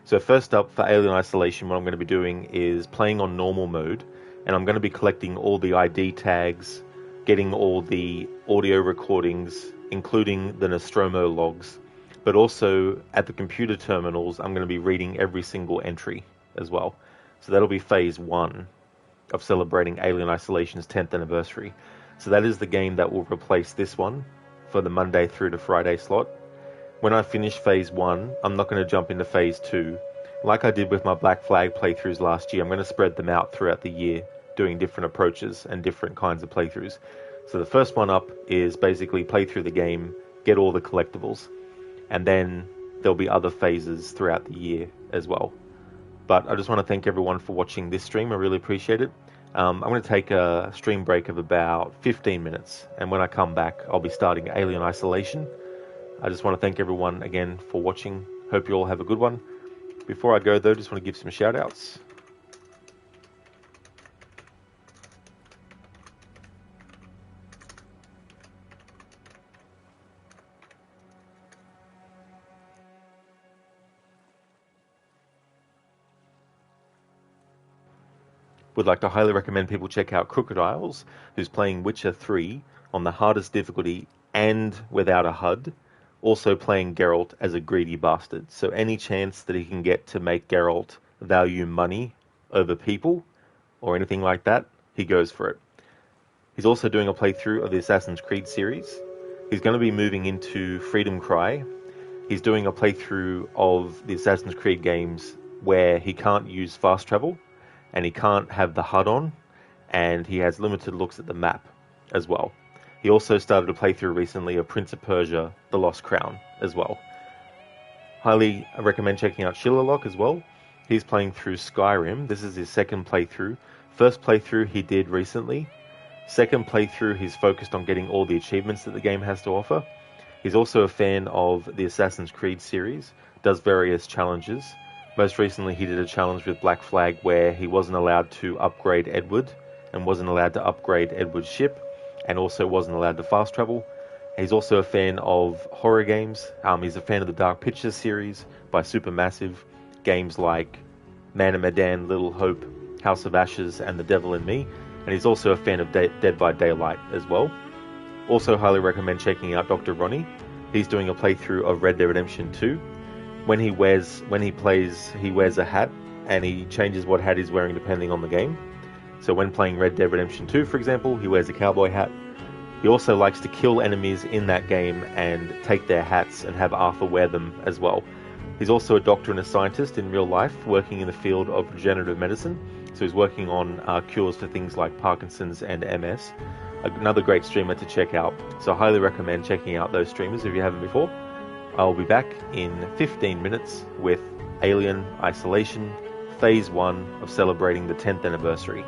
So first up, for Alien Isolation, what I'm going to be doing is playing on normal mode, and I'm going to be collecting all the ID tags, getting all the audio recordings, including the Nostromo logs, but also at the computer terminals, I'm going to be reading every single entry as well. So that'll be phase 1 of celebrating Alien Isolation's 10th anniversary. So that is the game that will replace this one for the Monday through to Friday slot. When I finish phase 1, I'm not going to jump into phase 2. Like I did with my Black Flag playthroughs last year, I'm going to spread them out throughout the year, doing different approaches and different kinds of playthroughs. So the first one up is basically play through the game, get all the collectibles. and then there'll be other phases throughout the year as well. But I just want to thank everyone for watching this stream. I really appreciate it. I'm going to take a stream break of about 15 minutes, and when I come back, I'll be starting Alien Isolation. I just want to thank everyone again for watching. Hope you all have a good one. Before I go, though, just want to give some shout-outs. Would like to highly recommend people check out Crocodiles, who's playing Witcher 3 on the hardest difficulty and without a HUD, also playing Geralt as a greedy bastard. So any chance that he can get to make Geralt value money over people or anything like that, he goes for it. He's also doing a playthrough of the Assassin's Creed series. He's going to be moving into Freedom Cry. He's doing a playthrough of the Assassin's Creed games where he can't use fast travel, and he can't have the HUD on, and he has limited looks at the map as well. He also started a playthrough recently of Prince of Persia, The Lost Crown as well. Highly recommend checking out Shillerlock as well. He's playing through Skyrim. This is his second playthrough. First playthrough he did recently. Second playthrough he's focused on getting all the achievements that the game has to offer. He's also a fan of the Assassin's Creed series, does various challenges. Most recently, he did a challenge with Black Flag where he wasn't allowed to upgrade Edward and wasn't allowed to upgrade Edward's ship and also wasn't allowed to fast travel. He's also a fan of horror games. He's a fan of the Dark Pictures series by Supermassive, games like Man of Medan, Little Hope, House of Ashes, and The Devil in Me. And he's also a fan of Dead by Daylight as well. Also highly recommend checking out Dr. Ronnie. He's doing a playthrough of Red Dead Redemption 2. When he plays, he wears a hat, and he changes what hat he's wearing depending on the game. So when playing Red Dead Redemption 2, for example, he wears a cowboy hat. He also likes to kill enemies in that game and take their hats and have Arthur wear them as well. He's also a doctor and a scientist in real life, working in the field of regenerative medicine. So he's working on cures for things like Parkinson's and MS. Another great streamer to check out. So I highly recommend checking out those streamers if you haven't before. I'll be back in 15 minutes with Alien Isolation, Phase 1 of celebrating the 10th anniversary.